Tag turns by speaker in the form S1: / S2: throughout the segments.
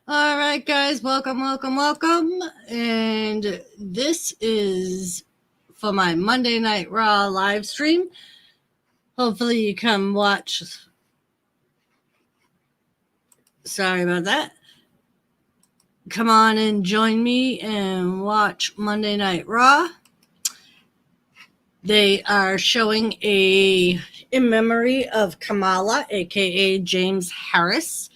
S1: All right, guys, welcome. And this is for my Monday Night Raw live stream. Hopefully, you come watch. Sorry about that. Come on and join me and watch Monday Night Raw. They are showing in memory of Kamala, aka James Harris,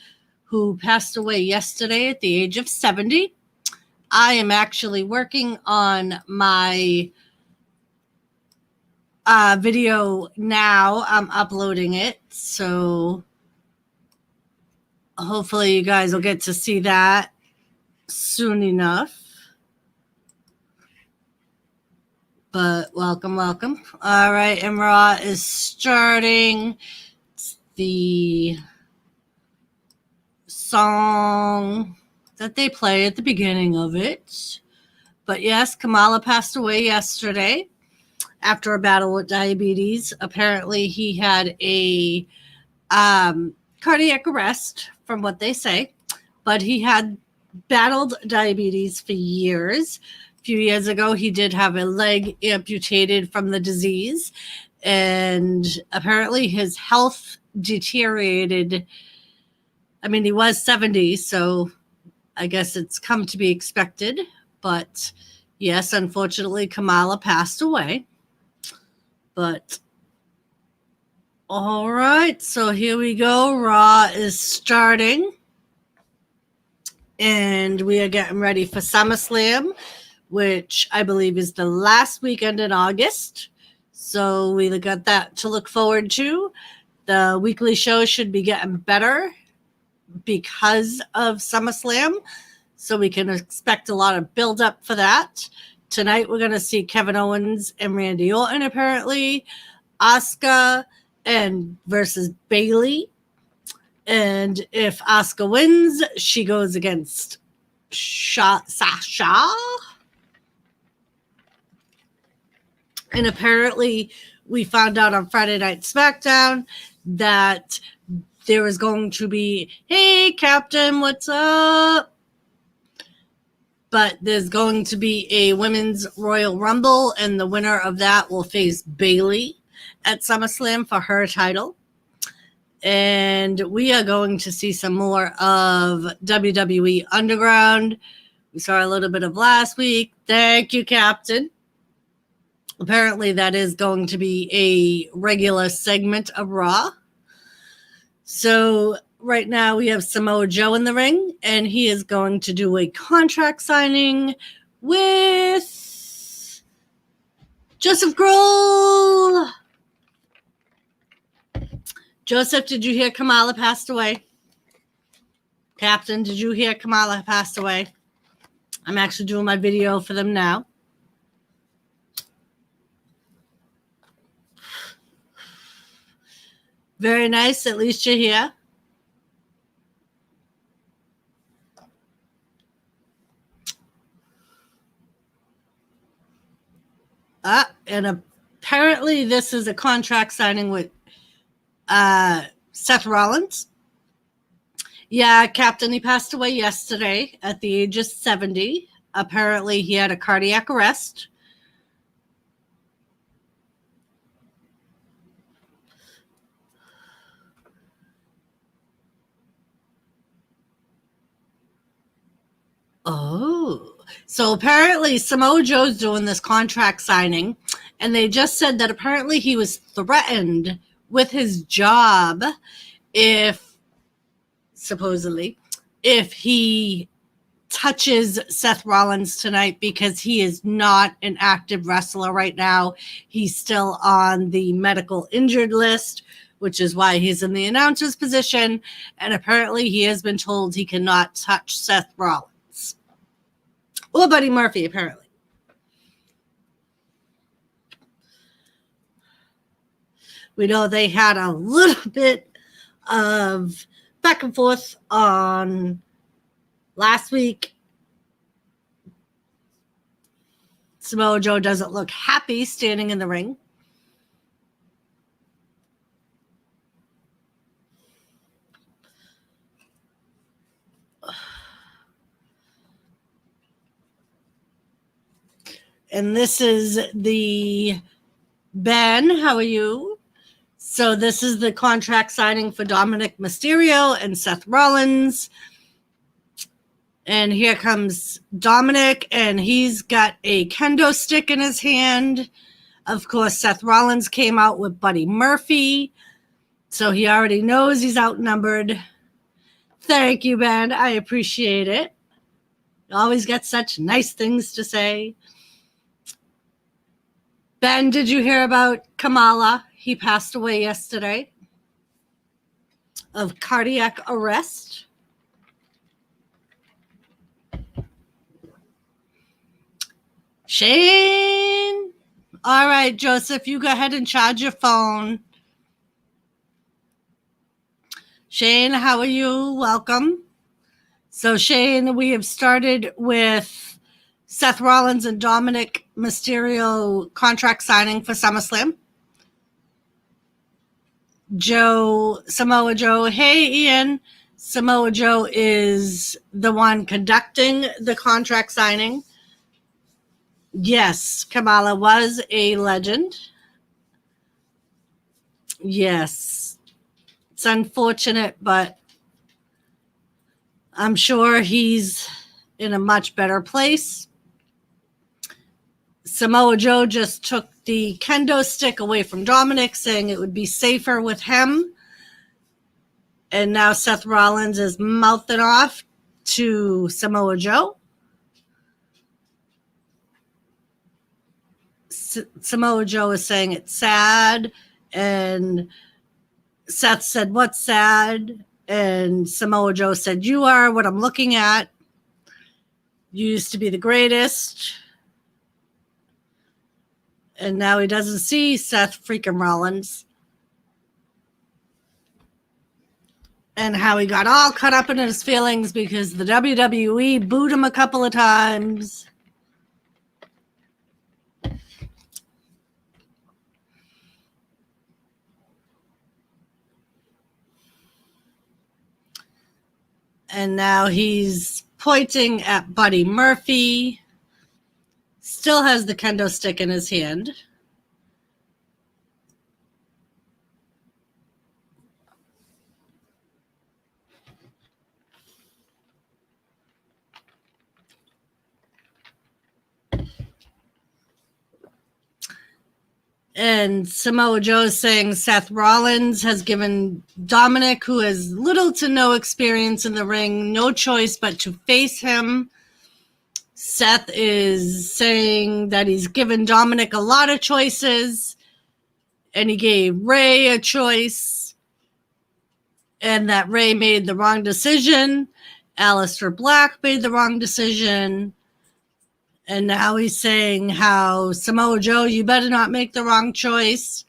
S1: who passed away yesterday at the age of 70. I am actually working on my video now. I'm uploading it, so hopefully you guys will get to see that soon enough. But welcome. All right, and Raw is starting. The song that they play at the beginning of it. But yes, Kamala passed away yesterday after a battle with diabetes. Apparently, he had a cardiac arrest, from what they say, but he had battled diabetes for years. A few years ago, he did have a leg amputated from the disease, and apparently his health deteriorated. I mean, he was 70, so I guess it's come to be expected. But yes, unfortunately, Kamala passed away. But all right, so here we go. Raw is starting. And we are getting ready for SummerSlam, which I believe is the last weekend in August. So we got that to look forward to. The weekly show should be getting better because of SummerSlam. So we can expect a lot of build up for that. Tonight we're going to see Kevin Owens and Randy Orton, apparently. Asuka and versus Bayley. And if Asuka wins, she goes against Sasha. And apparently, we found out on Friday Night SmackDown that there is going to be, hey, Captain, what's up? But there's going to be a Women's Royal Rumble, and the winner of that will face Bayley at SummerSlam for her title. And we are going to see some more of WWE Underground. We saw a little bit of last week. Thank you, Captain. Apparently, that is going to be a regular segment of Raw. So right now we have Samoa Joe in the ring, and he is going to do a contract signing with Joseph Grohl. Joseph, did you hear Kamala passed away? Captain, did you hear Kamala passed away? I'm actually doing my video for them now. Very nice. At least you're here. And apparently this is a contract signing with Seth Rollins. Yeah, Captain, he passed away yesterday at the age of 70. Apparently he had a cardiac arrest. Oh, so apparently Samoa Joe's doing this contract signing, and they just said that apparently he was threatened with his job if he touches Seth Rollins tonight, because he is not an active wrestler right now. He's still on the medical injured list, which is why he's in the announcer's position. And apparently he has been told he cannot touch Seth Rollins. Or Buddy Murphy, apparently. We know they had a little bit of back and forth on last week. Samoa Joe doesn't look happy standing in the ring. And this is the Ben. How are you? So this is the contract signing for Dominic Mysterio and Seth Rollins. And here comes Dominic, and he's got a kendo stick in his hand. Of course, Seth Rollins came out with Buddy Murphy, so he already knows he's outnumbered. Thank you, Ben. I appreciate it. You always got such nice things to say. Ben, did you hear about Kamala? He passed away yesterday of cardiac arrest. Shane. All right, Joseph, you go ahead and charge your phone. Shane, how are you? Welcome. So, Shane, we have started with Seth Rollins and Dominic Mysterio contract signing for SummerSlam. Samoa Joe. Hey, Ian. Samoa Joe is the one conducting the contract signing. Yes, Kamala was a legend. Yes. It's unfortunate, but I'm sure he's in a much better place. Samoa Joe just took the kendo stick away from Dominic, saying it would be safer with him. And now Seth Rollins is mouthing off to Samoa Joe. Samoa Joe is saying it's sad, and Seth said, "What's sad?" And Samoa Joe said, "You are what I'm looking at. You used to be the greatest." And now he doesn't see Seth freaking Rollins. And how he got all caught up in his feelings because the WWE booed him a couple of times. And now he's pointing at Buddy Murphy. Still has the kendo stick in his hand. And Samoa Joe is saying Seth Rollins has given Dominic, who has little to no experience in the ring, no choice but to face him. Seth is saying that he's given Dominic a lot of choices, and he gave Ray a choice, and that Ray made the wrong decision. Aleister Black made the wrong decision. And now he's saying how, Samoa Joe, you better not make the wrong choice.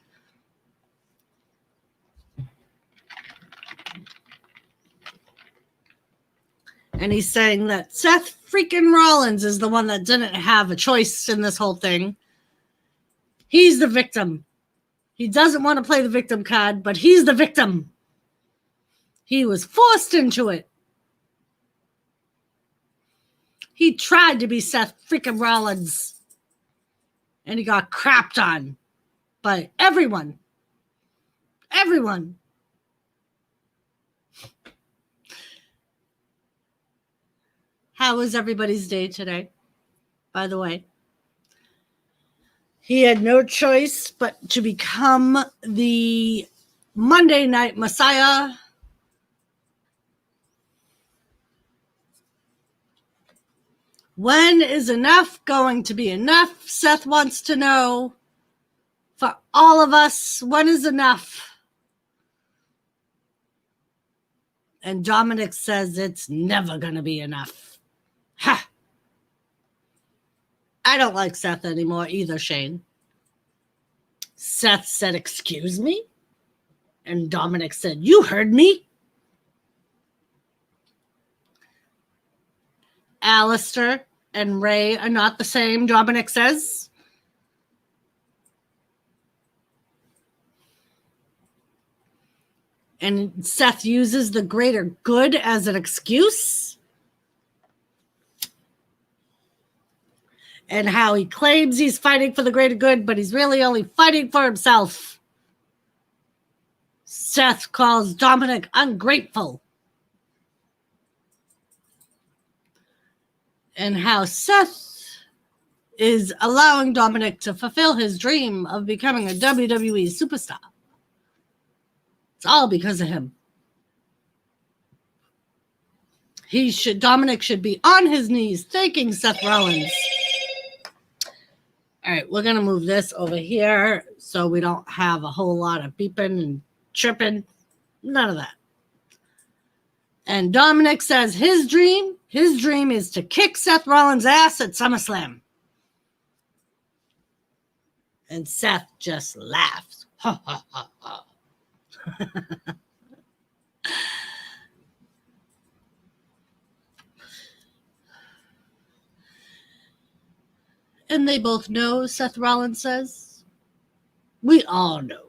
S1: And he's saying that Seth freaking Rollins is the one that didn't have a choice in this whole thing. He's the victim. He doesn't want to play the victim card, but he's the victim. He was forced into it. He tried to be Seth freaking Rollins, and he got crapped on by everyone. Everyone. How was everybody's day today, by the way? He had no choice but to become the Monday Night Messiah. When is enough going to be enough? Seth wants to know. For all of us, when is enough? And Dominic says it's never going to be enough. Ha! I don't like Seth anymore either, Shane. Seth said, "Excuse me?" And Dominic said, "You heard me." Aleister and Ray are not the same, Dominic says. And Seth uses the greater good as an excuse. and how he claims he's fighting for the greater good, but he's really only fighting for himself. Seth calls Dominic ungrateful. And how Seth is allowing Dominic to fulfill his dream of becoming a WWE superstar. It's all because of him. Dominic should be on his knees thanking Seth Rollins. All right, we're going to move this over here so we don't have a whole lot of beeping and chirping. None of that. And Dominic says his dream is to kick Seth Rollins' ass at SummerSlam. And Seth just laughs. Ha, ha, ha, ha. And they both know, Seth Rollins says, we all know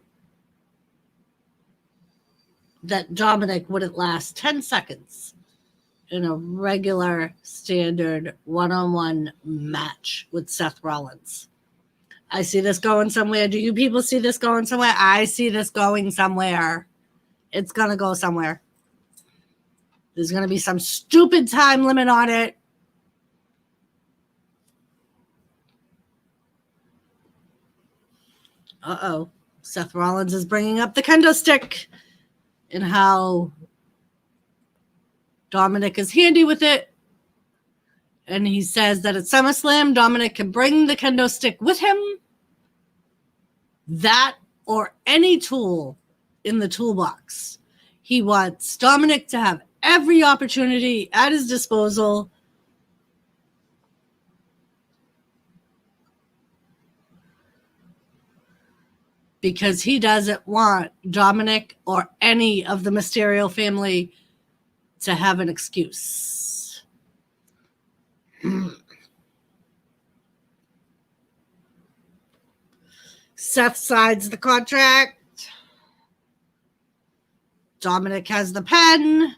S1: that Dominic wouldn't last 10 seconds in a regular, standard, one-on-one match with Seth Rollins. I see this going somewhere. Do you people see this going somewhere? I see this going somewhere. It's going to go somewhere. There's going to be some stupid time limit on it. Uh-oh. Seth Rollins is bringing up the kendo stick and how Dominic is handy with it. And he says that at SummerSlam, Dominic can bring the kendo stick with him. That or any tool in the toolbox. He wants Dominic to have every opportunity at his disposal because he doesn't want Dominic or any of the Mysterio family to have an excuse. Seth signs the contract. Dominic has the pen.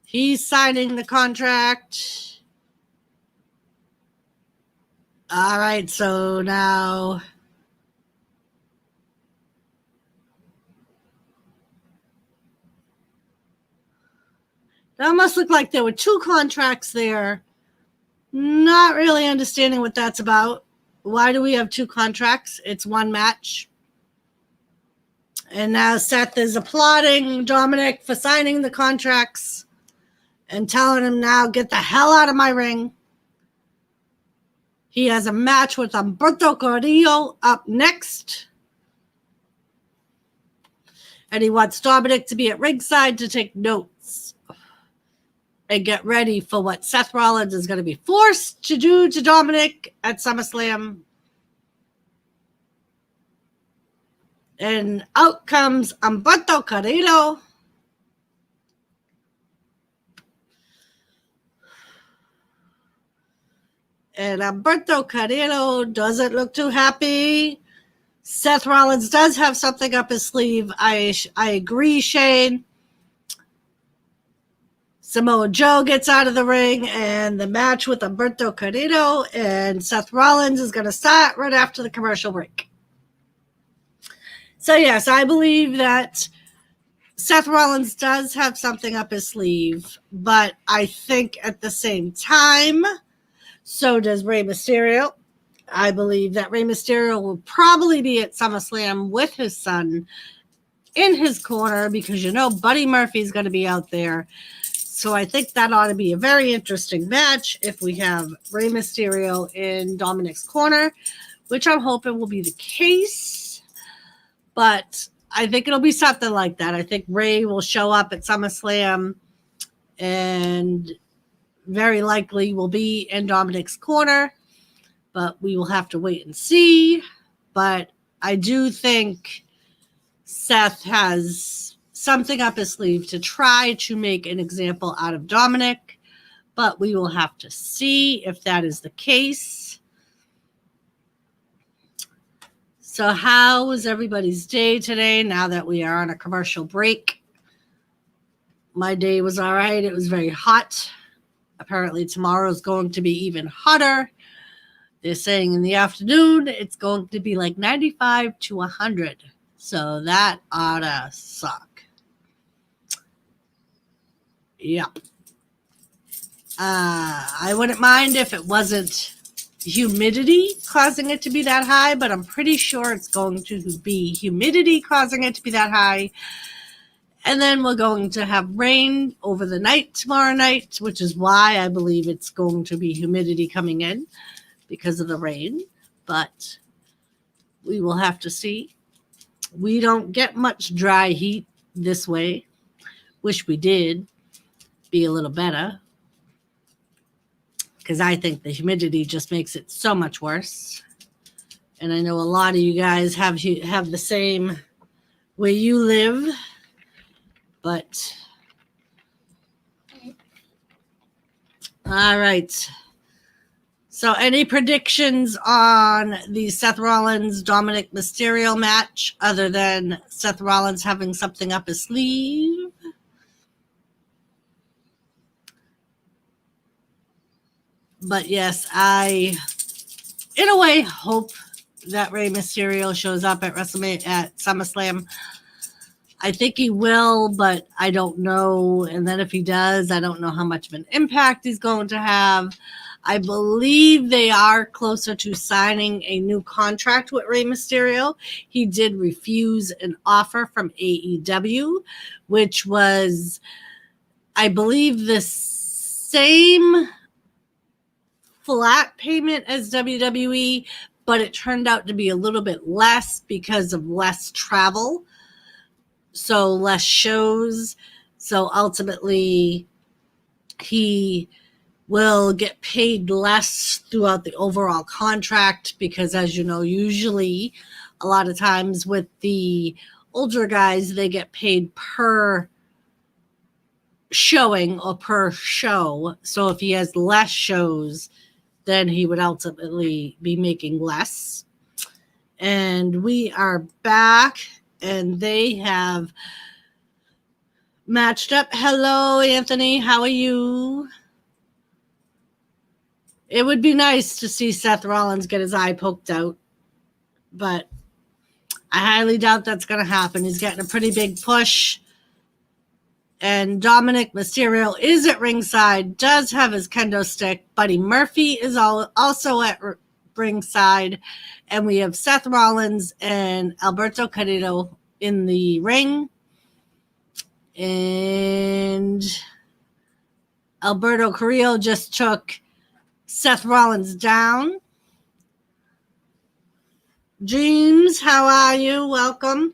S1: He's signing the contract. All right, so now that must look like there were two contracts there. Not really understanding what that's about. Why do we have two contracts? It's one match. And now Seth is applauding Dominic for signing the contracts and telling him now, get the hell out of my ring. He has a match with Humberto Carrillo up next. And he wants Dominic to be at ringside to take notes and get ready for what Seth Rollins is going to be forced to do to Dominic at SummerSlam. And out comes Humberto Carrillo. And Humberto Carrillo doesn't look too happy. Seth Rollins does have something up his sleeve. I agree, Shane. Samoa Joe gets out of the ring, and the match with Humberto Carrillo and Seth Rollins is going to start right after the commercial break. So, yes, I believe that Seth Rollins does have something up his sleeve, but I think at the same time, so does Rey Mysterio. I believe that Rey Mysterio will probably be at SummerSlam with his son in his corner because, you know, Buddy Murphy's going to be out there. So I think that ought to be a very interesting match if we have Rey Mysterio in Dominic's corner, which I'm hoping will be the case. But I think it'll be something like that. I think Rey will show up at SummerSlam and very likely will be in Dominic's corner. But we will have to wait and see. But I do think Seth has something up his sleeve to try to make an example out of Dominic. But we will have to see if that is the case. So how was everybody's day today now that we are on a commercial break? My day was all right. It was very hot. Apparently tomorrow is going to be even hotter. They're saying in the afternoon it's going to be like 95 to 100. So that ought to suck. Yep. I wouldn't mind if it wasn't humidity causing it to be that high, but I'm pretty sure it's going to be humidity causing it to be that high. And then we're going to have rain over the night tomorrow night, which is why I believe it's going to be humidity coming in because of the rain. But we will have to see. We don't get much dry heat this way. Wish we did. Be a little better. Because I think the humidity just makes it so much worse. And I know a lot of you guys have the same where you live. But, all right. So any predictions on the Seth Rollins-Dominic Mysterio match other than Seth Rollins having something up his sleeve? But yes, I, in a way, hope that Rey Mysterio shows up at WrestleMania, at SummerSlam. I think he will, but I don't know. And then if he does, I don't know how much of an impact he's going to have. I believe they are closer to signing a new contract with Rey Mysterio. He did refuse an offer from AEW, which was, I believe, the same flat payment as WWE, but it turned out to be a little bit less because of less travel. So less shows. So ultimately, he will get paid less throughout the overall contract because, as you know, usually a lot of times with the older guys, they get paid per showing or per show. So if he has less shows, then he would ultimately be making less. And we are back. And they have matched up. Hello, Anthony. How are you? It would be nice to see Seth Rollins get his eye poked out, but I highly doubt that's going to happen. He's getting a pretty big push. And Dominic Mysterio is at ringside, does have his kendo stick. Buddy Murphy is also at ringside. And we have Seth Rollins and Alberto Carrillo in the ring. And Alberto Carrillo just took Seth Rollins down. James, how are you? Welcome.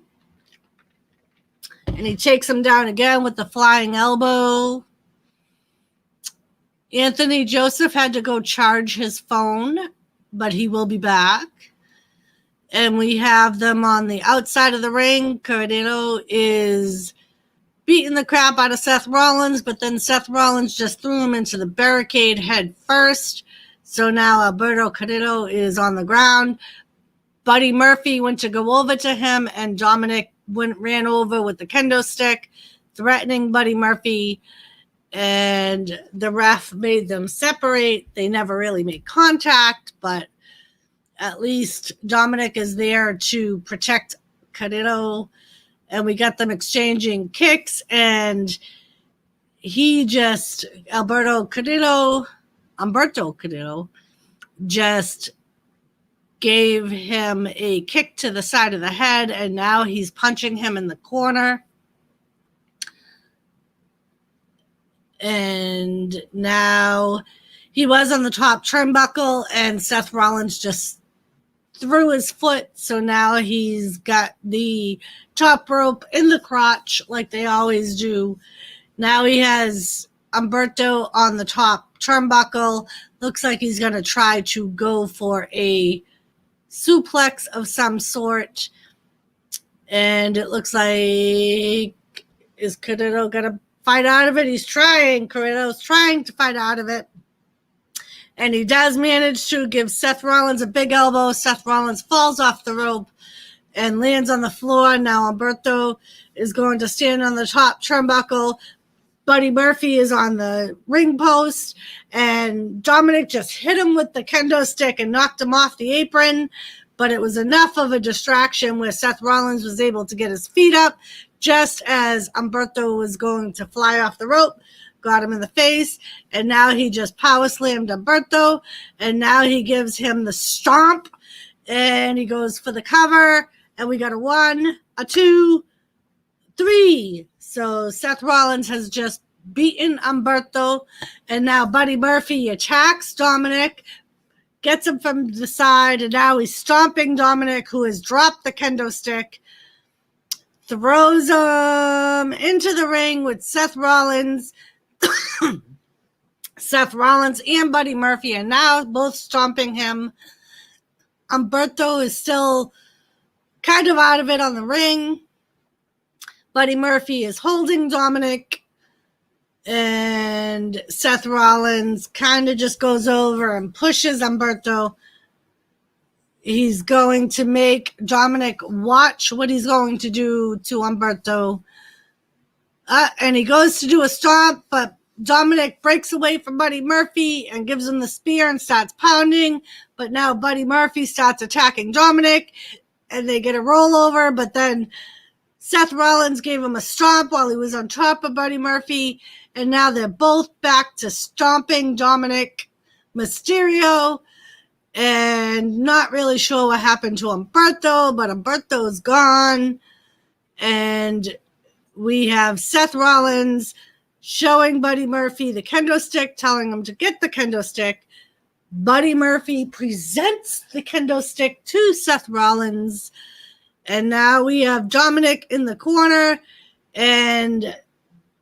S1: And he takes him down again with the flying elbow. Anthony Joseph had to go charge his phone, but he will be back. And we have them on the outside of the ring. Carrillo is beating the crap out of Seth Rollins, but then Seth Rollins just threw him into the barricade head first. So now Alberto Carrillo is on the ground. Buddy Murphy went to go over to him, and Dominic ran over with the kendo stick, threatening Buddy Murphy. And the ref made them separate. They never really made contact, but at least Dominic is there to protect Carrillo. And we got them exchanging kicks. And Humberto Carrillo just gave him a kick to the side of the head. And now he's punching him in the corner. And now he was on the top turnbuckle, and Seth Rollins just threw his foot. So now he's got the top rope in the crotch like they always do. Now he has Humberto on the top turnbuckle. Looks like he's going to try to go for a suplex of some sort. And it looks like, is Carrillo going to fight out of it? He's trying. Carrillo's trying to fight out of it. And he does manage to give Seth Rollins a big elbow. Seth Rollins falls off the rope and lands on the floor. Now Humberto is going to stand on the top turnbuckle. Buddy Murphy is on the ring post, and Dominic just hit him with the kendo stick and knocked him off the apron. But it was enough of a distraction where Seth Rollins was able to get his feet up just as Humberto was going to fly off the rope, got him in the face, and now he just power slammed Humberto, and now he gives him the stomp, and he goes for the cover, and we got a 1, a 2, 3. So Seth Rollins has just beaten Humberto, and now Buddy Murphy attacks Dominic, gets him from the side, and now he's stomping Dominic, who has dropped the kendo stick, throws him into the ring with Seth Rollins. Seth Rollins and Buddy Murphy are now both stomping him. Humberto is still kind of out of it on the ring. Buddy Murphy is holding Dominic, and Seth Rollins kind of just goes over and pushes Humberto. He's going to make Dominic watch what he's going to do to Humberto. And he goes to do a stomp, but Dominic breaks away from Buddy Murphy and gives him the spear and starts pounding. But now Buddy Murphy starts attacking Dominic, and they get a rollover, but then Seth Rollins gave him a stomp while he was on top of Buddy Murphy, and now they're both back to stomping Dominic Mysterio, and not really sure what happened to Humberto, but Humberto's gone, and we have Seth Rollins showing Buddy Murphy the kendo stick, telling him to get the kendo stick. Buddy Murphy presents the kendo stick to Seth Rollins, and now we have Dominic in the corner, and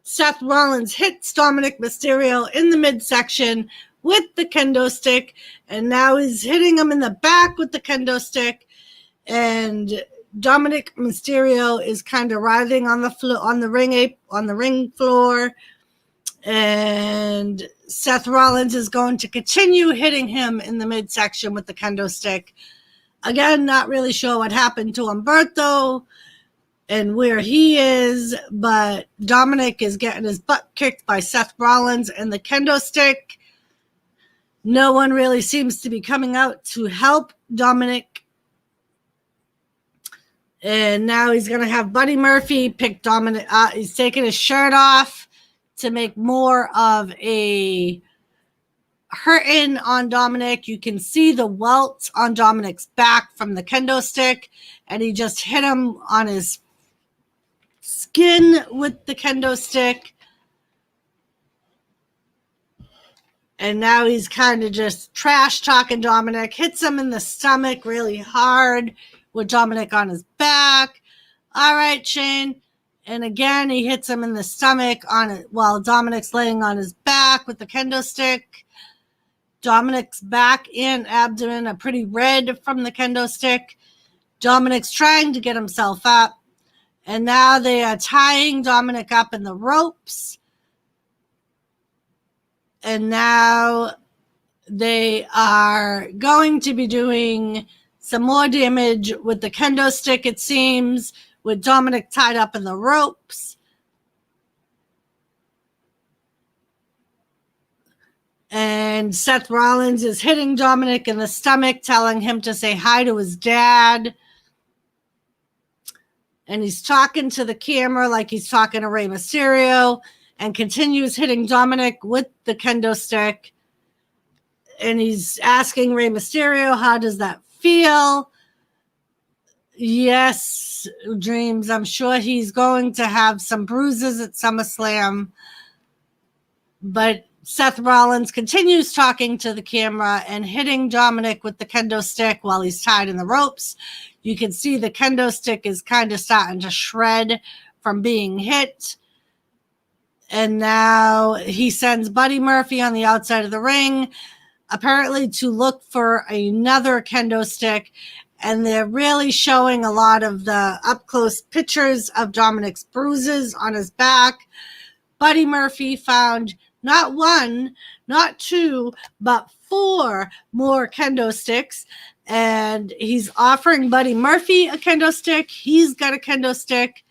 S1: Seth Rollins hits Dominic Mysterio in the midsection with the kendo stick, and now he's hitting him in the back with the kendo stick, and Dominic Mysterio is kind of writhing on the floor, on the ring floor, and Seth Rollins is going to continue hitting him in the midsection with the kendo stick. Again, not really sure what happened to Humberto and where he is, but Dominic is getting his butt kicked by Seth Rollins and the kendo stick. No one really seems to be coming out to help Dominic. And now he's going to have Buddy Murphy pick Dominic. He's taking his shirt off to make more of a hurting on Dominic. You can see the welts on Dominic's back from the kendo stick, and he just hit him on his skin with the kendo stick. And now he's kind of just trash talking Dominic, hits him in the stomach really hard with Dominic on his back. All right, Shane. And again, he hits him in the stomach on it while Dominic's laying on his back with the kendo stick. Dominic's back and abdomen are pretty red from the kendo stick. Dominic's trying to get himself up. And now they are tying Dominic up in the ropes. And now they are going to be doing some more damage with the kendo stick, it seems, with Dominic tied up in the ropes. And Seth Rollins is hitting Dominic in the stomach, telling him to say hi to his dad. And he's talking to the camera like he's talking to Rey Mysterio, and continues hitting Dominic with the kendo stick. And he's asking Rey Mysterio, how does that feel? Yes, Dreams. I'm sure he's going to have some bruises at SummerSlam. But Seth Rollins continues talking to the camera and hitting Dominic with the kendo stick while he's tied in the ropes. You can see the kendo stick is kind of starting to shred from being hit. And now he sends Buddy Murphy on the outside of the ring, apparently to look for another kendo stick. And they're really showing a lot of the up-close pictures of Dominic's bruises on his back. Buddy Murphy found not one, not two, but 4 more kendo sticks. And he's offering Buddy Murphy a kendo stick. He's got a kendo stick.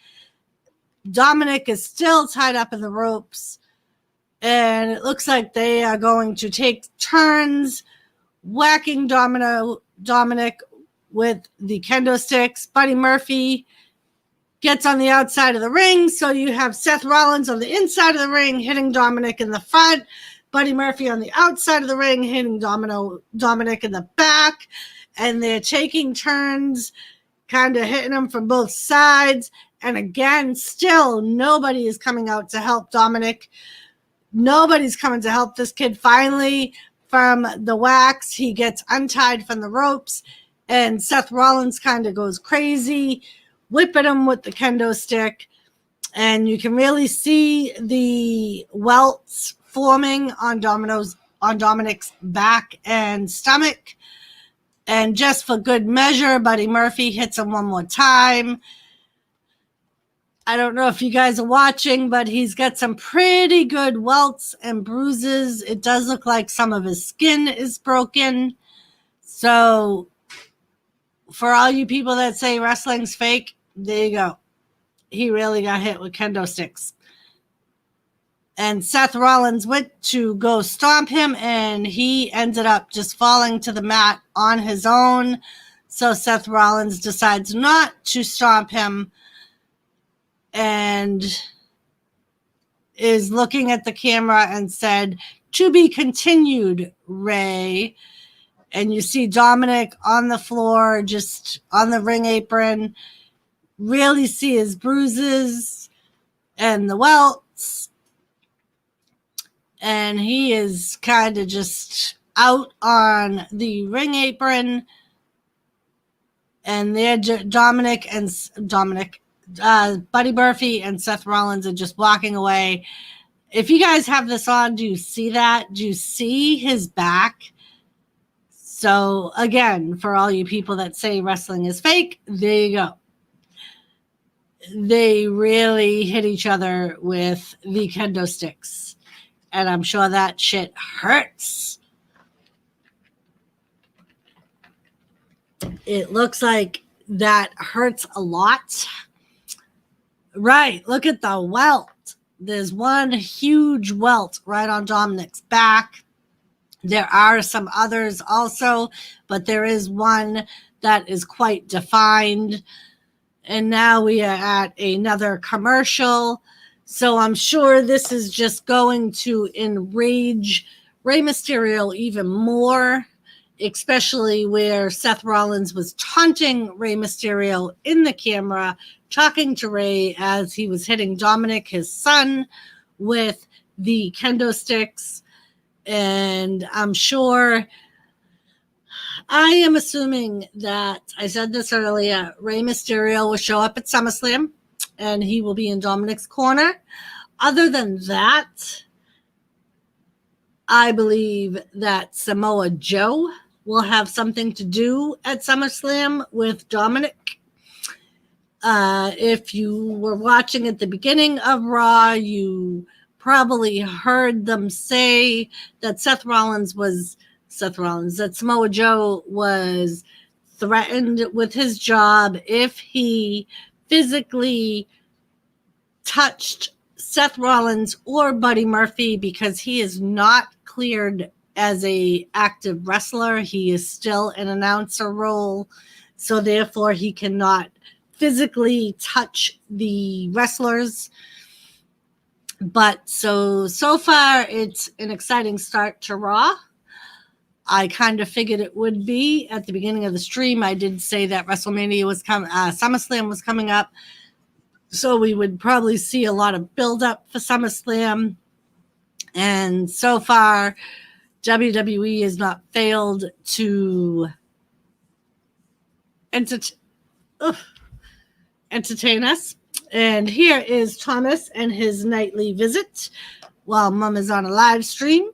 S1: Dominic is still tied up in the ropes. And it looks like they are going to take turns whacking Dominic with the kendo sticks. Buddy Murphy gets on the outside of the ring. So you have Seth Rollins on the inside of the ring hitting Dominic in the front. Buddy Murphy on the outside of the ring hitting Dominic in the back. And they're taking turns, kind of hitting him from both sides. And again, still nobody is coming out to help Dominic. Nobody's coming to help this kid. Finally, from the wax, he gets untied from the ropes, and Seth Rollins kind of goes crazy, whipping him with the kendo stick. And you can really see the welts forming on Dominic's back and stomach. And just for good measure, Buddy Murphy hits him one more time. I don't know if you guys are watching, but he's got some pretty good welts and bruises. It does look like some of his skin is broken. So for all you people that say wrestling's fake, there you go. He really got hit with kendo sticks. And Seth Rollins went to go stomp him, and he ended up just falling to the mat on his own. So Seth Rollins decides not to stomp him and is looking at the camera and said, "To be continued, Ray." And you see Dominic on the floor, just on the ring apron. Really see his bruises and the welts. And he is kind of just out on the ring apron. And they're Buddy Murphy and Seth Rollins are just walking away. If you guys have this on, do you see that? Do you see his back? So again, for all you people that say wrestling is fake, there you go. They really hit each other with the kendo sticks. And I'm sure that shit hurts. It looks like that hurts a lot. Right, look at the welt. There's one huge welt right on Dominic's back. There are some others also, but there is one that is quite defined. And now we are at another commercial. So I'm sure this is just going to enrage Rey Mysterio even more, especially where Seth Rollins was taunting Rey Mysterio in the camera, talking to Rey as he was hitting Dominic, his son, with the kendo sticks. And I'm sure, I am assuming that, I said this earlier, Rey Mysterio will show up at SummerSlam and he will be in Dominic's corner. Other than that, I believe that Samoa Joe will have something to do at SummerSlam with Dominic. If you were watching at the beginning of Raw, you probably heard them say that that Samoa Joe was threatened with his job if he physically touched Seth Rollins or Buddy Murphy, because he is not cleared as a active wrestler. He is still an announcer role, so therefore he cannot physically touch the wrestlers. But so far it's an exciting start to Raw. I kind of figured it would be. At the beginning of the stream, I did say that WrestleMania was coming, SummerSlam was coming up, so we would probably see a lot of build-up for SummerSlam. And so far, WWE has not failed to entertain us. And here is Thomas and his nightly visit while Mom is on a live stream,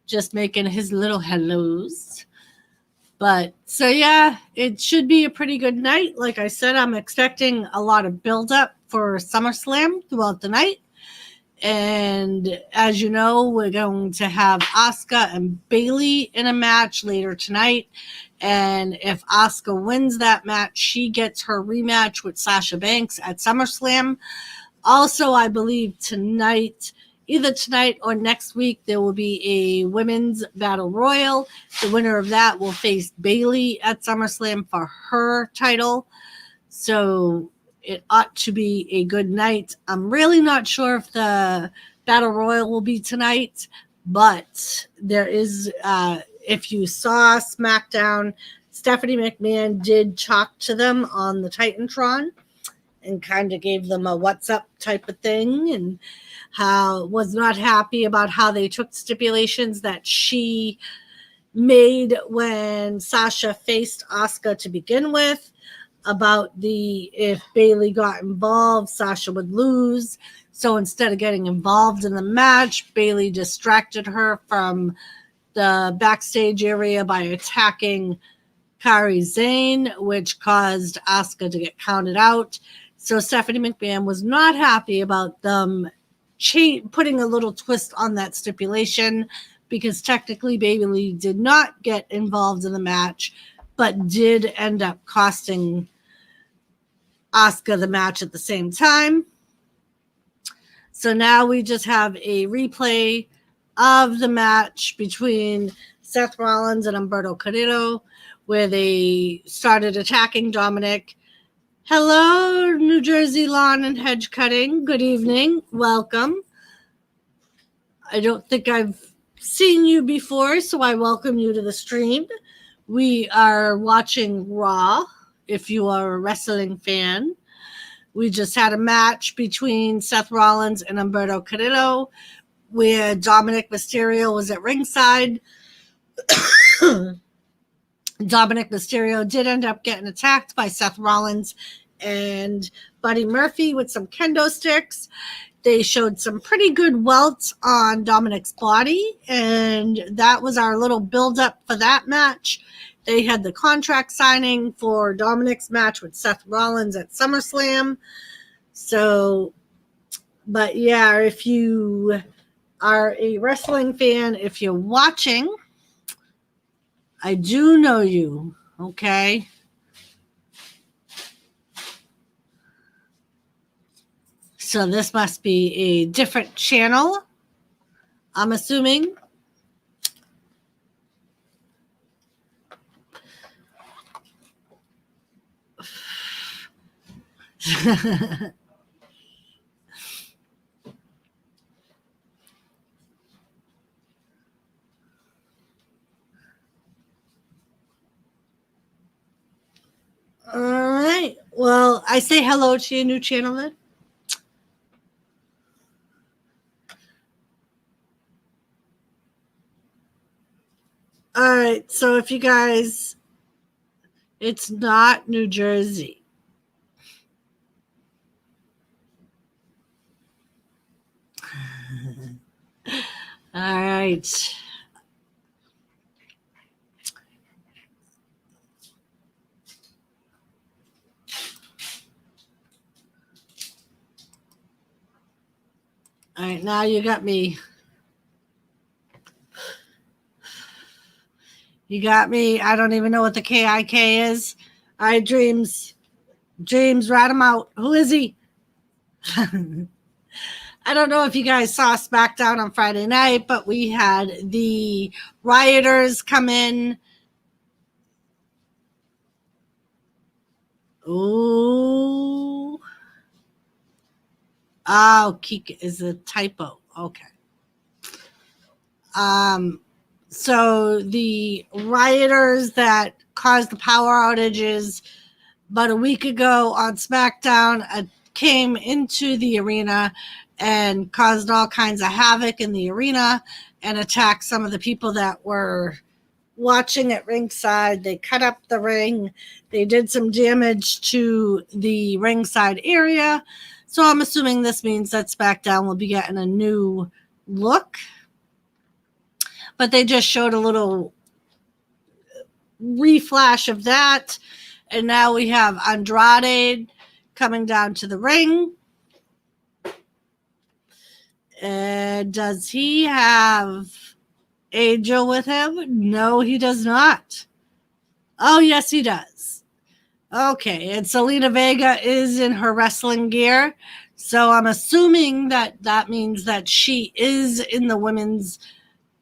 S1: just making his little hellos. But so yeah, it should be a pretty good night. Like I said, I'm expecting a lot of build-up for SummerSlam throughout the night. And as you know, we're going to have Asuka and Bayley in a match later tonight. And if Asuka wins that match, she gets her rematch with Sasha Banks at SummerSlam. Also, I believe tonight either tonight or next week, there will be a women's battle royal. The winner of that will face Bayley at SummerSlam for her title. So it ought to be a good night. I'm really not sure if the battle royal will be tonight, but there is, if you saw SmackDown, Stephanie McMahon did talk to them on the Titantron and kind of gave them a what's up type of thing, and how was not happy about how they took stipulations that she made when Sasha faced Asuka to begin with, about if Bayley got involved, Sasha would lose. So instead of getting involved in the match, Bayley distracted her from the backstage area by attacking Kairi Sane, which caused Asuka to get counted out. So Stephanie McMahon was not happy about them putting a little twist on that stipulation, because technically Bayley did not get involved in the match, but did end up costing Asuka the match at the same time. So now we just have a replay of the match between Seth Rollins and Humberto Carrillo, where they started attacking Dominic. Hello, New Jersey Lawn and Hedge Cutting. Good evening. Welcome. I don't think I've seen you before, so I welcome you to the stream. We are watching Raw, if you are a wrestling fan. We just had a match between Seth Rollins and Humberto Carrillo, where Dominic Mysterio was at ringside. Dominic Mysterio did end up getting attacked by Seth Rollins and Buddy Murphy with some kendo sticks. They showed some pretty good welts on Dominic's body, and that was our little build-up for that match. They had the contract signing for Dominic's match with Seth Rollins at SummerSlam. So, but yeah, if you are a wrestling fan, if you're watching, I do know you, okay? So this must be a different channel, I'm assuming. All right. Well, I say hello to your new channel then. All right. So if you guys, it's not New Jersey. All right. All right, now you got me. You got me. I don't even know what the KIK is. All right, Dreams. Dreams, rat him out. Who is he? I don't know if you guys saw SmackDown on Friday night, but we had the rioters come in. Ooh. Oh, Kika is a typo. Okay. So the rioters that caused the power outages about a week ago on SmackDown came into the arena and caused all kinds of havoc in the arena and attacked some of the people that were watching at ringside. They cut up the ring. They did some damage to the ringside area. So I'm assuming this means that SmackDown will be getting a new look. But they just showed a little reflash of that. And now we have Andrade coming down to the ring. And does he have Angel with him? No, he does not. Oh, yes, he does. Okay, and Selena Vega is in her wrestling gear. So I'm assuming that that means that she is in the women's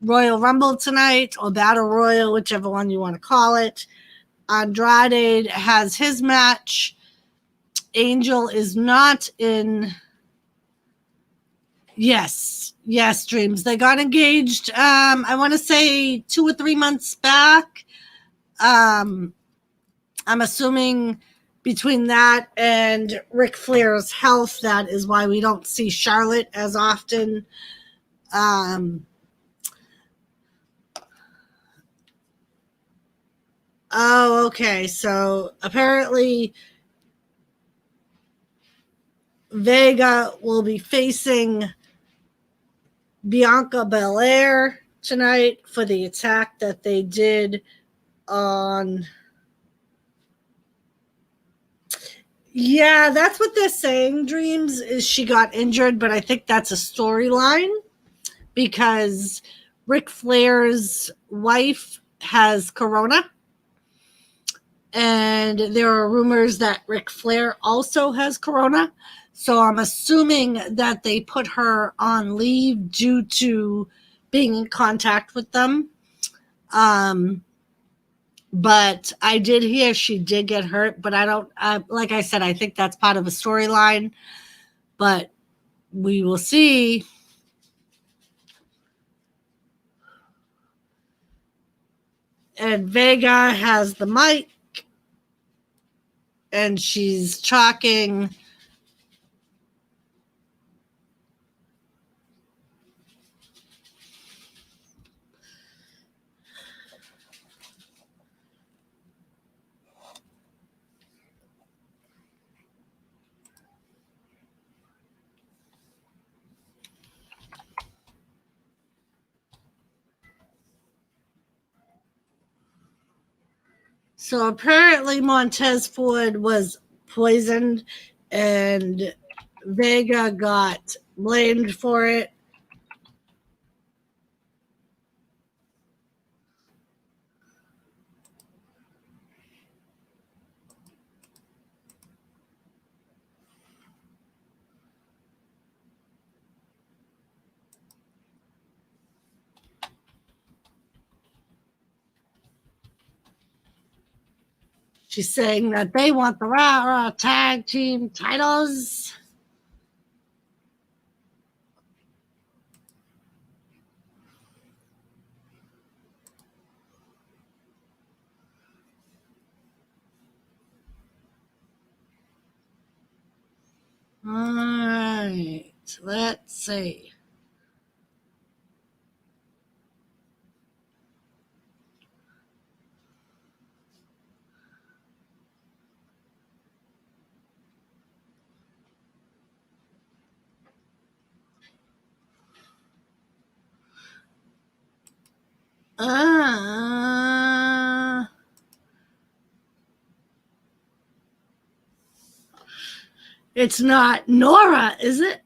S1: Royal Rumble tonight, or Battle Royal, whichever one you want to call it. Andrade has his match. Angel is not in. Yes, Dreams. They got engaged. I want to say 2 or 3 months back. I'm assuming between that and Ric Flair's health, that is why we don't see Charlotte as often. Oh, okay. So apparently Vega will be facing Bianca Belair tonight for the attack that they did on. Yeah, that's what they're saying, Dreams, is she got injured, but I think that's a storyline because Ric Flair's wife has corona. And there are rumors that Ric Flair also has corona. So I'm assuming that they put her on leave due to being in contact with them. But I did hear she did get hurt, but I don't, like I said, I think that's part of a storyline, but we will see. And Vega has the mic, and she's talking. So apparently Montez Ford was poisoned, and Vega got blamed for it. She's saying that they want the Raw tag team titles. All right, let's see. It's not Nora, is it?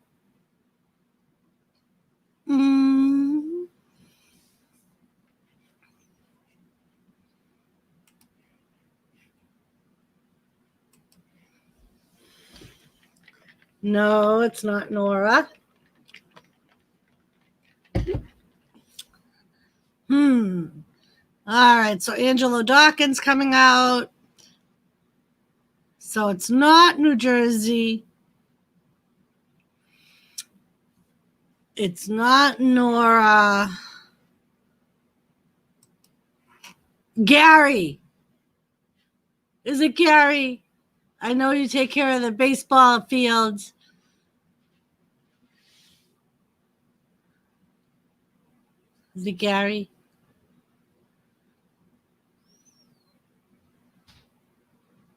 S1: No, it's not Nora. All right, so Angelo Dawkins coming out. So it's not New Jersey. It's not Nora. Gary. Is it Gary? I know you take care of the baseball fields. Is it Gary?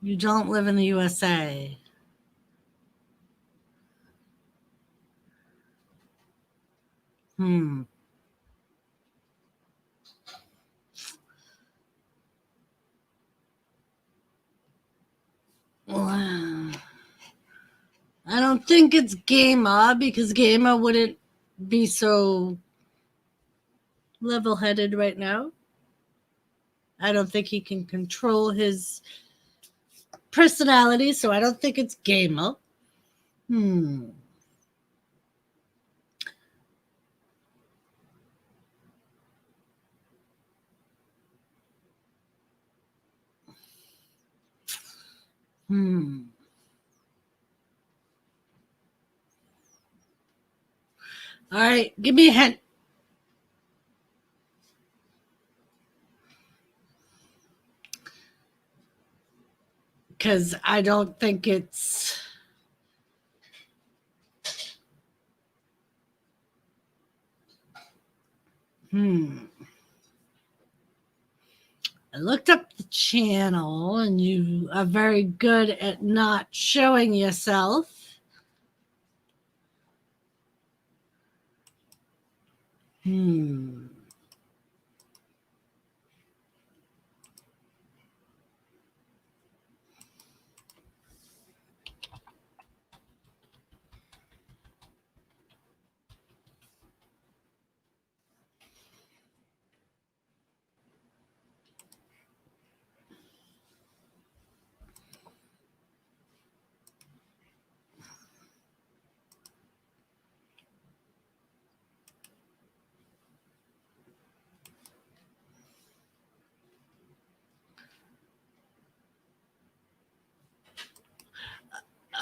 S1: You don't live in the USA. Wow. I don't think it's Gamer, because Gamer wouldn't be so level-headed right now. I don't think he can control his personality, so I don't think it's Gamer. All right, give me a hint. Because I don't think it's. I looked up the channel, and you are very good at not showing yourself.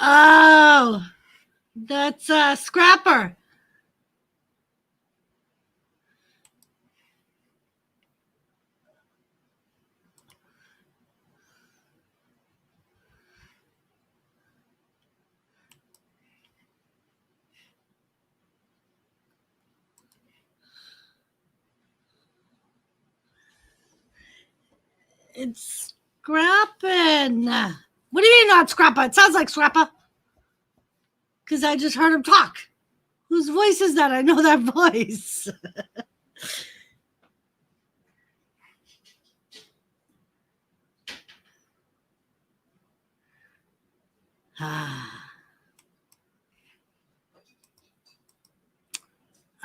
S1: Oh, that's Scrapper. It's Scrappin'. What do you mean not Scrappa? It sounds like Scrappa. Because I just heard him talk. Whose voice is that? I know that voice.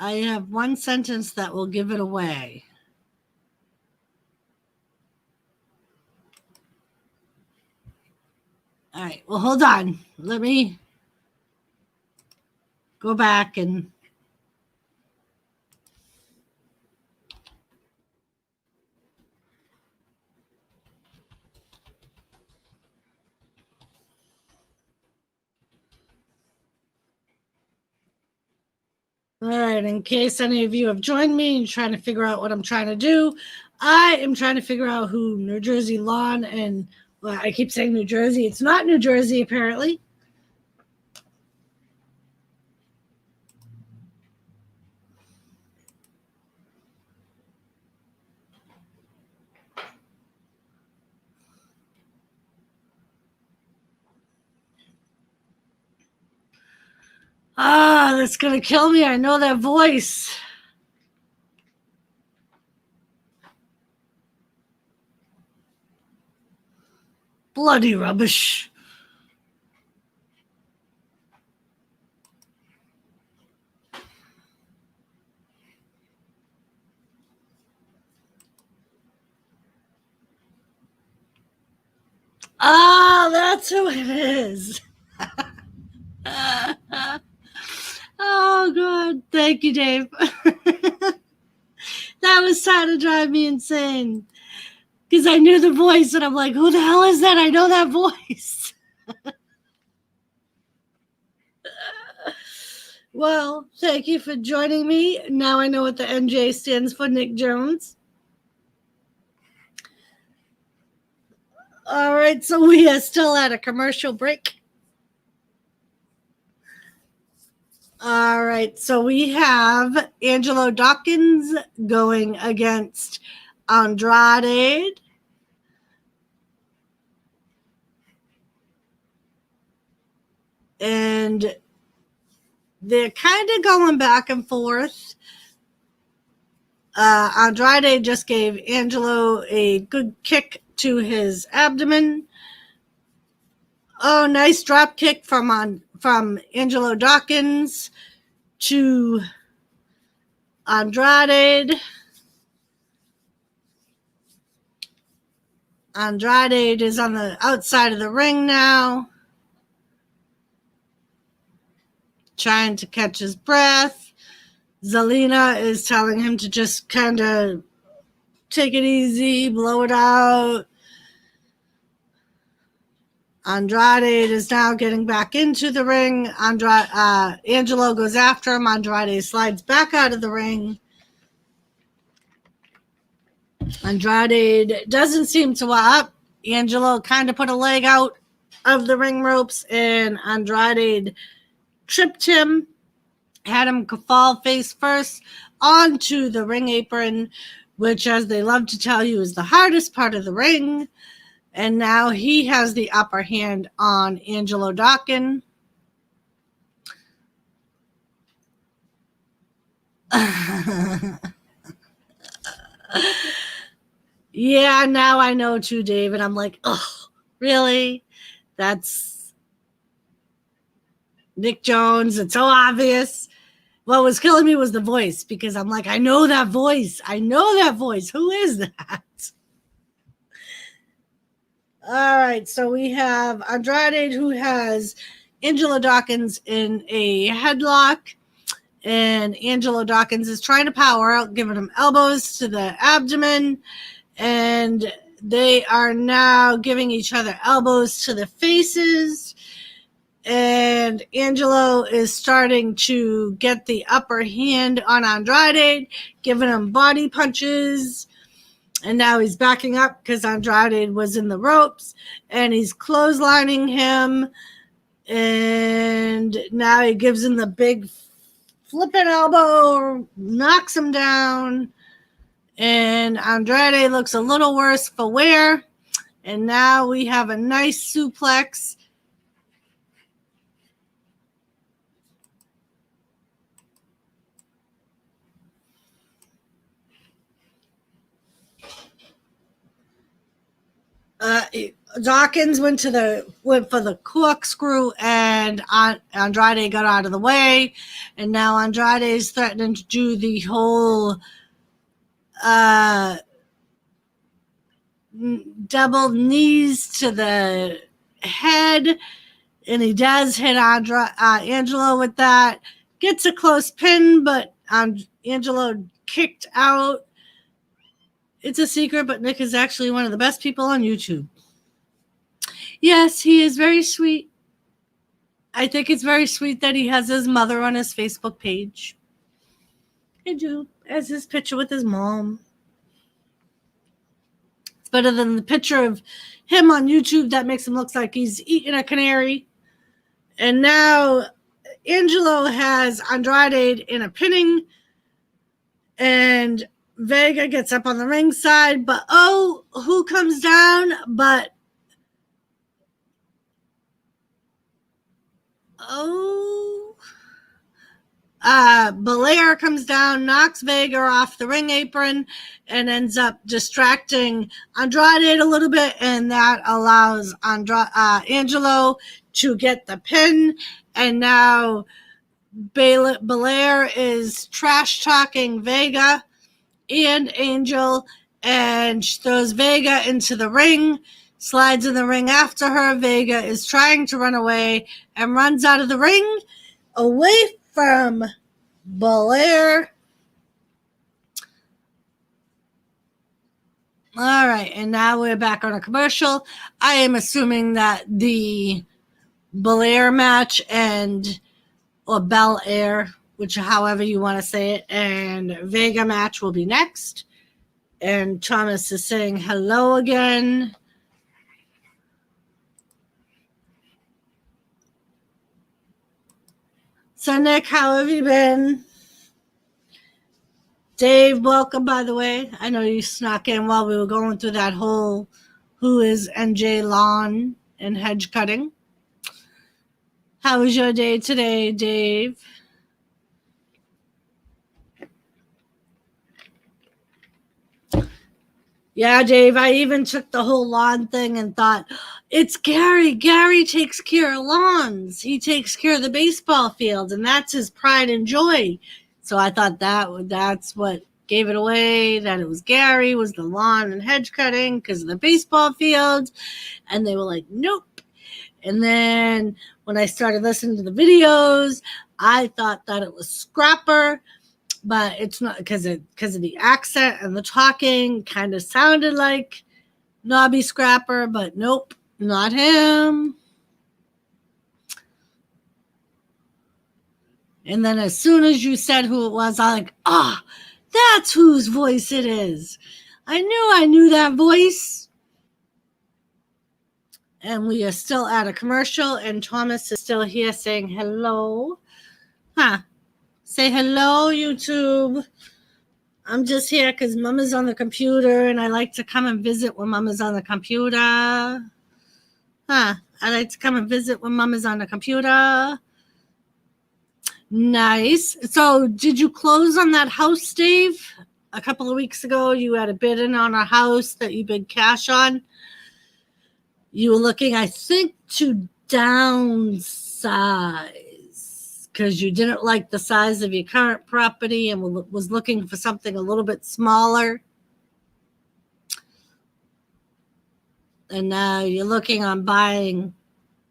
S1: I have one sentence that will give it away. All right. Well, hold on. Let me go back and. All right. In case any of you have joined me and trying to figure out what I'm trying to do, I am trying to figure out who New Jersey Lawn and. Well, I keep saying New Jersey. It's not New Jersey, apparently. That's going to kill me. I know that voice. Bloody rubbish. That's who it is. Oh, God. Thank you, Dave. That was trying to drive me insane. Because I knew the voice, and I'm like, who the hell is that? I know that voice. Well, thank you for joining me. Now I know what the NJ stands for, Nick Jones. All right, so we are still at a commercial break. All right, so we have Angelo Dawkins going against Andrade. And they're kind of going back and forth. Andrade just gave Angelo a good kick to his abdomen. Oh, nice drop kick from Angelo Dawkins to Andrade. Andrade is on the outside of the ring now, trying to catch his breath. Zelina is telling him to just kind of take it easy, blow it out. Andrade is now getting back into the ring. Angelo goes after him. Andrade slides back out of the ring. Andrade doesn't seem to up. Angelo kind of put a leg out of the ring ropes, and Andrade tripped him, had him fall face first onto the ring apron, which, as they love to tell you, is the hardest part of the ring. And now he has the upper hand on Angelo Dawkins. Yeah, now I know too, Dave. And I'm like, oh, really? That's Nick Jones. It's so obvious. What was killing me was the voice, because I'm like, I know that voice. I know that voice. Who is that? All right, so we have Andrade, who has Angelo Dawkins in a headlock, and Angelo Dawkins is trying to power out, giving him elbows to the abdomen, and they are now giving each other elbows to the faces, and Angelo is starting to get the upper hand on Andrade, giving him body punches. And now he's backing up because Andrade was in the ropes, and he's clotheslining him. And now he gives him the big flipping elbow, knocks him down. And Andrade looks a little worse for wear. And now we have a nice suplex. Dawkins went for the corkscrew, and Andrade got out of the way, and now Andrade is threatening to do the whole double knees to the head, and he does hit Angelo with that. Gets a close pin, but Angelo kicked out. It's a secret, but Nick is actually one of the best people on YouTube. Yes, he is very sweet. I think it's very sweet that he has his mother on his Facebook page. I do, as his picture with his mom. It's better than the picture of him on YouTube that makes him look like he's eating a canary. And now Angelo has Andrade in a pinning, and Vega gets up on the ring side, but who comes down? But Belair comes down, knocks Vega off the ring apron, and ends up distracting Andrade a little bit, and that allows Angelo to get the pin. And now Belair is trash talking Vega and Angel, and throws Vega into the ring, slides in the ring after her. Vega is trying to run away and runs out of the ring away from Belair. All right, and now we're back on a commercial. I am assuming that the Belair match or Bel Air, which however you want to say it, and Vega match will be next. And Thomas is saying hello again. So Nick, how have you been? Dave, welcome, by the way. I know you snuck in while we were going through that whole who is NJ lawn and hedge cutting. How was your day today, Dave? Yeah, Dave, I even took the whole lawn thing and thought, it's Gary. Gary takes care of lawns. He takes care of the baseball field, and that's his pride and joy. So I thought that's what gave it away, that it was Gary, was the lawn and hedge cutting because of the baseball field. And they were like, nope. And then when I started listening to the videos, I thought that it was Scrapper. But it's not, because of the accent and the talking kind of sounded like Nobby Scrapper, but nope. Not him. And then as soon as you said who it was, I'm like, that's whose voice it is. I knew that voice. And we are still at a commercial, and Thomas is still here saying hello. Say hello, YouTube. I'm just here because Mama's on the computer, and I like to come and visit when Mama's on the computer. I like to come and visit when Mama's on the computer. Nice. So did you close on that house, Dave? A couple of weeks ago, you had a bid in on a house that you bid cash on. You were looking, I think, to downsize because you didn't like the size of your current property and was looking for something a little bit smaller. And now you're looking on buying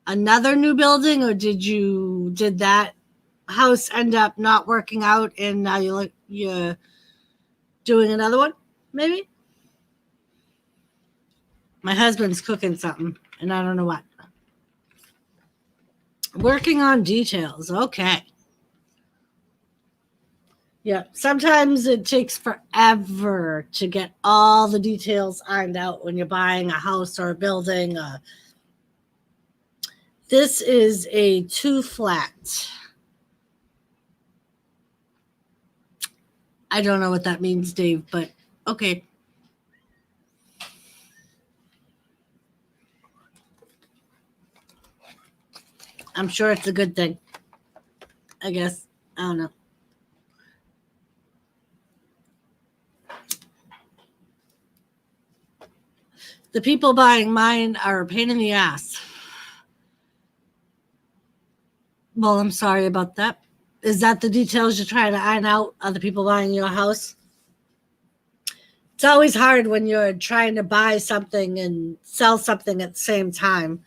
S1: another new building, or did that house end up not working out and now you're doing another one, maybe? My husband's cooking something, and I don't know what. Working on details. Okay. Yeah, sometimes it takes forever to get all the details ironed out when you're buying a house or a building. This is a 2-flat. I don't know what that means, Dave, but okay. I'm sure it's a good thing. I guess. I don't know. The people buying mine are a pain in the ass. Well, I'm sorry about that. Is that the details you're trying to iron out? Are the people buying your house? It's always hard when you're trying to buy something and sell something at the same time.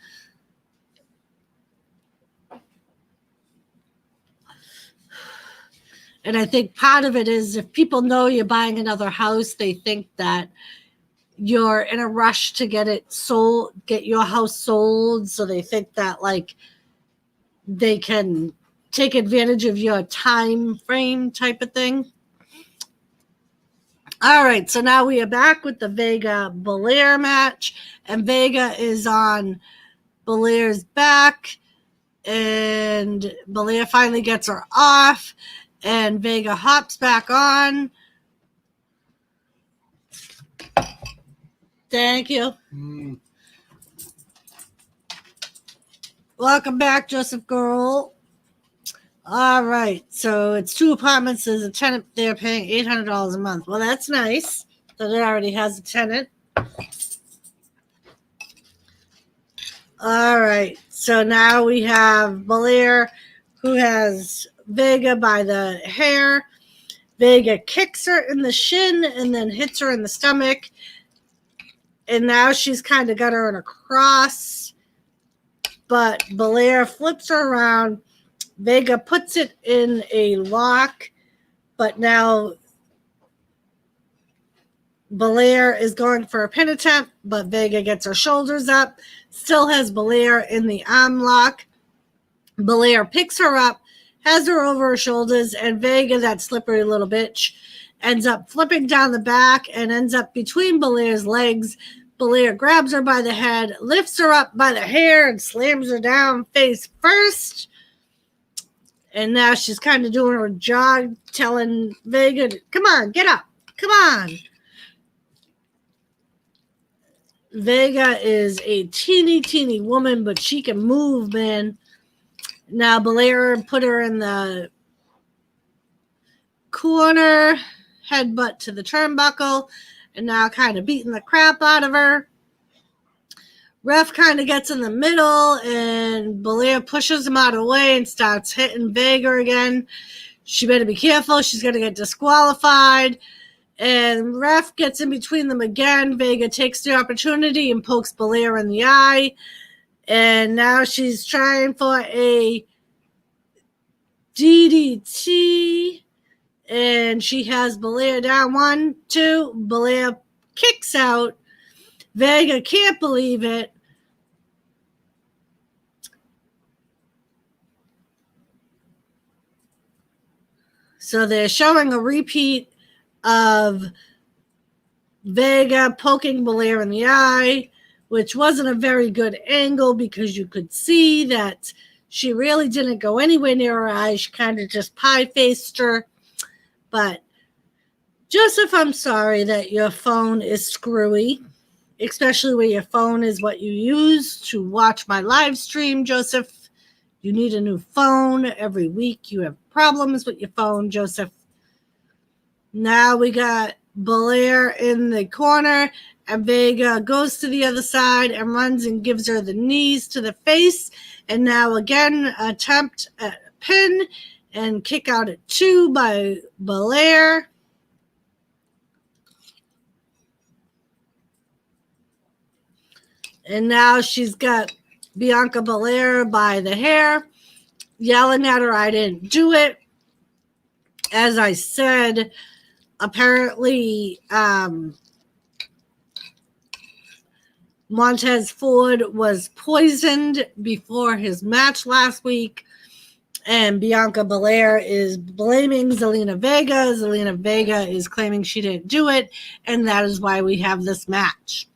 S1: And I think part of it is if people know you're buying another house, they think that you're in a rush to get it sold, get your house sold. So they think that like they can take advantage of your time frame type of thing. All right, so now we are back with the Vega Belair match, and Vega is on Belair's back, and Belair finally gets her off, and Vega hops back on. Thank you. Welcome back, Joseph Girl. All right, so it's 2 apartments. There's a tenant there paying $800 a month. Well, that's nice that it already has a tenant. All right, so now we have Belair, who has Vega by the hair. Vega kicks her in the shin and then hits her in the stomach. And now she's kind of got her in a cross. But Belair flips her around. Vega puts it in a lock, but now Belair is going for a pin attempt, but Vega gets her shoulders up, still has Belair in the arm lock. Belair picks her up, has her over her shoulders, and Vega, that slippery little bitch, ends up flipping down the back and ends up between Belair's legs. Belair grabs her by the head, lifts her up by the hair, and slams her down face first. And now she's kind of doing her jog, telling Vega, come on, get up. Come on. Vega is a teeny woman, but she can move, man. Now Belair put her in the corner, headbutt to the turnbuckle, and now kind of beating the crap out of her. Ref kind of gets in the middle, and Belair pushes him out of the way and starts hitting Vega again. She better be careful. She's going to get disqualified. And ref gets in between them again. Vega takes the opportunity and pokes Belair in the eye. And now she's trying for a DDT. And she has Belair down 1, 2. Belair kicks out. Vega can't believe it. So they're showing a repeat of Vega poking Belair in the eye, which wasn't a very good angle because you could see that she really didn't go anywhere near her eye. She kind of just pie-faced her. But Joseph, I'm sorry that your phone is screwy, especially where your phone is what you use to watch my live stream, Joseph. You need a new phone every week. You have problems with your phone, Joseph. Now we got Belair in the corner, and Vega goes to the other side and runs and gives her the knees to the face. And now again, attempt at a pin and kick out at 2 by Belair. And now she's got Bianca Belair by the hair, yelling at her, I didn't do it. As I said, apparently Montez Ford was poisoned before his match last week, and Bianca Belair is blaming Zelina Vega. Zelina Vega is claiming she didn't do it, and that is why we have this match.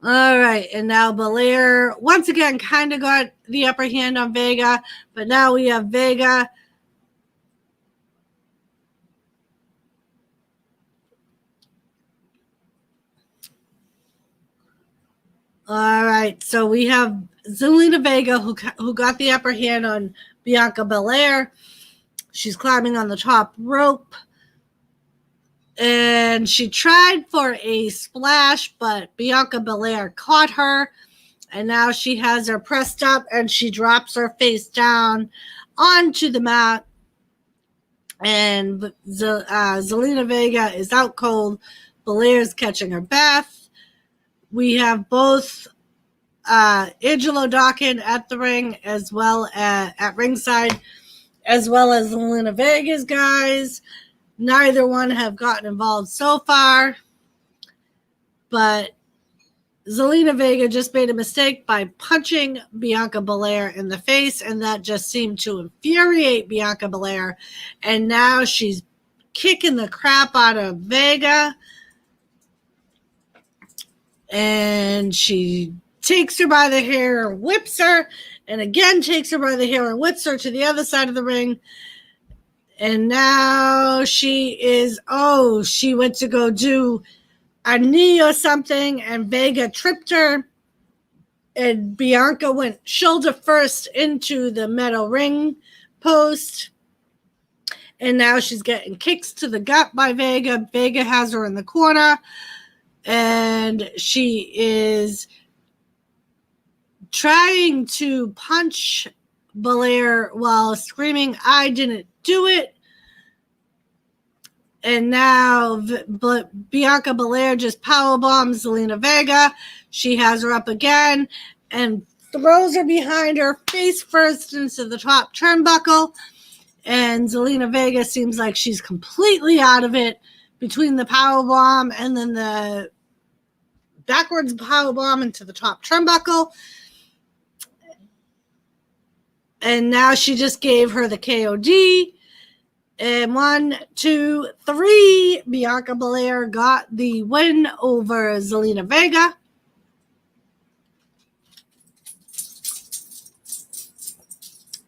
S1: All right, and now Belair once again kind of got the upper hand on Vega, but now we have Vega all right, so we have Zelina Vega who got the upper hand on Bianca Belair. She's climbing on the top rope, and she tried for a splash, but Bianca Belair caught her, and now she has her pressed up, and she drops her face down onto the mat, and Zelina Vega is out cold. Belair's catching her breath. We have both Angelo Dawkins at the ring as well at ringside, as well as Zelina Vega's guys. Neither one have gotten involved so far, but Zelina Vega just made a mistake by punching Bianca Belair in the face, and that just seemed to infuriate Bianca Belair, and now she's kicking the crap out of Vega, and she takes her by the hair, whips her, and again takes her by the hair and whips her to the other side of the ring. And now she went to go do a knee or something, and Vega tripped her, and Bianca went shoulder first into the metal ring post. And now she's getting kicks to the gut by Vega. Vega has her in the corner, and she is trying to punch Belair while screaming, I didn't do it. And now Bianca Belair just powerbombs Zelina Vega. She has her up again and throws her behind her face first into the top turnbuckle. And Zelina Vega seems like she's completely out of it between the powerbomb and then the backwards powerbomb into the top turnbuckle. And now she just gave her the KOD. And 1, 2, 3, Bianca Belair got the win over Zelina Vega.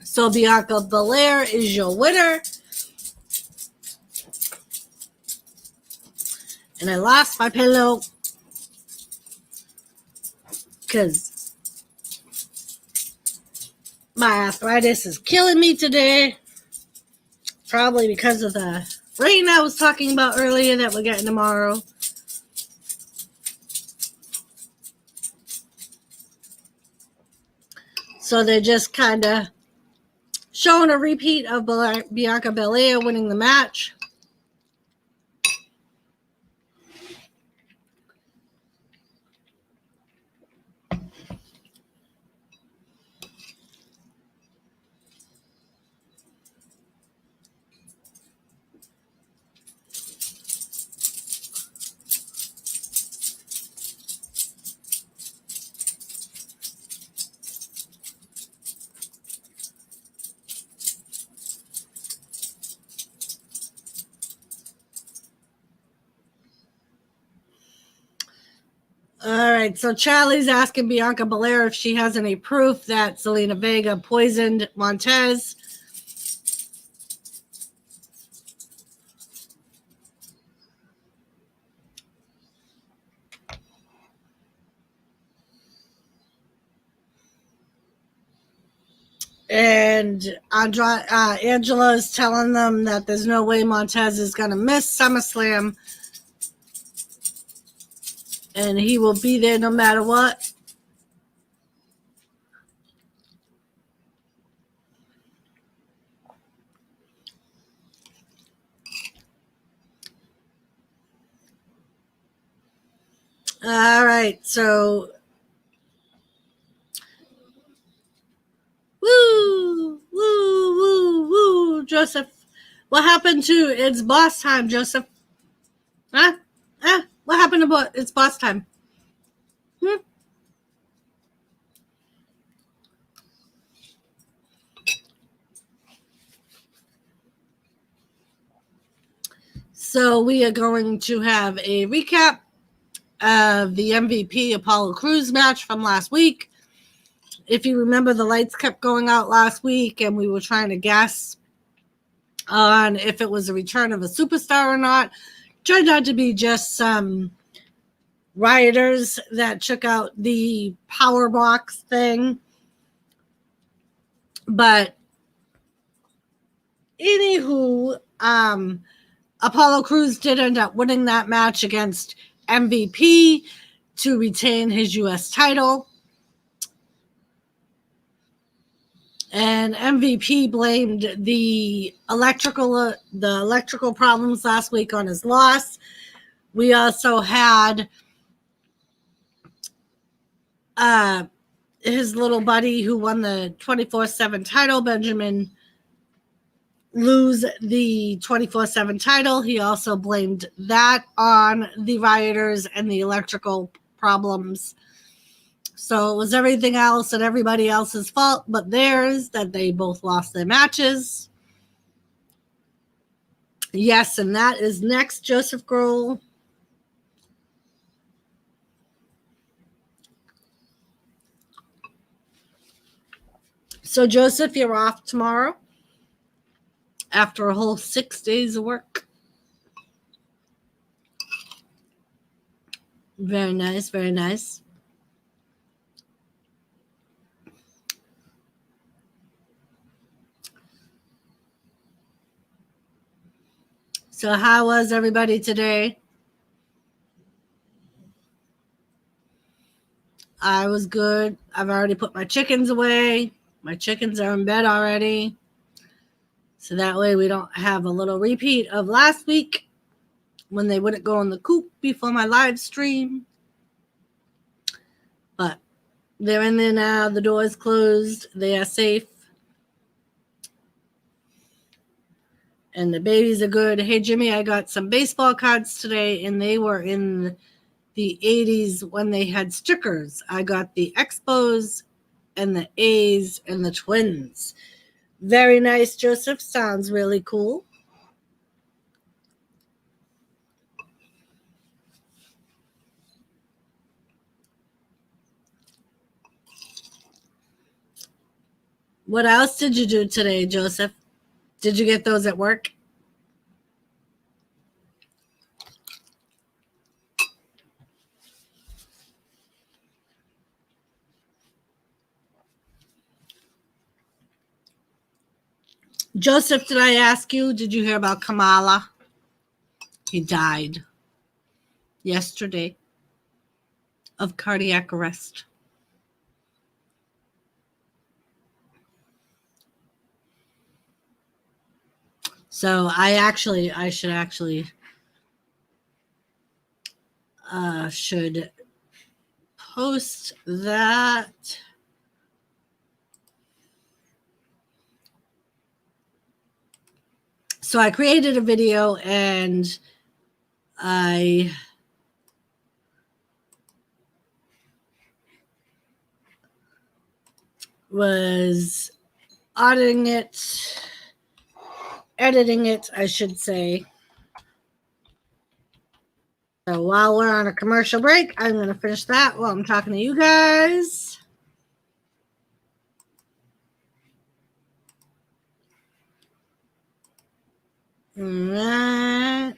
S1: So Bianca Belair is your winner. And I lost my pillow because my arthritis is killing me today. Probably because of the rain I was talking about earlier that we're getting tomorrow. So they're just kind of showing a repeat of Bianca Belair winning the match. All right, so Charlie's asking Bianca Belair if she has any proof that Zelina Vega poisoned Montez. And Angela is telling them that there's no way Montez is going to miss SummerSlam. And he will be there no matter what. All right, so woo, woo, woo, woo, Joseph. What happened to It's Boss Time, Joseph? Huh? What happened to It's Boss Time? So we are going to have a recap of the MVP Apollo Crews match from last week. If you remember, the lights kept going out last week, and we were trying to guess on if it was a return of a superstar or not. Turned out to be just some rioters that took out the power box thing. But anywho, Apollo Crews did end up winning that match against MVP to retain his U.S. title. And MVP blamed the electrical problems last week on his loss. We also had his little buddy who won the 24/7 title, Benjamin, lose the 24/7 title. He also blamed that on the rioters and the electrical problems. So it was everything else and everybody else's fault but theirs that they both lost their matches. Yes, and that is next, Joseph Grohl. So, Joseph, you're off tomorrow after a whole 6 days of work. Very nice, very nice. So how was everybody today? I was good. I've already put my chickens away. My chickens are in bed already. So that way we don't have a little repeat of last week when they wouldn't go in the coop before my live stream. But they're in there now. The door is closed. They are safe. And the babies are good. Hey, Jimmy, I got some baseball cards today, and they were in the 80s when they had stickers. I got the Expos and the A's and the Twins. Very nice, Joseph. Sounds really cool. What else did you do today, Joseph? Did you get those at work? Joseph, did I ask you, did you hear about Kamala? He died yesterday of cardiac arrest. So I should post that. So I created a video and I was editing it, I should say. So while we're on a commercial break, I'm going to finish that while I'm talking to you guys. All right.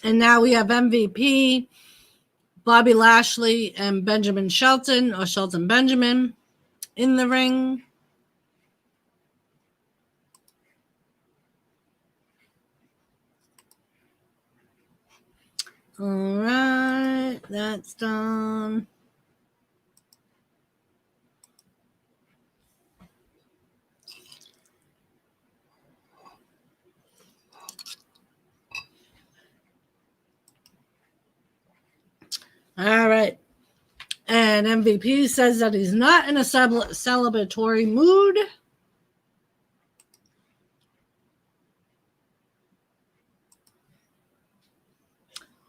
S1: And now we have MVP, Bobby Lashley, and Benjamin Shelton, or Shelton Benjamin, in the ring. All right, that's done. All right. And MVP says that he's not in a celebratory mood.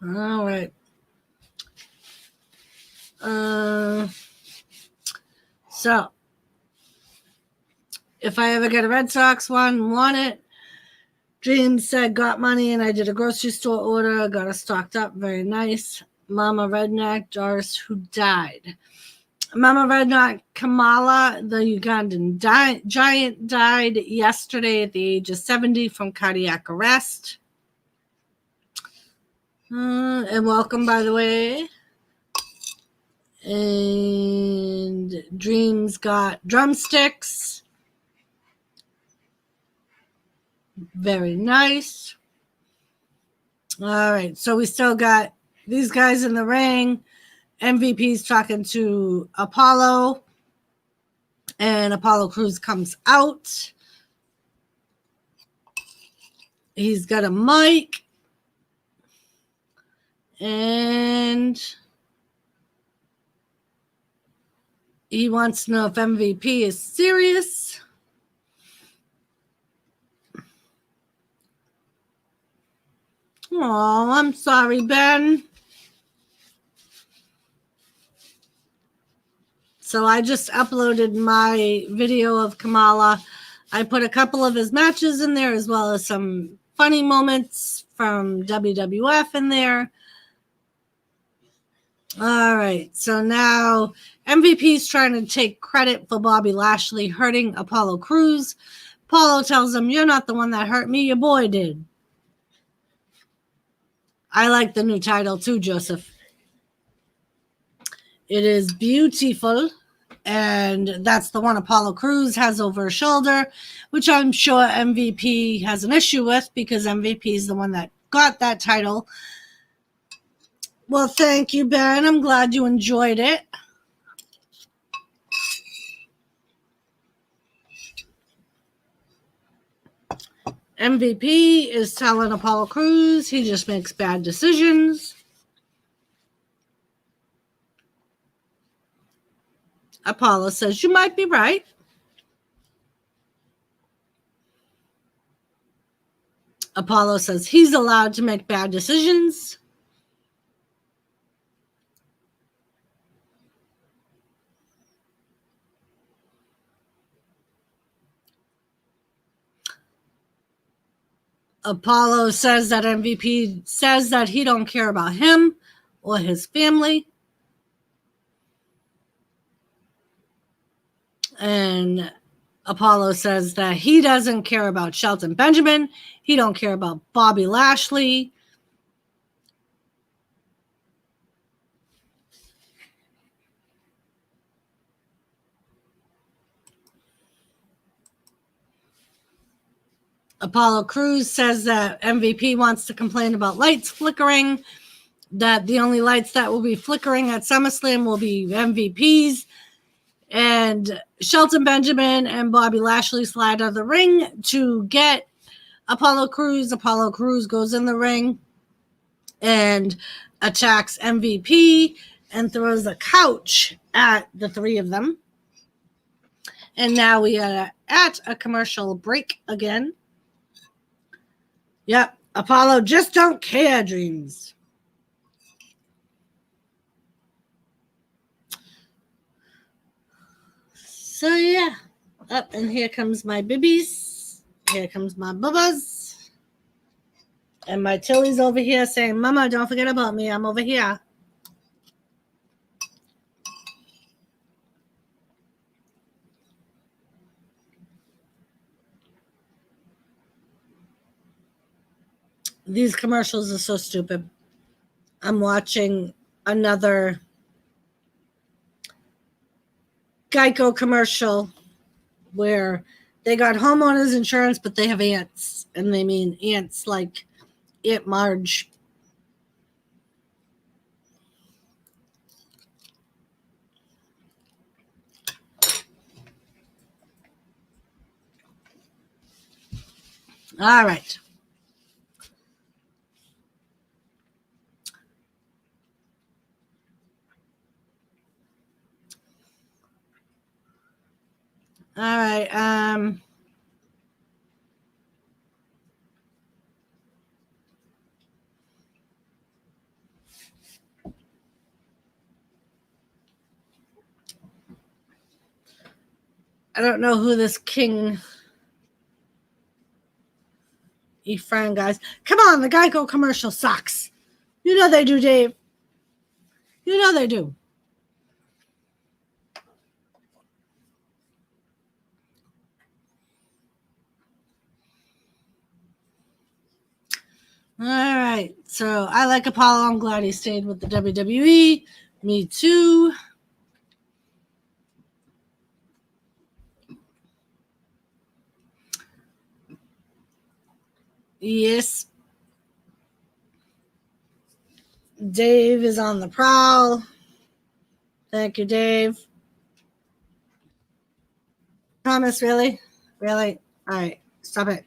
S1: All right. So, if I ever get a Red Sox one, want it. Dreams said, got money, and I did a grocery store order. Got it stocked up. Very nice. Mama Redneck, Doris, who died. Mama Redneck Kamala, the Ugandan giant, died yesterday at the age of 70 from cardiac arrest. And welcome, by the way. And Dreams got drumsticks. Very nice. All right, so we still got these guys in the ring. MVP's talking to Apollo, and Apollo Crews comes out. He's got a mic, and he wants to know if MVP is serious. Oh, I'm sorry, Ben. So I just uploaded my video of Kamala. I put a couple of his matches in there, as well as some funny moments from WWF in there. All right, so now MVP's trying to take credit for Bobby Lashley hurting Apollo Crews. Apollo tells him, "You're not the one that hurt me, your boy did." I like the new title too, Joseph. It is beautiful, and that's the one Apollo Crews has over his shoulder, which I'm sure MVP has an issue with, because MVP is the one that got that title. Well, thank you, Ben. I'm glad you enjoyed it. MVP is telling Apollo Crews he just makes bad decisions. Apollo says, "You might be right." Apollo says he's allowed to make bad decisions. Apollo says that MVP says that he don't care about him or his family. And Apollo says that he doesn't care about Shelton Benjamin. He don't care about Bobby Lashley. Apollo Crews says that MVP wants to complain about lights flickering, that the only lights that will be flickering at SummerSlam will be MVPs. And Shelton Benjamin and Bobby Lashley slide out of the ring to get Apollo Crews. Apollo Crews goes in the ring and attacks MVP and throws a couch at the three of them. And now we are at a commercial break again. Yep, Apollo just don't care dreams. So yeah, up and here comes my bibbies. Here comes my bubbas. And my Tilly's over here saying, Mama, don't forget about me. I'm over here. These commercials are so stupid. I'm watching another Geico commercial where they got homeowners insurance, but they have ants. And they mean ants like Aunt Marge. All right. All right. I don't know who this King Ephraim guys. Come on, the Geico commercial sucks. You know they do, Dave. You know they do. All right. So I like Apollo. I'm glad he stayed with the WWE. Me too. Yes. Dave is on the prowl. Thank you, Dave. Thomas, really? Really? All right. Stop it.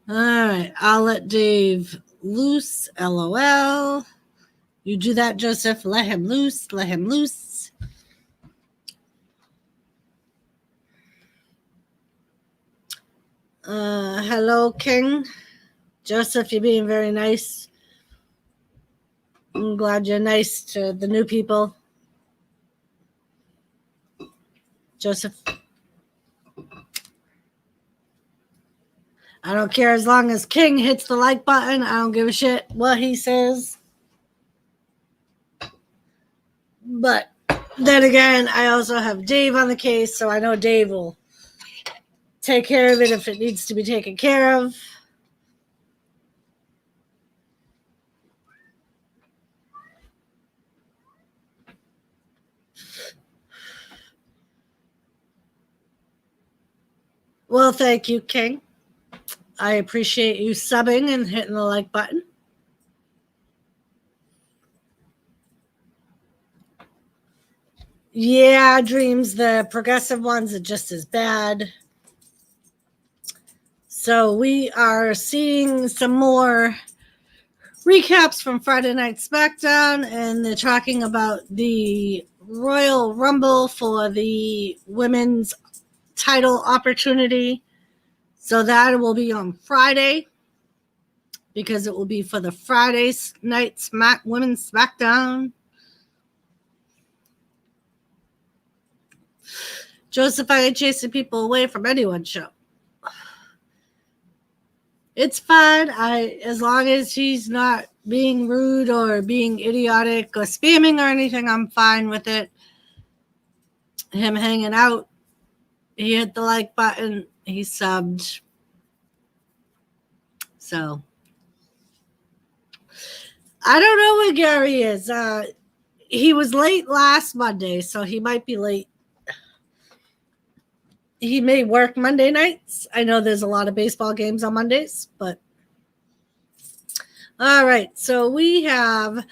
S1: All right. I'll let Dave loose. LOL. You do that, Joseph. Let him loose. Let him loose. Hello, King. Joseph, you're being very nice. I'm glad you're nice to the new people. Joseph. I don't care as long as King hits the like button. I don't give a shit what he says. But then again, I also have Dave on the case, so I know Dave will take care of it if it needs to be taken care of. Well, thank you, King. I appreciate you subbing and hitting the like button. Yeah, Dreams, the progressive ones are just as bad. So we are seeing some more recaps from Friday Night SmackDown, and they're talking about the Royal Rumble for the women's title opportunity. So that will be on Friday because it will be for the Friday night women's SmackDown. Joseph, I ain't chasing people away from anyone's show. It's fine. As long as he's not being rude or being idiotic or spamming or anything, I'm fine with it. Him hanging out. He hit the like button. He subbed. So I don't know where Gary is. he was late last Monday, so he might be late. He may work Monday nights. I know there's a lot of baseball games on Mondays, but all right. So we have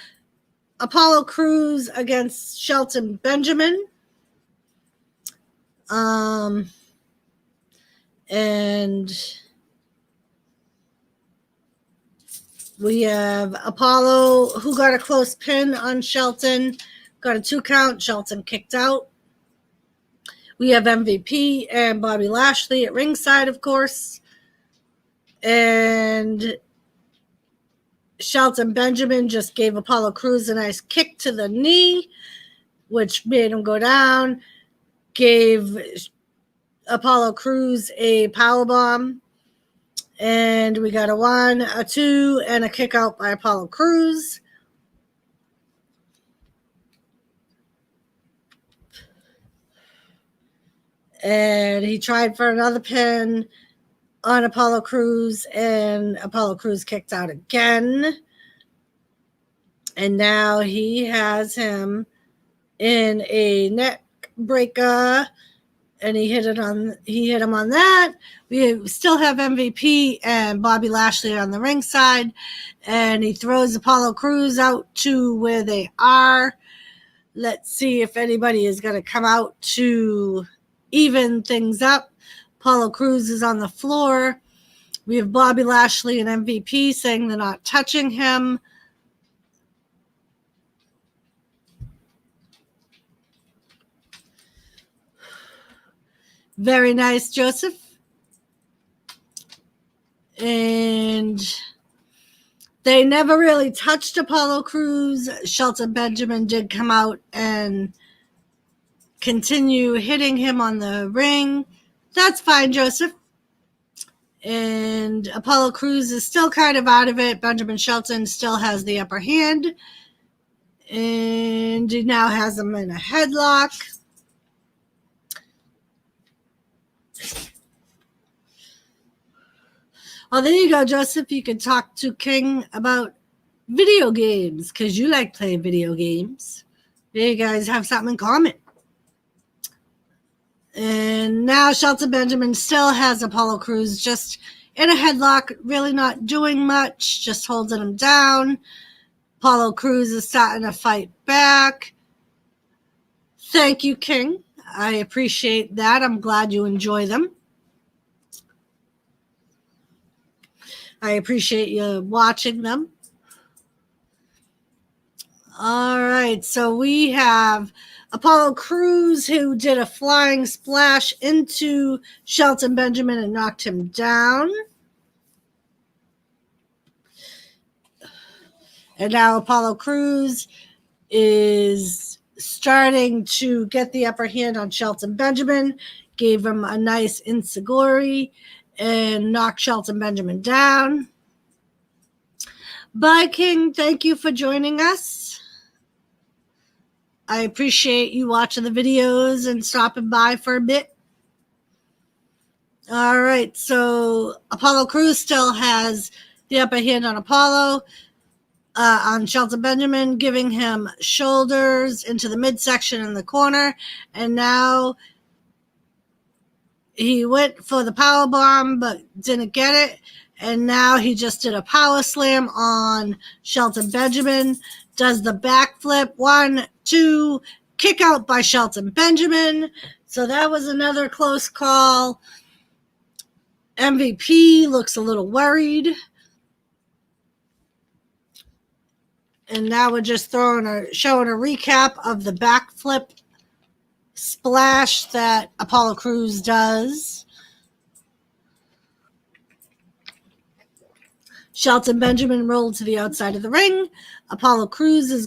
S1: Apollo Crews against Shelton Benjamin. And we have Apollo, who got a close pin on Shelton, got a 2 count. Shelton kicked out. We have MVP and Bobby Lashley at ringside, of course. And Shelton Benjamin just gave Apollo Crews a nice kick to the knee, which made him go down. Gave Apollo Crews a powerbomb. And we got a 1, a 2, and a kick out by Apollo Crews. And he tried for another pin on Apollo Crews, and Apollo Crews kicked out again. And now he has him in a neck breaker, and he hit him on that. We still have MVP and Bobby Lashley on the ringside, and he throws Apollo Crews out to where they are. Let's see if anybody is going to come out to even things up. Apollo Crews is on the floor. We have Bobby Lashley and MVP saying they're not touching him. Very nice, Joseph. And they never really touched Apollo Crews. Shelton Benjamin did come out and continue hitting him on the ring. That's fine, Joseph. And Apollo Crews is still kind of out of it. Benjamin Shelton still has the upper hand. And he now has him in a headlock. Oh, there you go, Joseph. You can talk to King about video games because you like playing video games. You guys have something in common. And now Shelton Benjamin still has Apollo Crews just in a headlock, really not doing much, just holding him down. Apollo Crews is starting to fight back. Thank you, King. I appreciate that. I'm glad you enjoy them. I appreciate you watching them. All right, so we have Apollo Crews, who did a flying splash into Shelton Benjamin and knocked him down. And now Apollo Crews is starting to get the upper hand on Shelton Benjamin, gave him a nice enziguri, and knocked Shelton Benjamin down. Bye, King. Thank you for joining us. I appreciate you watching the videos and stopping by for a bit. All right, so Apollo Crews still has the upper hand on on Shelton Benjamin, giving him shoulders into the midsection in the corner. And now he went for the power bomb, but didn't get it. And now he just did a power slam on Shelton Benjamin. Does the backflip. 1, 2, kick out by Shelton Benjamin. So that was another close call. MVP looks a little worried. And now we're just showing a recap of the backflip splash that Apollo Crews does. Shelton Benjamin rolled to the outside of the ring. Apollo Crews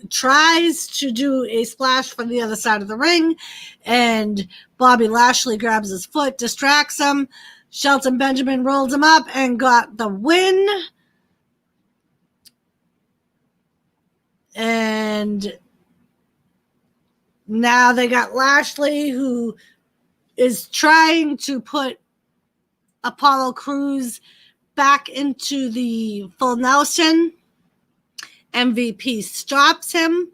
S1: tries to do a splash from the other side of the ring, and Bobby Lashley grabs his foot, distracts him. Shelton Benjamin rolled him up and got the win. And now they got Lashley, who is trying to put Apollo Crews back into the full Nelson. MVP stops him.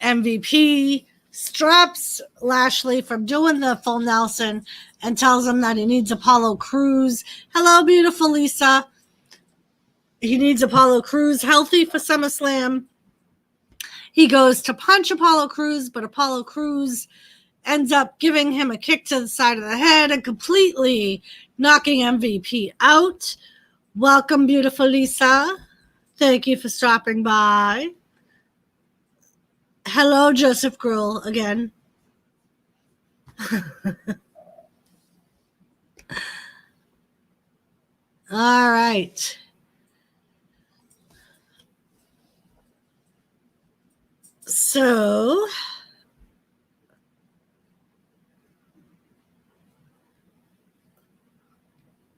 S1: MVP stops Lashley from doing the full Nelson and tells him that he needs Apollo Crews. Hello, beautiful Lisa. He needs Apollo Crews healthy for SummerSlam. He goes to punch Apollo Crews, but Apollo Crews ends up giving him a kick to the side of the head and completely knocking MVP out. Welcome, beautiful Lisa. Thank you for stopping by. Hello, Joseph Gruhl again. All right. So,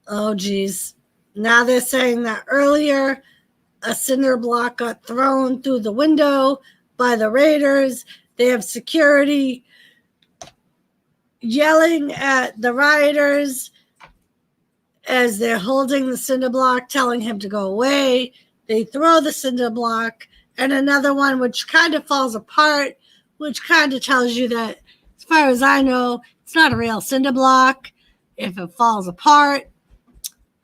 S1: oh geez. Now they're saying that earlier a cinder block got thrown through the window by the Raiders. They have security yelling at the rioters as they're holding the cinder block, telling him to go away. They throw the cinder block, and another one which kind of falls apart, which kind of tells you that, as far as I know, it's not a real cinder block if it falls apart.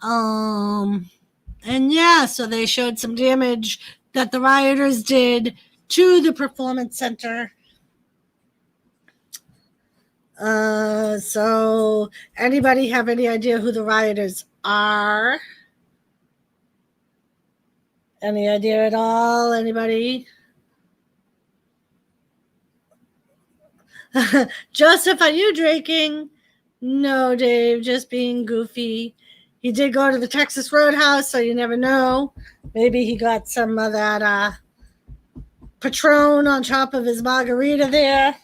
S1: And yeah, so they showed some damage that the rioters did to the Performance Center. So anybody have any idea who the rioters are? Any idea at all? Anybody? Joseph, are you drinking? No, Dave, just being goofy. He did go to the Texas Roadhouse, so you never know. Maybe he got some of that Patron on top of his margarita there.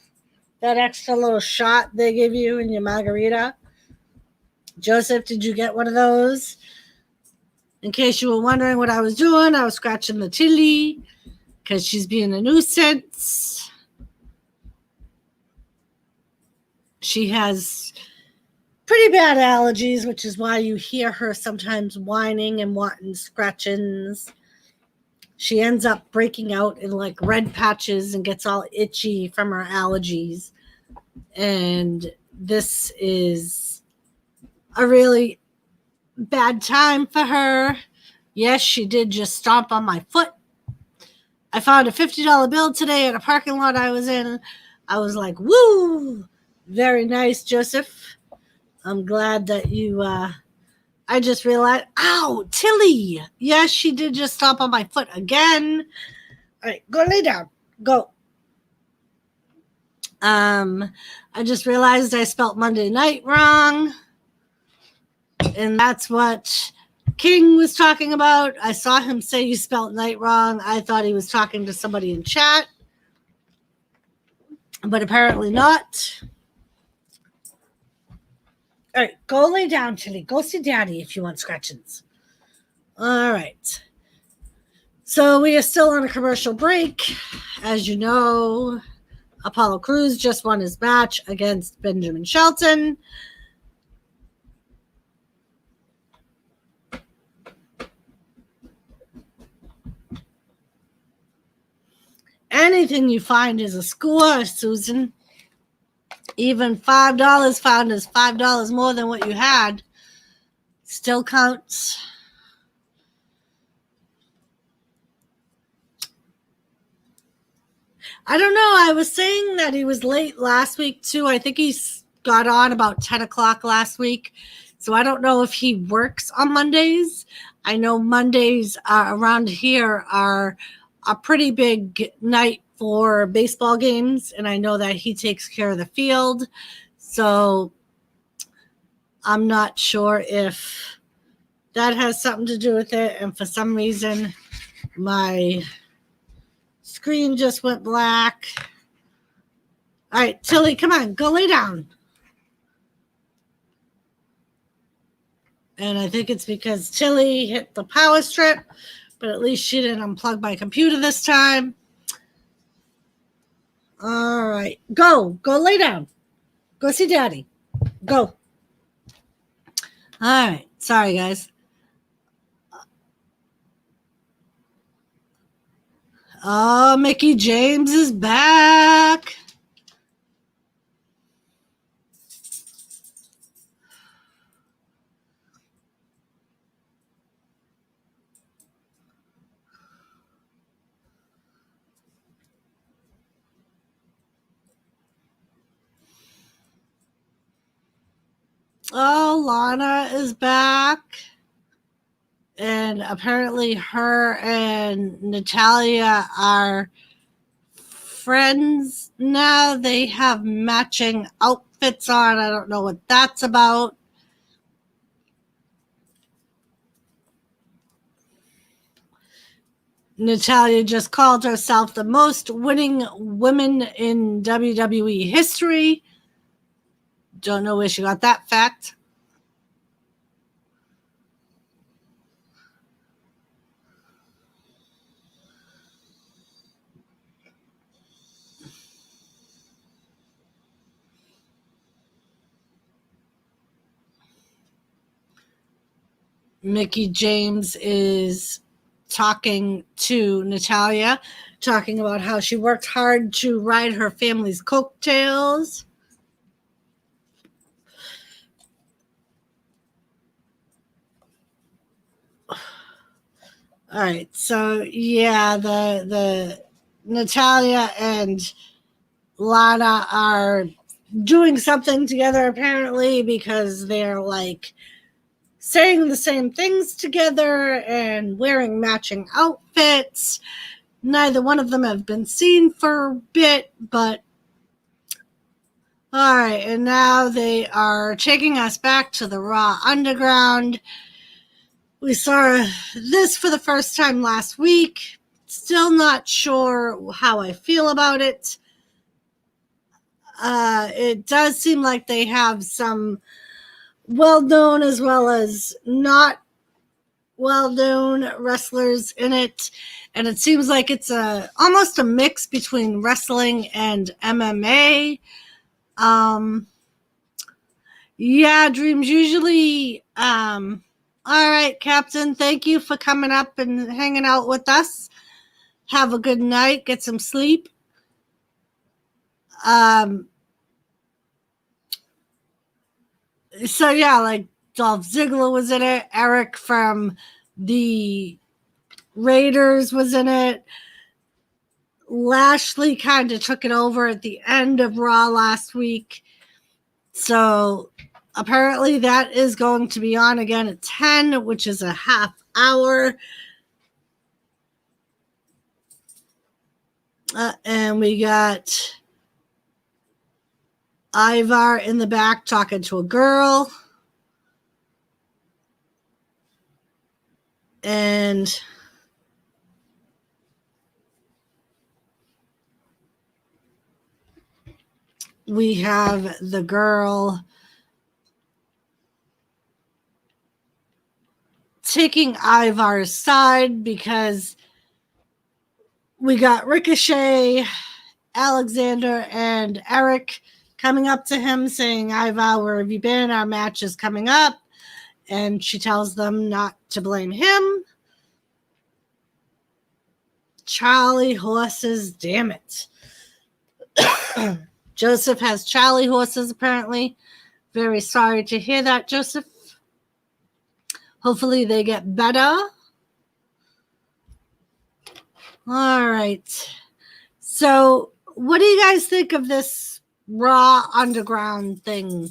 S1: That extra little shot they give you in your margarita. Joseph, did you get one of those? In case you were wondering what I was doing, I was scratching the Tilly because she's being a nuisance. She has pretty bad allergies, which is why you hear her sometimes whining and wanting scratchings. She ends up breaking out in like red patches and gets all itchy from her allergies. And this is a really bad time for her. Yes, she did just stomp on my foot. I found a $50 bill today at a parking lot I was in. I was like, woo! Very nice, Joseph. I'm glad that you, I just realized, ow, Tilly. Yes, she did just stomp on my foot again. All right, go lay down. Go. I just realized I spelt Monday night wrong. And that's what King was talking about. I saw him say you spelt night wrong. I thought he was talking to somebody in chat. But apparently not. All right, go lay down, Chili. Go see Daddy if you want scratchings. All right. So we are still on a commercial break. As you know, Apollo Crews just won his match against Benjamin Shelton. Anything you find is a score, Susan. Even $5 found is $5 more than what you had. Still counts. I don't know. I was saying that he was late last week, too. I think he got on about 10 o'clock last week. So I don't know if he works on Mondays. I know Mondays around here are a pretty big night for baseball games, and I know that he takes care of the field. So I'm not sure if that has something to do with it. And for some reason, my screen just went black. All right, Tilly, come on, go lay down. And I think it's because Tilly hit the power strip, but at least she didn't unplug my computer this time. All right, go lay down. Go see Daddy. Go. All right, sorry, guys. Oh, Mickie James is back. Oh, Lana is back. And apparently her and Natalya are friends now. They have matching outfits on. I don't know what that's about. Natalya just called herself the most winning woman in WWE history. Don't know where she got that fact. Mickie James is talking to Natalya, talking about how she worked hard to ride her family's coattails. All right, so yeah, the Natalya and Lana are doing something together apparently because they're like saying the same things together and wearing matching outfits. Neither one of them have been seen for a bit, but all right, and now they are taking us back to the Raw Underground. We saw this for the first time last week. Still not sure how I feel about it. It does seem like they have some well-known as well as not well-known wrestlers in it, and it seems like it's almost a mix between wrestling and MMA. Yeah, Dreams usually. All right, Captain. Thank you for coming up and hanging out with us. Have a good night. Get some sleep. So yeah, like Dolph Ziggler was in it. Eric from the Raiders was in it. Lashley kind of took it over at the end of Raw last week. So apparently that is going to be on again at 10, which is a half hour. And we got Ivar in the back talking to a girl. And we have the girl taking Ivar's side because we got Ricochet, Alexander, and Eric coming up to him saying, Ivar, where have you been? Our match is coming up. And she tells them not to blame him. Charlie horses, damn it. Joseph has Charlie horses, apparently. Very sorry to hear that, Joseph. Hopefully they get better. All right. So what do you guys think of this Raw Underground thing?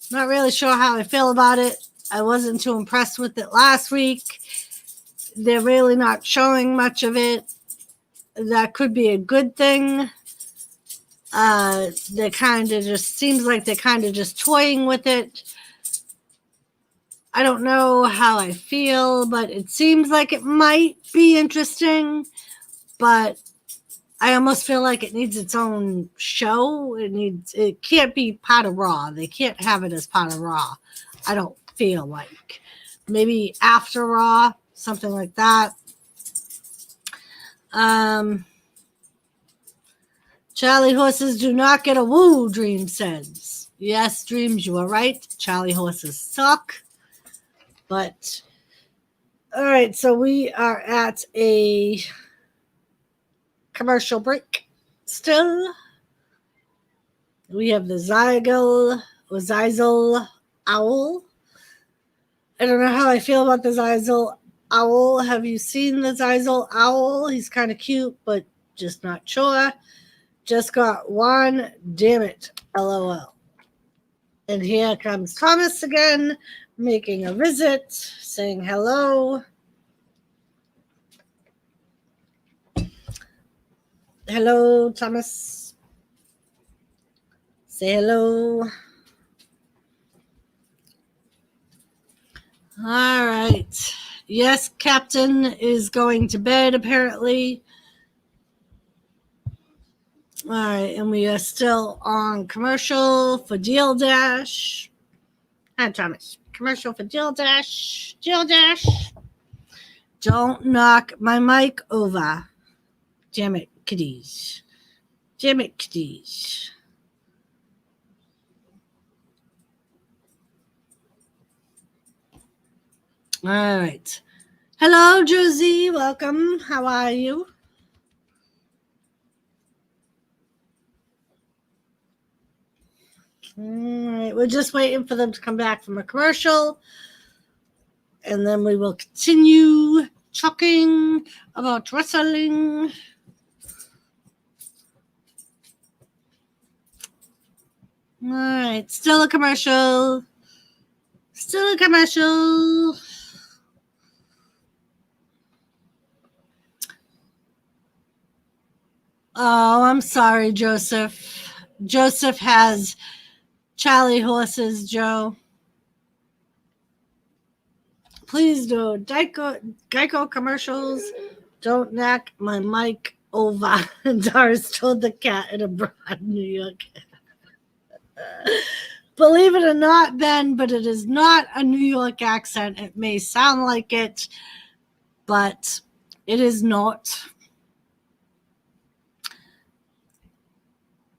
S1: Not really sure how I feel about it. I wasn't too impressed with it last week. They're really not showing much of it. That could be a good thing. They kind of just seems like they're kind of just toying with it. I don't know how I feel, but it seems like it might be interesting. But I almost feel like it needs its own show. It can't be part of Raw. They can't have it as part of Raw. I don't feel like. Maybe after Raw, something like that. Charlie horses do not get a woo, Dream says. Yes, Dreams, you are right. Charlie horses suck. But, all right, so we are at a commercial break still. We have the Zyzel Owl. I don't know how I feel about the Zyzel Owl. Have you seen the Zyzel Owl? He's kind of cute, but just not sure. Just got one. Damn it. LOL. And here comes Thomas again, making a visit, saying hello. Hello, Thomas. Say hello. All right. Yes, Captain is going to bed, apparently. All right, and we are still on commercial for Deal Dash. Hi, Thomas. Commercial for Deal Dash. Deal Dash. Don't knock my mic over. Damn it, kiddies. Damn it, kiddies. All right. Hello, Josie. Welcome. How are you? All right. We're just waiting for them to come back from a commercial. And then we will continue talking about wrestling. All right. Still a commercial. Still a commercial. Oh, I'm sorry, Joseph. Joseph has Charlie horses, Joe. Please do. Geico commercials. Don't knock my mic over. Doris told the cat in a broad New York. Believe it or not, Ben, but it is not a New York accent. It may sound like it, but it is not.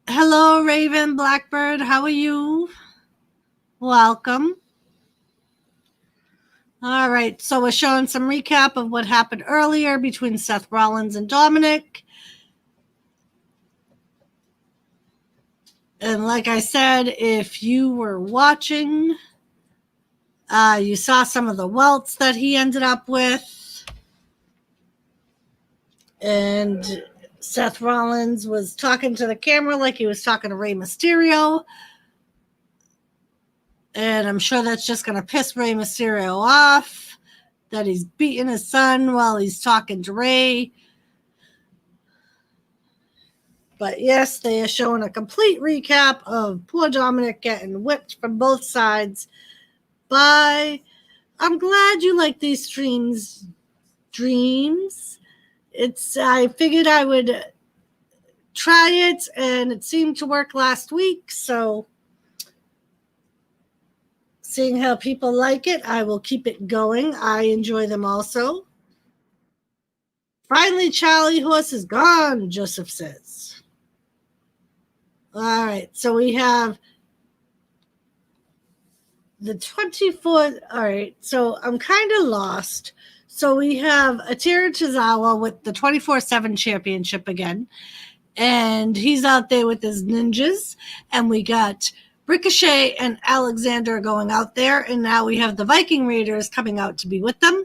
S1: Hello, Raven Blackbird. How are you? Welcome. All right, so we're showing some recap of what happened earlier between Seth Rollins and Dominic. And like I said, if you were watching, you saw some of the welts that he ended up with. And Seth Rollins was talking to the camera like he was talking to Rey Mysterio. And I'm sure that's just going to piss Rey Mysterio off, that he's beating his son while he's talking to Rey. But yes, they are showing a complete recap of poor Dominic getting whipped from both sides by... I'm glad you like these dreams. I figured I would try it, and it seemed to work last week, so... Seeing how people like it, I will keep it going. I enjoy them also. Finally, Charlie Horse is gone, Joseph says. All right, so we have the 24th. All right, so I'm kind of lost. So we have Akira Tozawa with the 24/7 championship again. And he's out there with his ninjas. And we got Ricochet and Alexander going out there, and now we have the Viking Raiders coming out to be with them.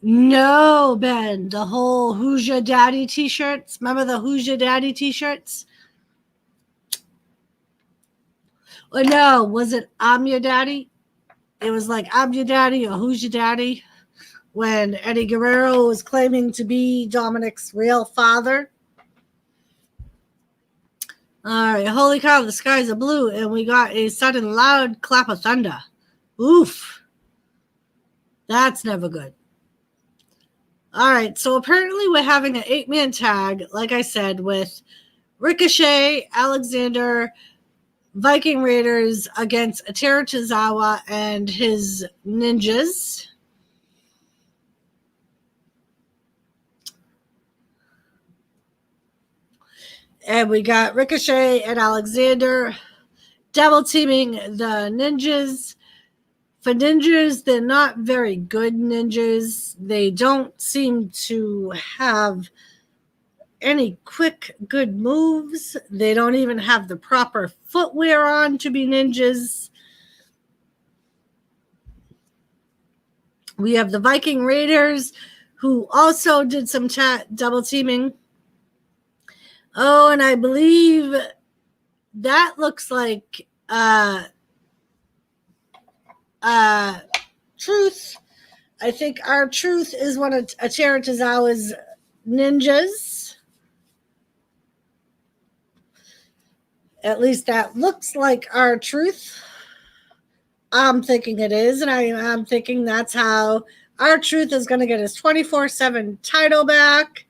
S1: No, Ben, the whole Who's Your Daddy t-shirts. Remember the Who's Your Daddy t-shirts? Or no, was it I'm Your Daddy? It was like I'm Your Daddy or Who's Your Daddy when Eddie Guerrero was claiming to be Dominic's real father. All right, holy cow, the skies are blue, and we got a sudden loud clap of thunder. Oof. That's never good. All right, so apparently we're having an 8-man tag, like I said, with Ricochet, Alexander, Viking Raiders against Akira Tozawa and his ninjas. And we got Ricochet and Alexander double teaming the ninjas For ninjas, they're not very good ninjas. They don't seem to have any quick, good moves. They don't even have the proper footwear on to be ninjas. We have the Viking Raiders, who also did some double teaming. Oh, and I believe that looks like Truth. I think R-Truth is one of Akira Tozawa's ninjas. At least that looks like R-Truth. I'm thinking it is, and I'm thinking that's how R-Truth is going to get his 24/7 title back.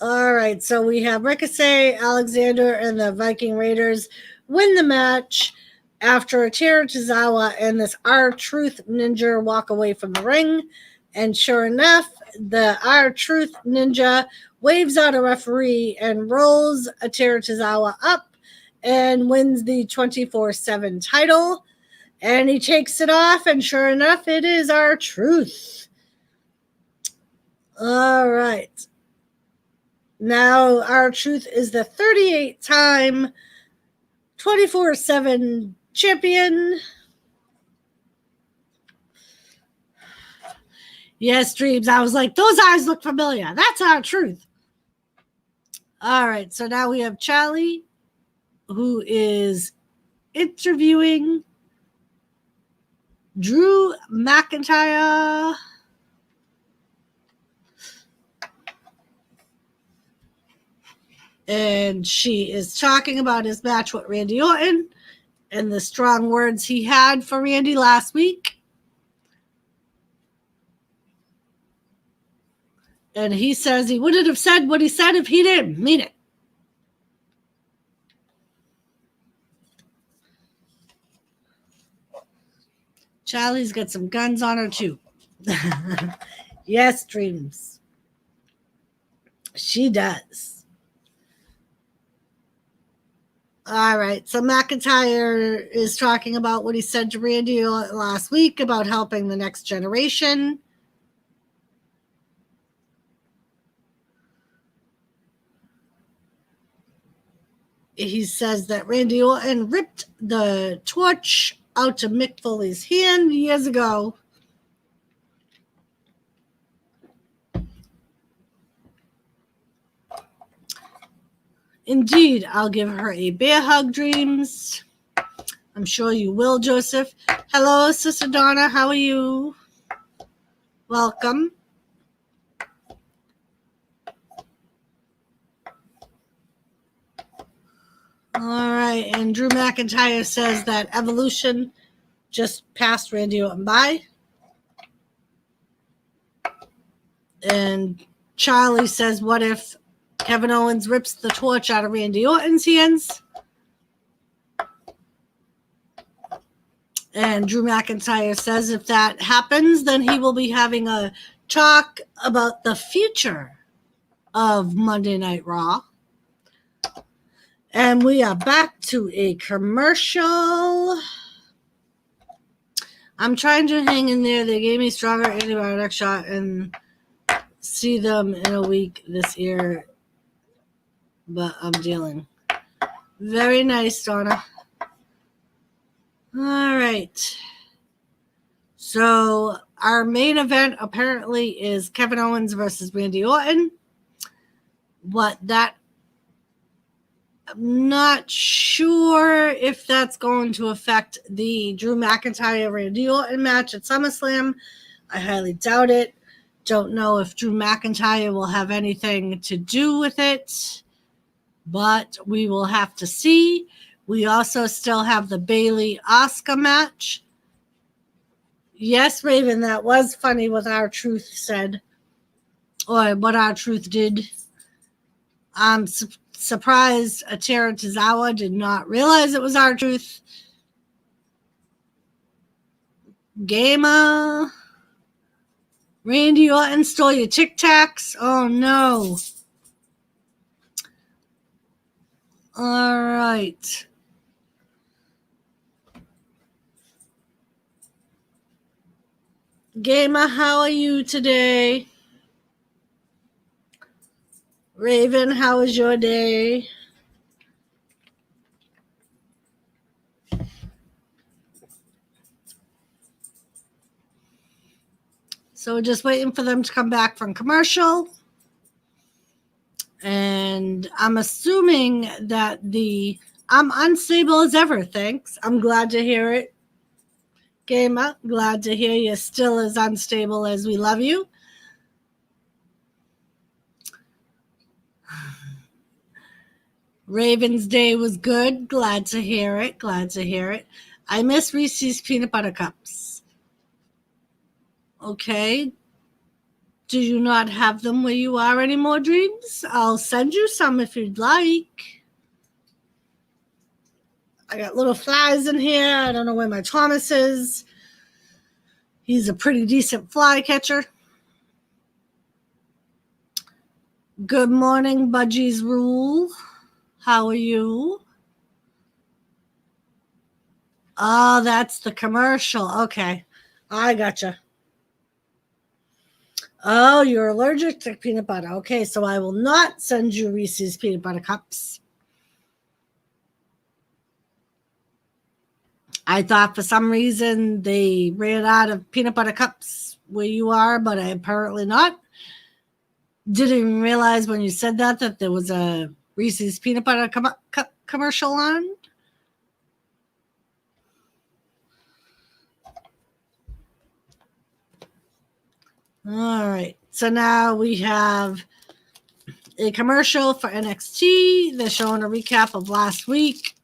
S1: All right, so we have Ricochet, Alexander, and the Viking Raiders win the match after Akira Tozawa and this R-Truth ninja walk away from the ring. And sure enough, the R-Truth ninja waves out a referee and rolls Akira Tozawa up and wins the 24/7 title. And he takes it off, and sure enough, it is R-Truth. All right. Now R-Truth is the 38-time 24/7 champion. Yes, Dreams. I was like, those eyes look familiar. That's R-Truth. All right. So now we have Charlie, who is interviewing Drew McIntyre. And she is talking about his match with Randy Orton and the strong words he had for Randy last week. And he says he wouldn't have said what he said if he didn't mean it. Charlie's got some guns on her, too. Yes, Dreams. She does. All right. So McIntyre is talking about what he said to Randy last week about helping the next generation. He says that Randy Orton ripped the torch out of Mick Foley's hand years ago. Indeed, I'll give her a bear hug, Dreams. I'm sure you will, Joseph. Hello, Sister Donna. How are you? Welcome. All right, and Drew McIntyre says that Evolution just passed Randy Orton by. And Charlie says, what if Kevin Owens rips the torch out of Randy Orton's hands? And Drew McIntyre says if that happens, then he will be having a talk about the future of Monday Night Raw. And we are back to a commercial. I'm trying to hang in there. They gave me stronger antibiotic shot and see them in a week this year. But I'm dealing. Very nice, Donna. All right. So our main event apparently is Kevin Owens versus Randy Orton. I'm not sure if that's going to affect the Drew McIntyre-Randy Orton match at SummerSlam. I highly doubt it. Don't know if Drew McIntyre will have anything to do with it, but we will have to see. We also still have the Bayley-Asuka match. Yes, Raven, that was funny what R-Truth said, or what R-Truth did. I'm surprised Akira Tozawa did not realize it was R-Truth. Gamer. Randy Orton stole your Tic Tacs. Oh, no. All right. Gamer, how are you today? Raven, how was your day? So we're just waiting for them to come back from commercial. And I'm assuming that I'm unstable as ever, thanks. I'm glad to hear it. Gamer, glad to hear you're still as unstable as we love you. Raven's day was good. Glad to hear it. Glad to hear it. I miss Reese's peanut butter cups. Okay. Do you not have them where you are anymore, Dreams? I'll send you some if you'd like. I got little flies in here. I don't know where my Thomas is. He's a pretty decent fly catcher. Good morning, Budgie's Rule. How are you? Oh, that's the commercial. Okay. I gotcha. Oh, you're allergic to peanut butter. Okay, so I will not send you Reese's peanut butter cups. I thought for some reason they ran out of peanut butter cups where you are, but apparently not. Didn't even realize when you said that there was a Reese's peanut butter cup commercial on. All right. So now we have a commercial for NXT. They're showing a recap of last week.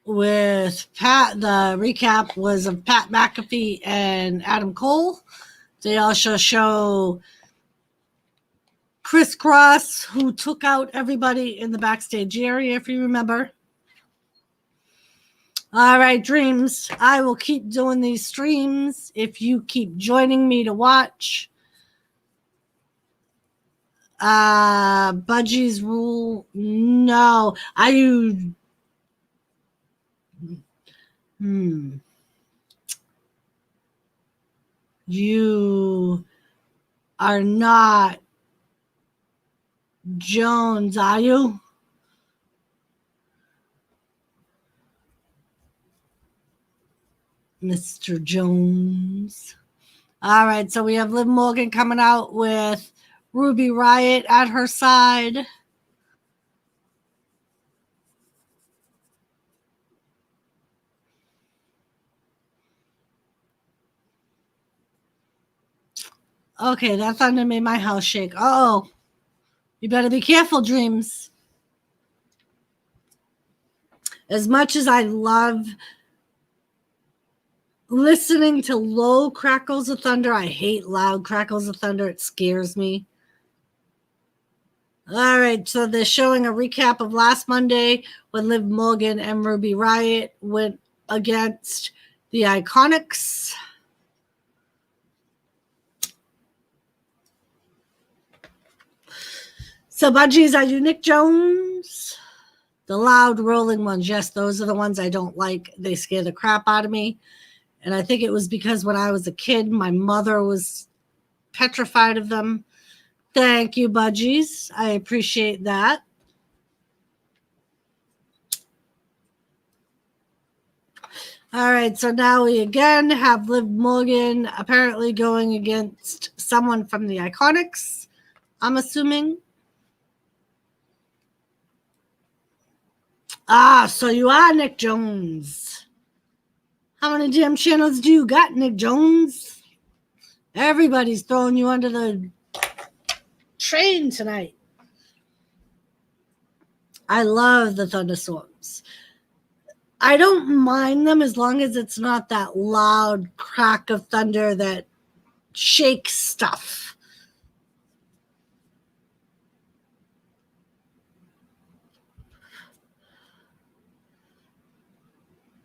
S1: With Pat, the recap was of Pat McAfee and Adam Cole. They also show Chris Cross, who took out everybody in the backstage area, if you remember. All right, Dreams. I will keep doing these streams if you keep joining me to watch. Budgie's Rule. No. You are not Jones, are you? Mr. Jones. All right, so we have Liv Morgan coming out with Ruby Riott at her side. Okay, that thunder made my house shake. Oh, you better be careful, Dreams. As much as I love listening to low crackles of thunder, I hate loud crackles of thunder. It scares me. All right, so they're showing a recap of last Monday when Liv Morgan and Ruby Riott went against the Iconics. So, Budgies, are you Nick Jones? The loud rolling ones, yes, those are the ones I don't like. They scare the crap out of me. And I think it was because when I was a kid, my mother was petrified of them. Thank you, Budgies. I appreciate that. All right, so now we again have Liv Morgan apparently going against someone from the Iconics, I'm assuming. So you are Nick Jones. How many damn channels do you got, Nick Jones? Everybody's throwing you under the train tonight. I love the thunderstorms. I don't mind them as long as it's not that loud crack of thunder that shakes stuff.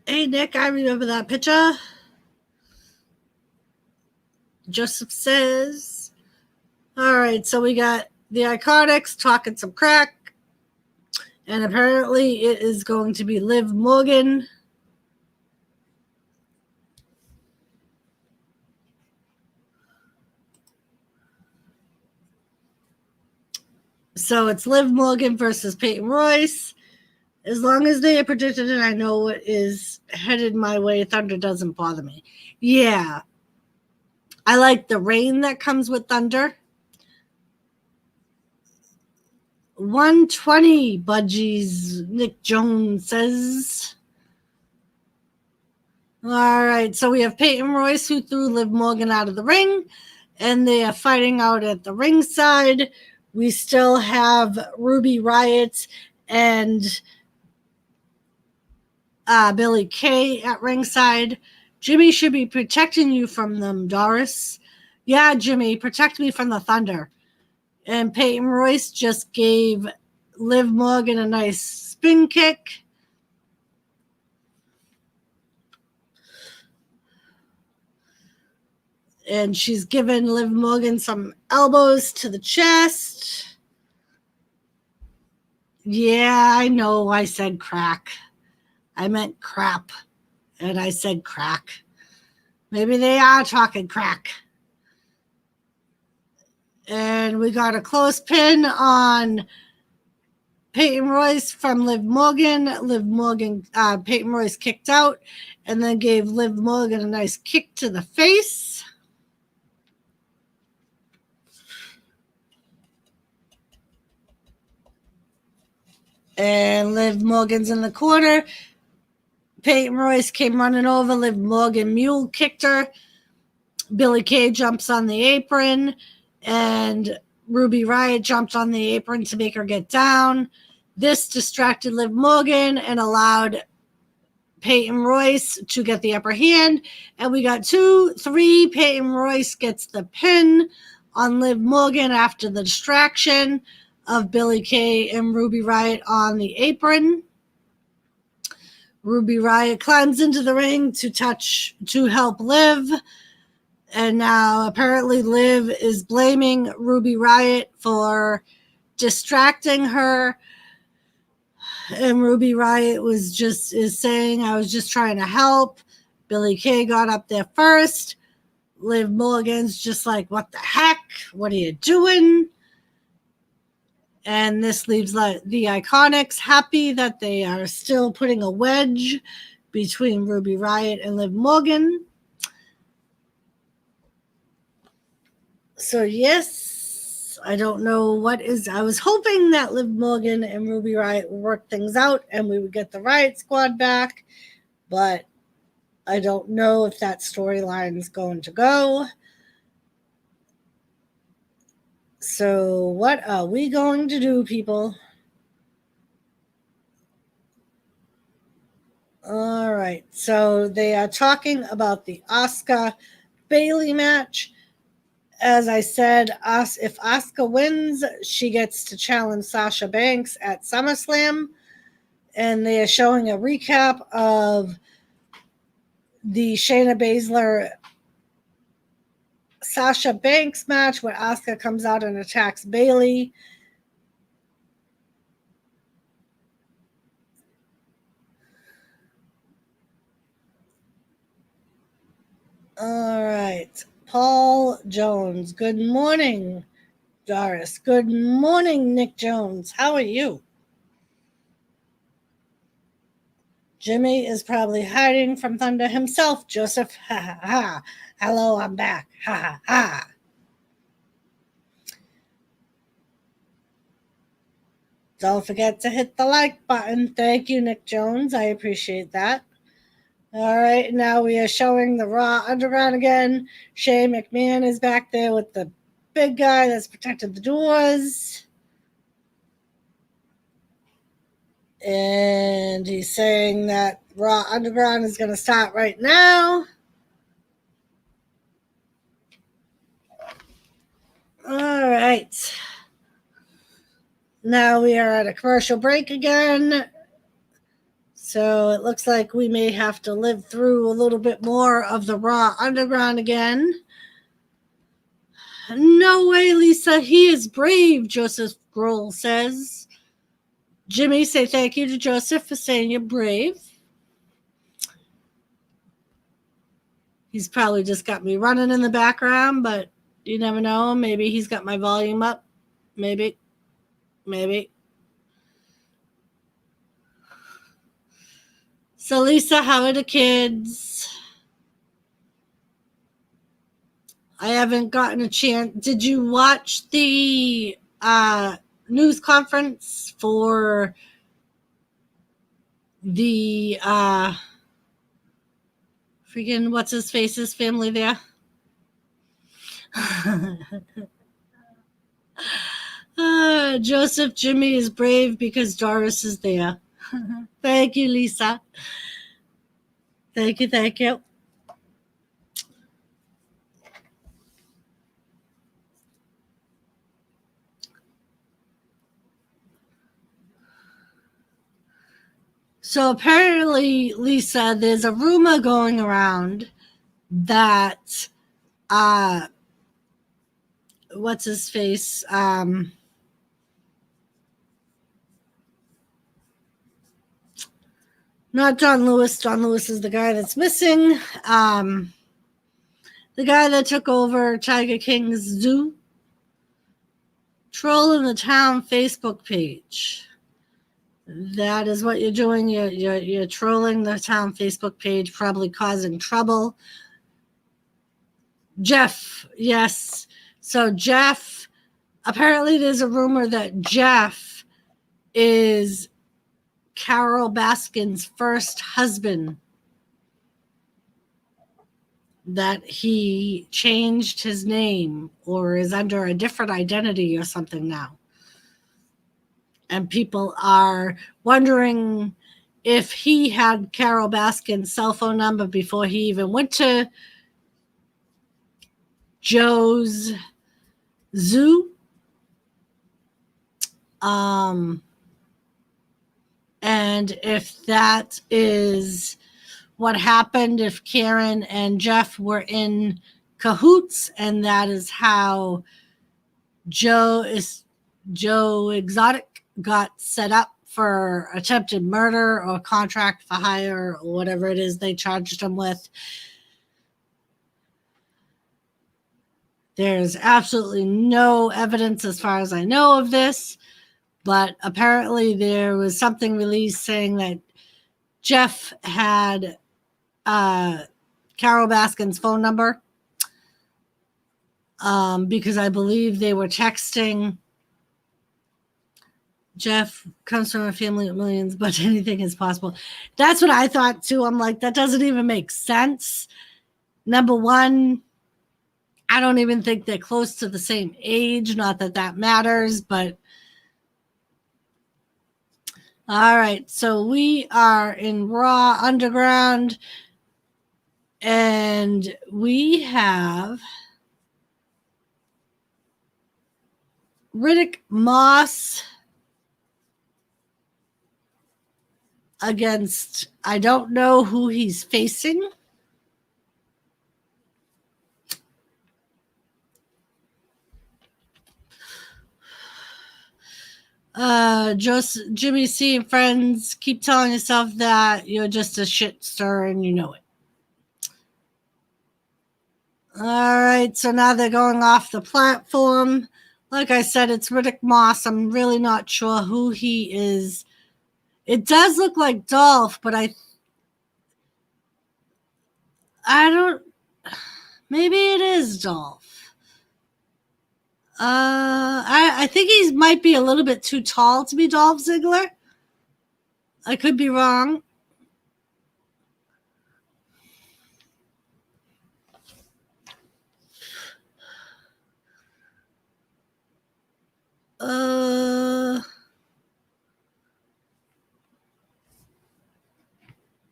S1: Hey, Nick, I remember that picture. Joseph says. All right, so we got the Iconics talking some crack. And apparently it is going to be Liv Morgan So it's Liv Morgan versus Peyton Royce. As long as they are predicted and I know what is headed my way, Thunder doesn't bother me. Yeah. I like the rain that comes with Thunder. 120, Budgies, Nick Jones says. All right, so we have Peyton Royce who threw Liv Morgan out of the ring, and they are fighting out at the ringside. We still have Ruby Riott and Billie Kay at ringside. Jimmy should be protecting you from them, Doris. Yeah, Jimmy, protect me from the Thunder. And Peyton Royce just gave Liv Morgan a nice spin kick. And she's given Liv Morgan some elbows to the chest. Yeah, I know I said crack. I meant crap. And I said crack. Maybe they are talking crack. And we got a close pin on Peyton Royce from Liv Morgan. Peyton Royce kicked out and then gave Liv Morgan a nice kick to the face. And Liv Morgan's in the corner. Peyton Royce came running over. Liv Morgan mule kicked her. Billie Kay jumps on the apron. And Ruby Riott jumped on the apron to make her get down. This distracted Liv Morgan and allowed Peyton Royce to get the upper hand. And we got 2-3. Peyton Royce gets the pin on Liv Morgan after the distraction of Billie Kay and Ruby Riott on the apron. Ruby Riott climbs into the ring to help Liv. And now apparently Liv is blaming Ruby Riott for distracting her. And Ruby Riott is saying, I was just trying to help. Billie Kay got up there first. Liv Morgan's just like, what the heck? What are you doing? And this leaves the Iconics happy that they are still putting a wedge between Ruby Riott and Liv Morgan. So, yes, I don't know what is. I was hoping that Liv Morgan and Ruby Riott would work things out and we would get the Riott Squad back. But I don't know if that storyline is going to go. So, what are we going to do, people? All right. So, they are talking about the Asuka Bayley match. As I said, if Asuka wins, she gets to challenge Sasha Banks at SummerSlam. And they are showing a recap of the Shayna Baszler Sasha Banks match where Asuka comes out and attacks Bayley. All right. Paul Jones. Good morning, Doris. Good morning, Nick Jones. How are you? Jimmy is probably hiding from Thunder himself. Joseph, ha ha ha. Hello, I'm back. Ha ha ha. Don't forget to hit the like button. Thank you, Nick Jones. I appreciate that. All right, now we are showing the Raw Underground again. Shane McMahon is back there with the big guy that's protected the doors. And he's saying that Raw Underground is going to start right now. All right. Now we are at a commercial break again. So it looks like we may have to live through a little bit more of the Raw Underground again. No way, Lisa. He is brave, Joseph Grohl says. Jimmy, say thank you to Joseph for saying you're brave. He's probably just got me running in the background, but you never know. Maybe he's got my volume up. Maybe. maybe. So, Lisa, how are the kids? I haven't gotten a chance. Did you watch the news conference for the freaking what's his face's family there? Joseph Jimmy is brave because Doris is there. Thank you, Lisa. Thank you, thank you. So apparently, Lisa, there's a rumor going around that what's his face? Not John Lewis. John Lewis is the guy that's missing. The guy that took over Tiger King's zoo. Trolling the town Facebook page. That is what you're doing. You're trolling the town Facebook page, probably causing trouble. Jeff, yes. So Jeff, apparently there's a rumor that Jeff is Carol Baskin's first husband. That he changed his name or is under a different identity or something now. And people are wondering if he had Carol Baskin's cell phone number before he even went to Joe's zoo. And if that is what happened, if Karen and Jeff were in cahoots, and that is how Joe Exotic got set up for attempted murder or contract for hire or whatever it is they charged him with. There's absolutely no evidence as far as I know of this, but apparently there was something released saying that Jeff had Carol Baskin's phone number because I believe they were texting. Jeff comes from a family of millions, but anything is possible. That's what I thought too. I'm like, that doesn't even make sense. Number one, I don't even think they're close to the same age. Not that that matters, but all right. So we are in Raw Underground, and we have Riddick Moss against, I don't know who he's facing. Jimmy C and friends, keep telling yourself that you're just a shit stirrer and you know it. All right, so now they're going off the platform. Like I said, it's Riddick Moss. I'm really not sure who he is. It does look like Dolph, but I don't. Maybe it is Dolph. I think he might be a little bit too tall to be Dolph Ziggler. I could be wrong.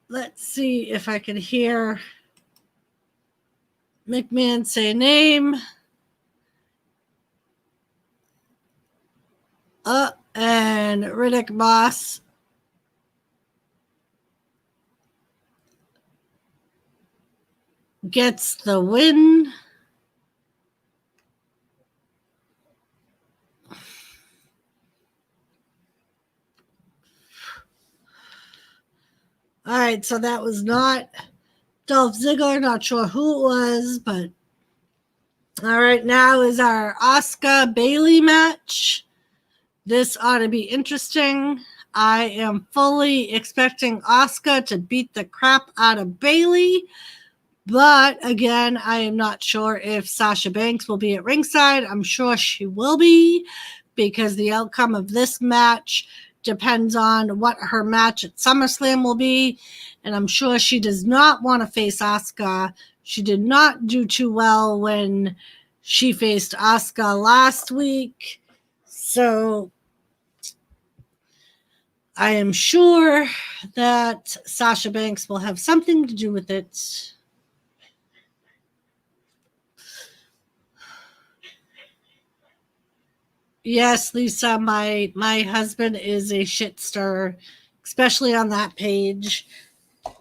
S1: Let's see if I can hear McMahon say name. And Riddick Moss gets the win. All right, so that was not Dolph Ziggler. Not sure who it was, but all right, now is our Asuka Bayley match. This ought to be interesting. I am fully expecting Asuka to beat the crap out of Bayley. But again, I am not sure if Sasha Banks will be at ringside. I'm sure she will be, because the outcome of this match depends on what her match at SummerSlam will be. And I'm sure she does not want to face Asuka. She did not do too well when she faced Asuka last week. So I am sure that Sasha Banks will have something to do with it. Yes, Lisa, my husband is a shit stirrer, especially on that page.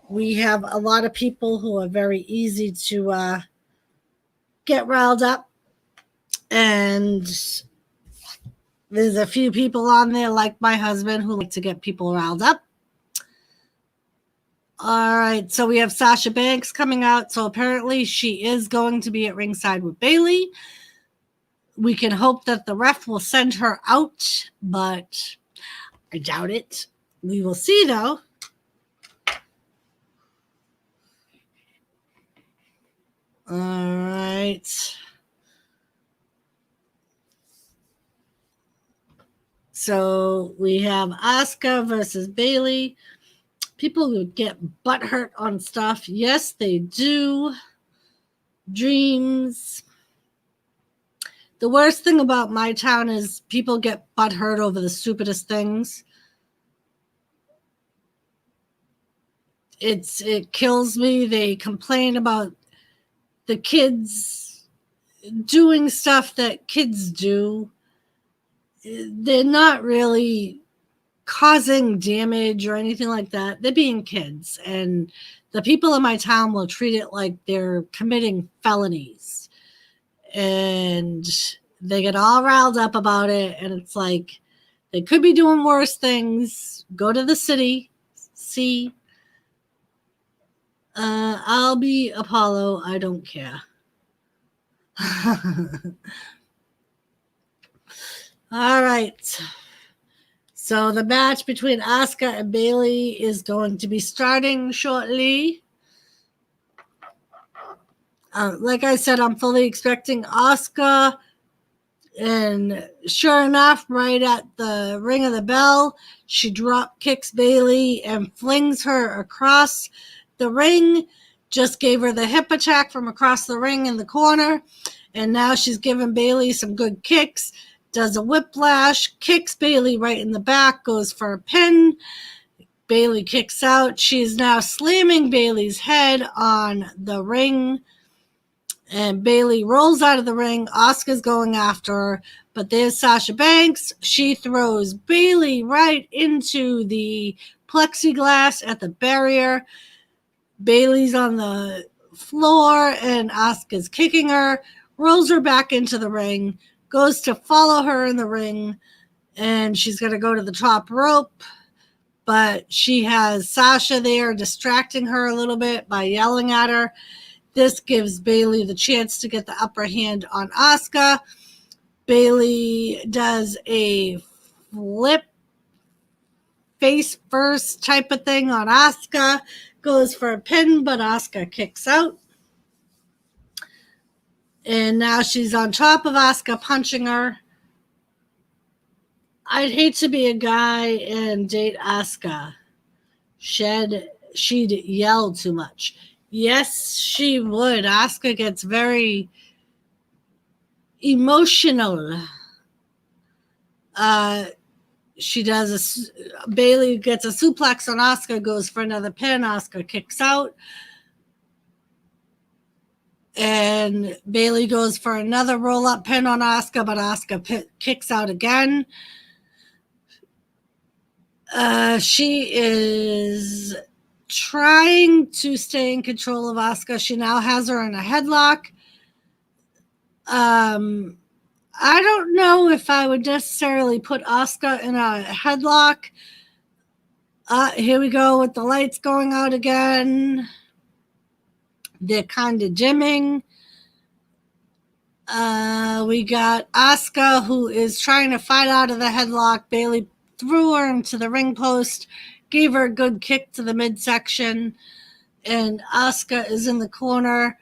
S1: We have a lot of people who are very easy to get riled up, and there's a few people on there like my husband who like to get people riled up. All right, so we have Sasha Banks coming out. So apparently she is going to be at ringside with Bayley. We can hope that the ref will send her out, but I doubt it. We will see, though. All right. So we have Asuka versus Bayley. People who get butthurt on stuff. Yes, they do. Dreams. The worst thing about my town is people get butthurt over the stupidest things. It kills me. They complain about the kids doing stuff that kids do. They're not really causing damage or anything like that. They're being kids, and the people in my town will treat it like they're committing felonies, and they get all riled up about it. And it's like, they could be doing worse things. Go to the city, see. I'll be Apollo. I don't care. All right. So the match between Asuka and Bayley is going to be starting shortly. Like I said, I'm fully expecting Asuka. And sure enough, right at the ring of the bell, she drop kicks Bayley and flings her across the ring. Just gave her the hip attack from across the ring in the corner. And now she's giving Bayley some good kicks. Does a whiplash, kicks Bayley right in the back, goes for a pin. Bayley kicks out. She's now slamming Bayley's head on the ring. And Bayley rolls out of the ring. Asuka's going after her. But there's Sasha Banks. She throws Bayley right into the plexiglass at the barrier. Bayley's on the floor and Asuka's kicking her. Rolls her back into the ring. Goes to follow her in the ring. And she's going to go to the top rope. But she has Sasha there distracting her a little bit by yelling at her. This gives Bayley the chance to get the upper hand on Asuka. Bayley does a flip face first type of thing on Asuka. Goes for a pin, but Asuka kicks out. And now she's on top of Asuka, punching her. I'd hate to be a guy and date Asuka. She'd yell too much. Yes, she would. Asuka gets very emotional. She does Bayley gets a suplex on Asuka, goes for another pin. Asuka kicks out. And Bayley goes for another roll-up pin on Asuka, but Asuka kicks out again. She is trying to stay in control of Asuka. She now has her in a headlock. I don't know if I would necessarily put Asuka in a headlock. Here we go with the lights going out again. They're kind of dimming. We got Asuka, who is trying to fight out of the headlock. Bayley threw her into the ring post, gave her a good kick to the midsection, and Asuka is in the corner.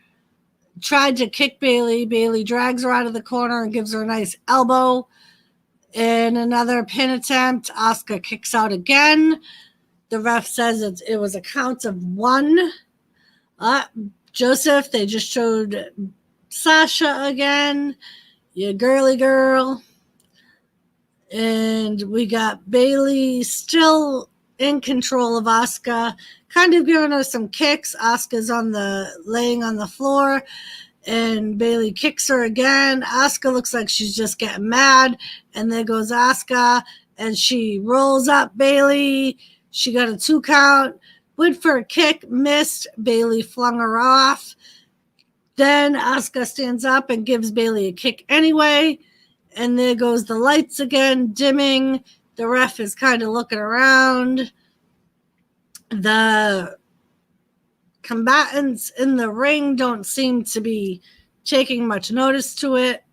S1: Tried to kick Bayley. Bayley drags her out of the corner and gives her a nice elbow. In another pin attempt, Asuka kicks out again. The ref says it was a count of 1. Joseph, they just showed Sasha again. You girly girl. And we got Bayley still in control of Asuka, kind of giving her some kicks. Asuka's laying on the floor, and Bayley kicks her again. Asuka looks like she's just getting mad, and there goes Asuka, and she rolls up Bayley. She got a 2 count, went for a kick, missed. Bayley flung her off. Then Asuka stands up and gives Bayley a kick anyway. And there goes the lights again, dimming. The ref is kind of looking around. The combatants in the ring don't seem to be taking much notice to it.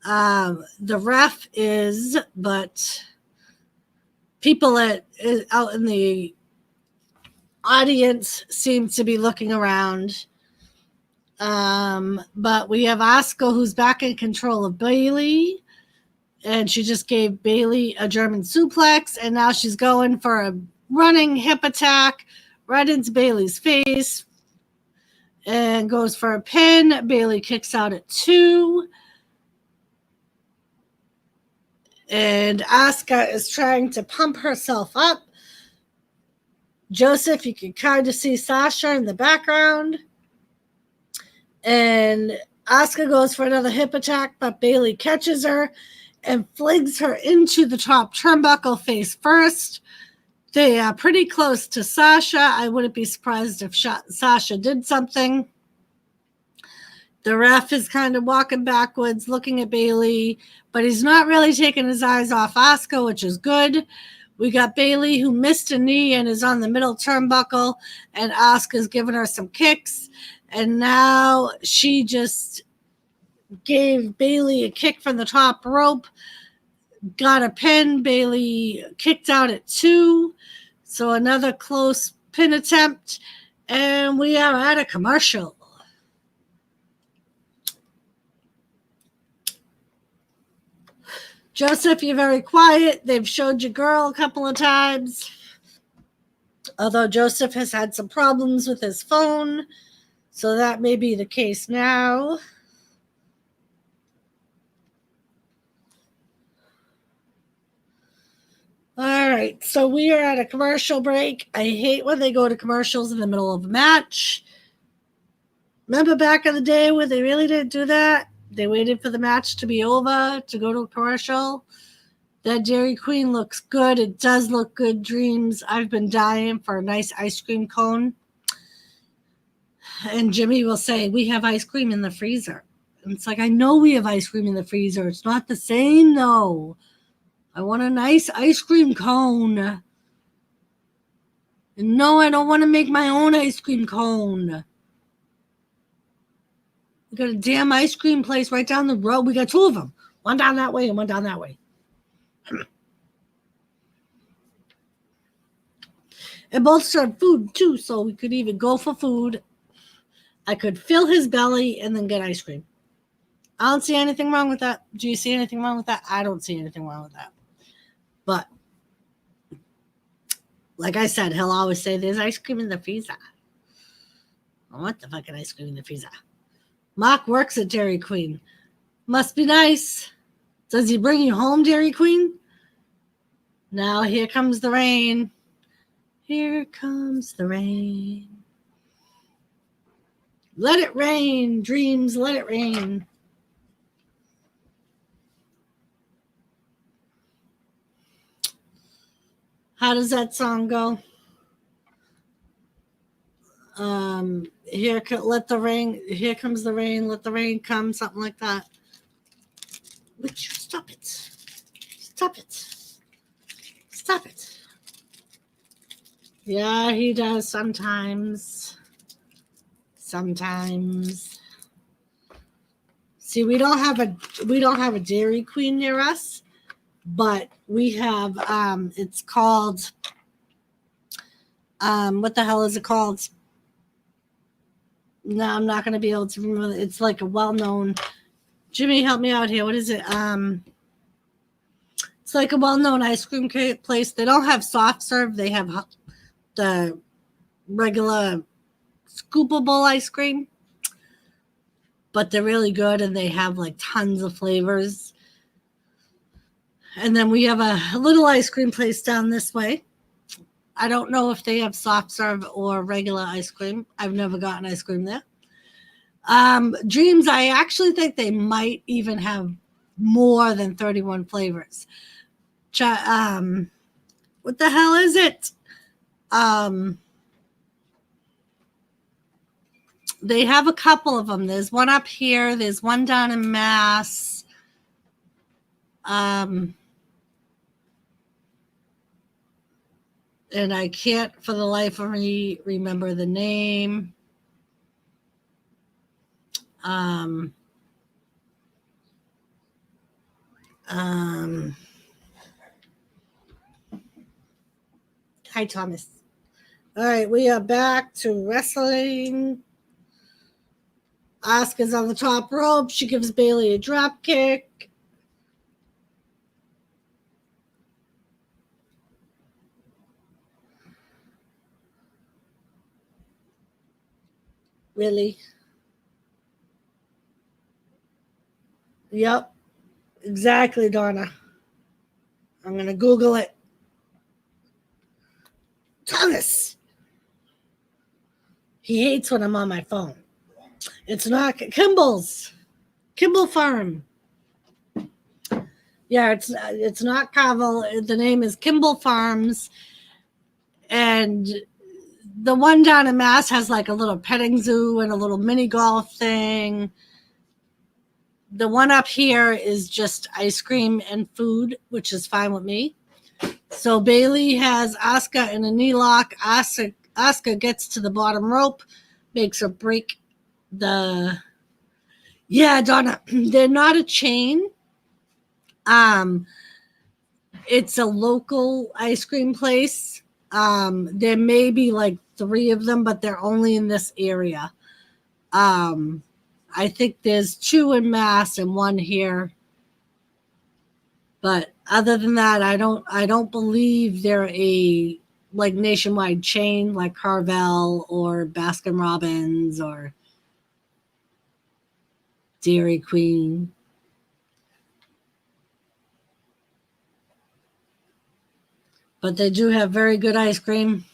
S1: The ref is, but people out in the audience seem to be looking around. But we have Asuka, who's back in control of Bayley, and she just gave Bayley a German suplex, and now she's going for a running hip attack right into Bayley's face and goes for a pin. Bayley kicks out at 2. And Asuka is trying to pump herself up. Joseph, you can kind of see Sasha in the background. And Asuka goes for another hip attack, but Bayley catches her and flings her into the top turnbuckle face first. They are pretty close to Sasha. I wouldn't be surprised if Sasha did something. The ref is kind of walking backwards, looking at Bayley, but he's not really taking his eyes off Asuka, which is good. We got Bayley, who missed a knee and is on the middle turnbuckle, and Asuka's giving her some kicks. And now she just gave Bayley a kick from the top rope, got a pin. Bayley kicked out at 2. So another close pin attempt. And we are at a commercial. Joseph, you're very quiet. They've showed your girl a couple of times. Although Joseph has had some problems with his phone. So that may be the case now. All right, so we are at a commercial break. I hate when they go to commercials in the middle of a match. Remember back in the day when they really didn't do that? They waited for the match to be over to go to a commercial. That Dairy Queen looks good. It does look good, Dreams. I've been dying for a nice ice cream cone. And Jimmy will say, we have ice cream in the freezer. And it's like, I know we have ice cream in the freezer. It's not the same, though. I want a nice ice cream cone. And no, I don't want to make my own ice cream cone. We got a damn ice cream place right down the road. We got 2 of them. One down that way and one down that way. And both serve food, too, so we could even go for food. I could fill his belly and then get ice cream. I don't see anything wrong with that. Do you see anything wrong with that? I don't see anything wrong with that. But, like I said, he'll always say, there's ice cream in the freezer. I want the fucking ice cream in the freezer. Mark works at Dairy Queen. Must be nice. Does he bring you home, Dairy Queen? Now here comes the rain. Here comes the rain. Let it rain, Dreams, let it rain. How does that song go? Let the rain, here comes the rain, let the rain come, something like that. Would you stop it? Stop it. Stop it. Yeah, he does sometimes. Sometimes. See, we don't have a Dairy Queen near us, but we have it's called what the hell is it called? No, I'm not going to be able to remember. It's like a well-known. Jimmy, help me out here. What is it? It's like a well-known ice cream place. They don't have soft serve. They have the regular scoopable ice cream, but they're really good and they have like tons of flavors. And then we have a little ice cream place down this way. I don't know if they have soft serve or regular ice cream. I've never gotten ice cream there. Dreams, I actually think they might even have more than 31 flavors. What the hell is it? They have a couple of them. There's one up here. There's one down in Mass. And I can't for the life of me remember the name. Hi, Thomas. All right, we are back to wrestling. Asuka's on the top rope. She gives Bayley a drop kick. Really? Yep. Exactly, Donna. I'm going to Google it. Thomas. He hates when I'm on my phone. It's not Kimball's. Kimball Farm. Yeah, it's not Cavell. The name is Kimball Farms. And the one down in Mass has like a little petting zoo and a little mini golf thing. The one up here is just ice cream and food, which is fine with me. So Bayley has Asuka in a knee lock. Asuka gets to the bottom rope, makes her break the... Yeah, Donna, they're not a chain. It's a local ice cream place. There may be like 3 of them, but they're only in this area. I think there's 2 in Mass and 1 here. But other than that, I don't believe they're a like nationwide chain like Carvel or Baskin Robbins or Dairy Queen. But they do have very good ice cream.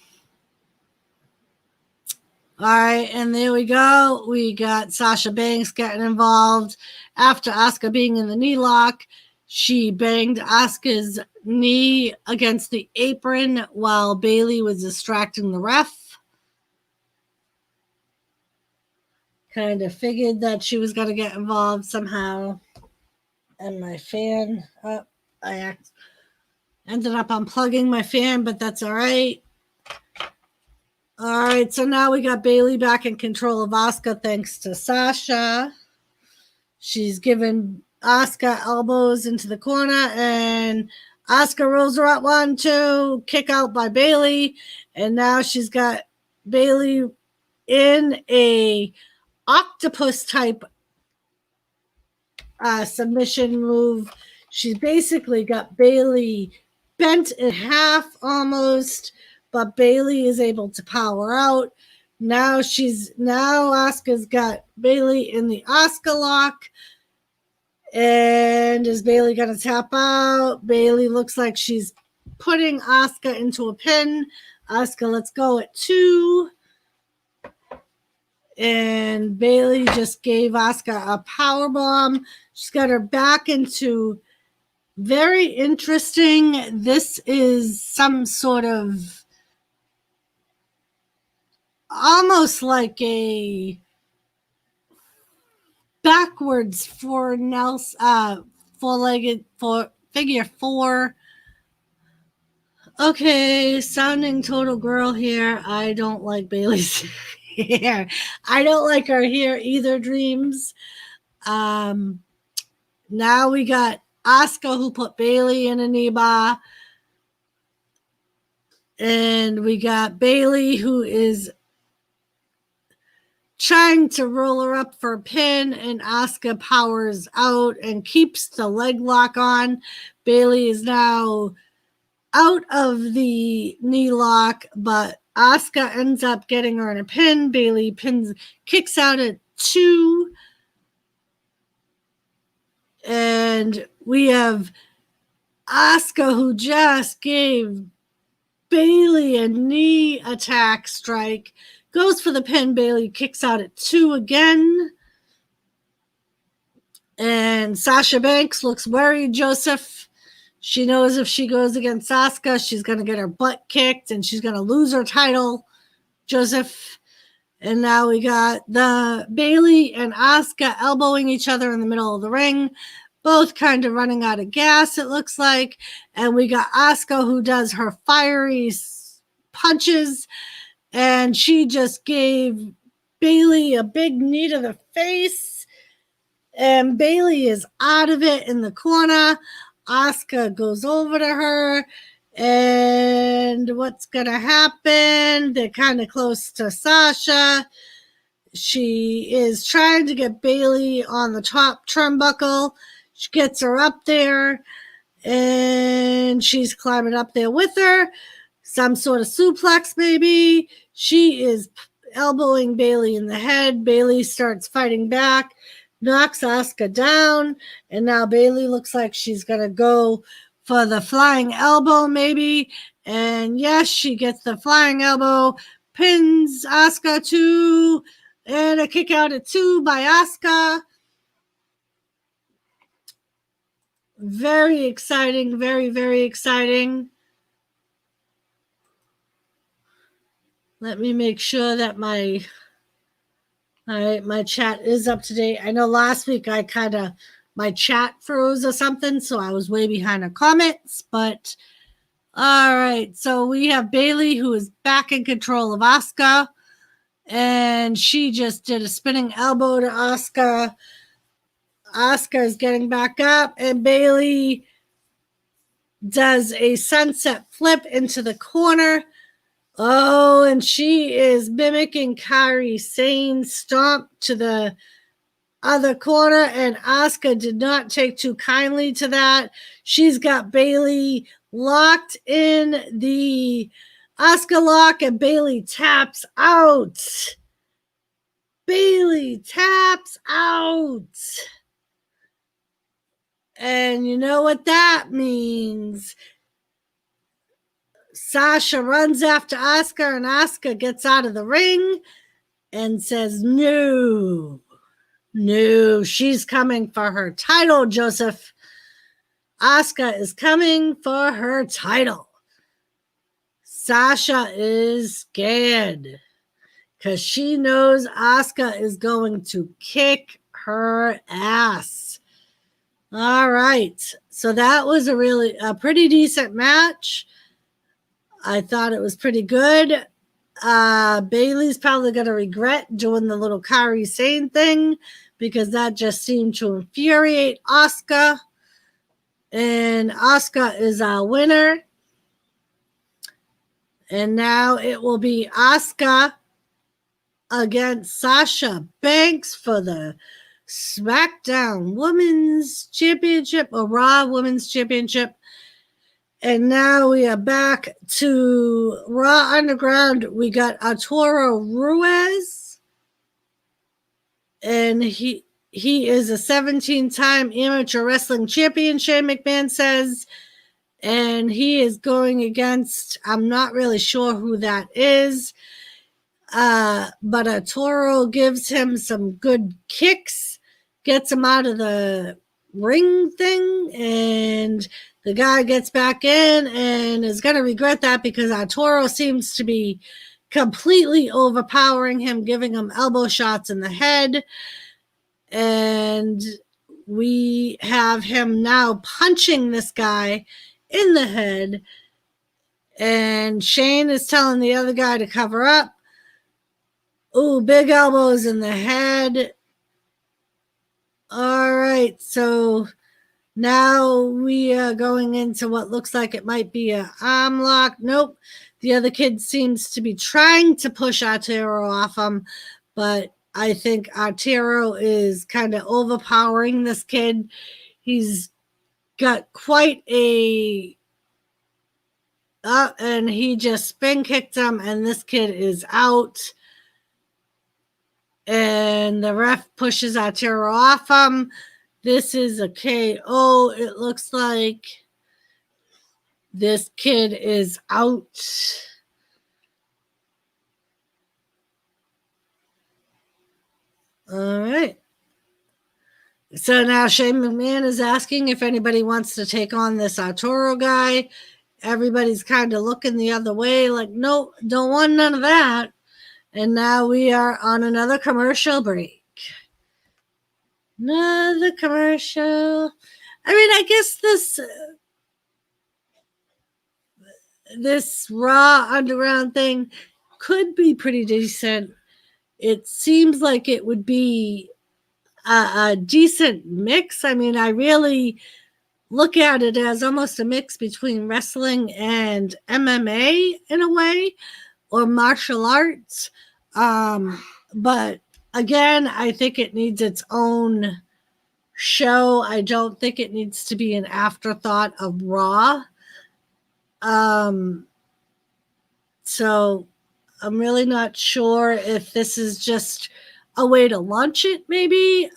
S1: All right, and there we go. We got Sasha Banks getting involved. After Asuka being in the knee lock, she banged Asuka's knee against the apron while Bayley was distracting the ref. Kind of figured that she was going to get involved somehow. And my fan, I ended up unplugging my fan, but that's all right. All right, so now we got Bayley back in control of Asuka thanks to Sasha. She's given Asuka elbows into the corner, and Asuka rolls her up 1, 2, kick out by Bayley, and now she's got Bayley in a octopus type submission move. She's basically got Bayley bent in half almost, but Bayley is able to power out. Now Asuka's got Bayley in the Asuka lock. And is Bayley going to tap out? Bayley looks like she's putting Asuka into a pin. Asuka, let's go at 2. And Bayley just gave Asuka a power bomb. She's got her back into very interesting. This is some sort of almost like a backwards for Nelson, four-legged for figure 4. Okay, sounding total girl here. I don't like Bayley's hair. I don't like her hair either, Dreams. Now we got Asuka, who put Bayley in a knee bar. And we got Bayley, who is trying to roll her up for a pin, and Asuka powers out and keeps the leg lock on. Bayley is now out of the knee lock, but Asuka ends up getting her in a pin. Bayley kicks out at 2. And we have Asuka, who just gave Bayley a knee attack strike, goes for the pin. Bayley kicks out at 2 again. And Sasha Banks looks worried, Joseph. She knows if she goes against Asuka, she's going to get her butt kicked and she's going to lose her title, Joseph. And now we got the Bayley and Asuka elbowing each other in the middle of the ring, both kind of running out of gas, it looks like. And we got Asuka, who does her fiery punches, and she just gave Bayley a big knee to the face. And Bayley is out of it in the corner. Asuka goes over to her, and what's going to happen? They're kind of close to Sasha. She is trying to get Bayley on the top turnbuckle. She gets her up there, and she's climbing up there with her. Some sort of suplex, maybe. She is elbowing Bayley in the head. Bayley starts fighting back, knocks Asuka down, and now Bayley looks like she's going to go for the flying elbow, maybe. And yes, she gets the flying elbow, pins Asuka 2, and a kick out at 2 by Asuka. Very exciting, very, very exciting. Let me make sure that my chat is up to date. I know last week my chat froze or something, so I was way behind on comments. But all right, so we have Bayley, who is back in control of Asuka, and she just did a spinning elbow to Asuka. Asuka is getting back up, and Bayley does a sunset flip into the corner. Oh, and she is mimicking Kairi Sane's stomp to the other corner, and Asuka did not take too kindly to that. She's got Bayley locked in the Asuka lock, and Bayley taps out. Bayley taps out. And you know what that means. Sasha runs after Asuka, and Asuka gets out of the ring and says, no, she's coming for her title, Joseph. Asuka is coming for her title. Sasha is scared because she knows Asuka is going to kick her ass. All right. So that was a pretty decent match. I thought it was pretty good. Bayley's probably going to regret doing the little Kairi Sane thing because that just seemed to infuriate Asuka. And Asuka is our winner. And now it will be Asuka against Sasha Banks for the SmackDown Women's Championship or Raw Women's Championship. And now we are back to Raw Underground. We got Arturo Ruiz, and he is a 17-time amateur wrestling champion, Shane McMahon says, and he is going against, I'm not really sure who that is, but Arturo gives him some good kicks, gets him out of the ring thing, and the guy gets back in and is going to regret that because Arturo seems to be completely overpowering him, giving him elbow shots in the head. And we have him now punching this guy in the head. And Shane is telling the other guy to cover up. Ooh, big elbows in the head. All right, so now we are going into what looks like it might be a arm lock. Nope. The other kid seems to be trying to push Arturo off him, but I think Arturo is kind of overpowering this kid. He's got quite a and he just spin kicked him, and this kid is out. And the ref pushes Arturo off him. This is a KO. It looks like this kid is out. All right. So now Shane McMahon is asking if anybody wants to take on this Arturo guy. Everybody's kind of looking the other way, like, nope, don't want none of that. And now we are on another commercial break. Another commercial. I mean, I guess this Raw Underground thing could be pretty decent. It seems like it would be a decent mix. I mean, I really look at it as almost a mix between wrestling and MMA in a way, or martial arts. But again, I think it needs its own show. I don't think it needs to be an afterthought of Raw. So I'm really not sure if this is just a way to launch it, maybe.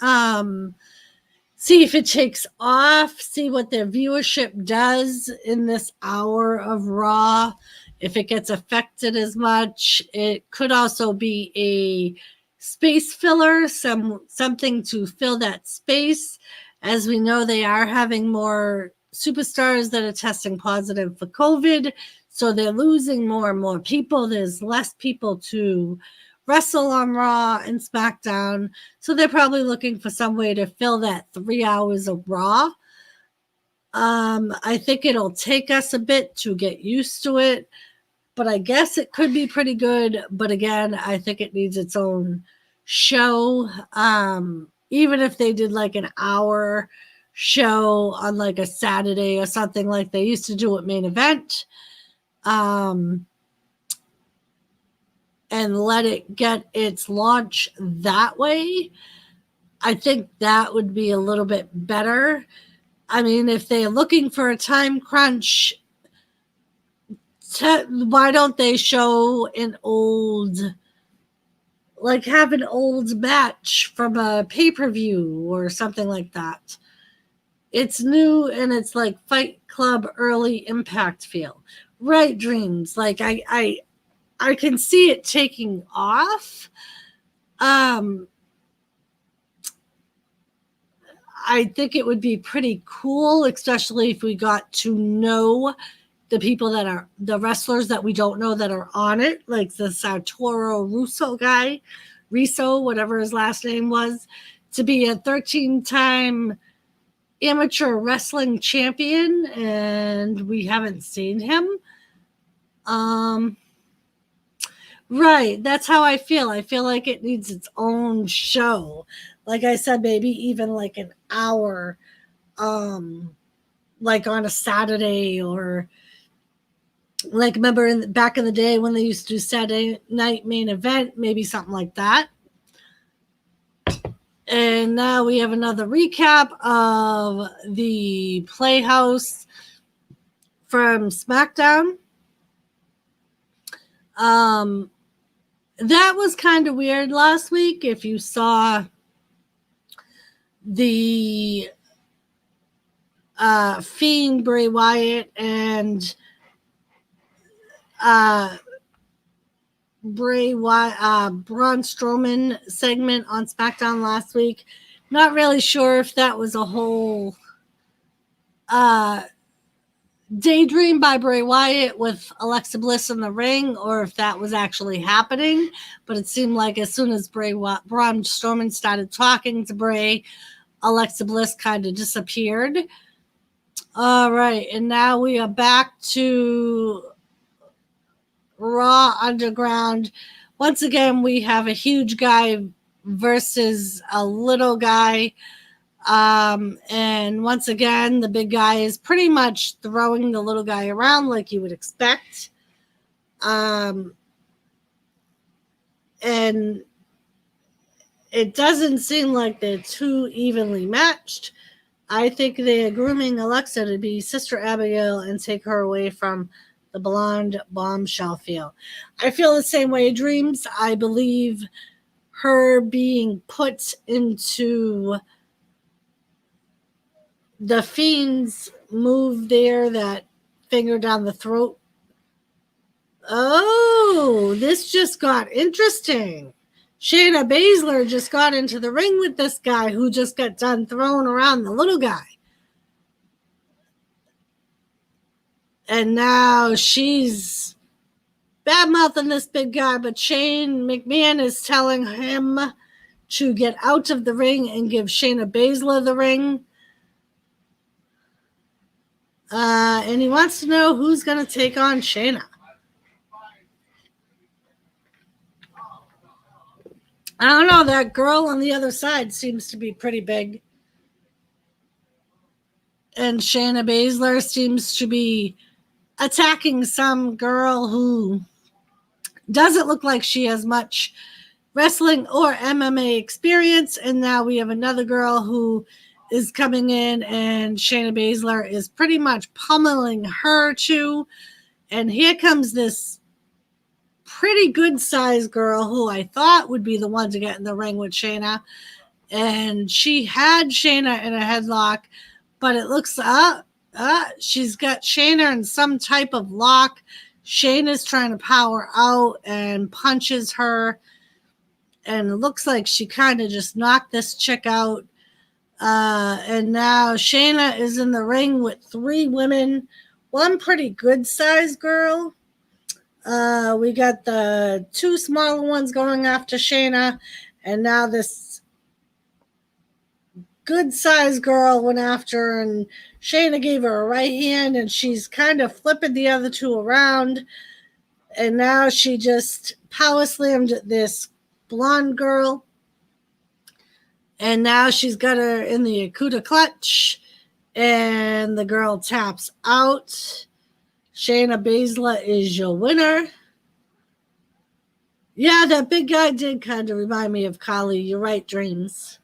S1: See if it takes off, see what their viewership does in this hour of Raw, if it gets affected as much. It could also be a space filler, something to fill that space. As we know, they are having more superstars that are testing positive for COVID, so they're losing more and more people. There's less people to wrestle on Raw and SmackDown, so they're probably looking for some way to fill that 3 hours of Raw. I think it'll take us a bit to get used to it, but I guess it could be pretty good. But again, I think it needs its own show. Even if they did like an hour show on like a Saturday or something like they used to do at Main Event, and let it get its launch that way, I think that would be a little bit better. I mean, if they're looking for a time crunch, why don't they show an old, like have an old match from a pay-per-view or something like that? It's new and it's like Fight Club early Impact feel. Right, Dreams. Like I can see it taking off. I think it would be pretty cool, especially if we got to know the people that are the wrestlers that we don't know that are on it, like the Arturo Russo guy, Riso, whatever his last name was, to be a 13-time amateur wrestling champion, and we haven't seen him. Right, that's how I feel. I feel like it needs its own show. Like I said, maybe even like an hour, like on a Saturday, or like remember back in the day when they used to do Saturday Night Main Event, maybe something like that. And now we have another recap of the Playhouse from SmackDown. That was kind of weird last week. If you saw the Fiend, Bray Wyatt, and Braun Strowman segment on SmackDown last week, not really sure if that was a whole daydream by Bray Wyatt with Alexa Bliss in the ring, or if that was actually happening. But it seemed like as soon as Braun Strowman started talking to Bray, Alexa Bliss kind of disappeared. All right, and now we are back to Raw Underground. Once again, we have a huge guy versus a little guy. And once again, the big guy is pretty much throwing the little guy around like you would expect. And it doesn't seem like they're too evenly matched. I think they are grooming Alexa to be Sister Abigail and take her away from the blonde bombshell feel. I feel the same way, Dreams. I believe her being put into the Fiend's move there, that finger down the throat. Oh, this just got interesting. Shayna Baszler just got into the ring with this guy who just got done throwing around the little guy. And now she's bad mouthing this big guy, but Shane McMahon is telling him to get out of the ring and give Shayna Baszler the ring. And he wants to know who's going to take on Shayna. I don't know. That girl on the other side seems to be pretty big. And Shayna Baszler seems to be attacking some girl who doesn't look like she has much wrestling or MMA experience. And now we have another girl who is coming in, and Shayna Baszler is pretty much pummeling her too. And here comes this pretty good sized girl who I thought would be the one to get in the ring with Shayna. And she had Shayna in a headlock, but it looks she's got Shayna in some type of lock. Shayna's trying to power out and punches her. And it looks like she kind of just knocked this chick out. And now Shayna is in the ring with three women, one pretty good sized girl. We got the two smaller ones going after Shayna, and now this good sized girl went after her, and Shayna gave her a right hand, and she's kind of flipping the other two around. And now she just power slammed this blonde girl. And now she's got her in the Akuta clutch, and the girl taps out. Shayna Baszler is your winner. Yeah, that big guy did kind of remind me of Kali. You're right, Dreams.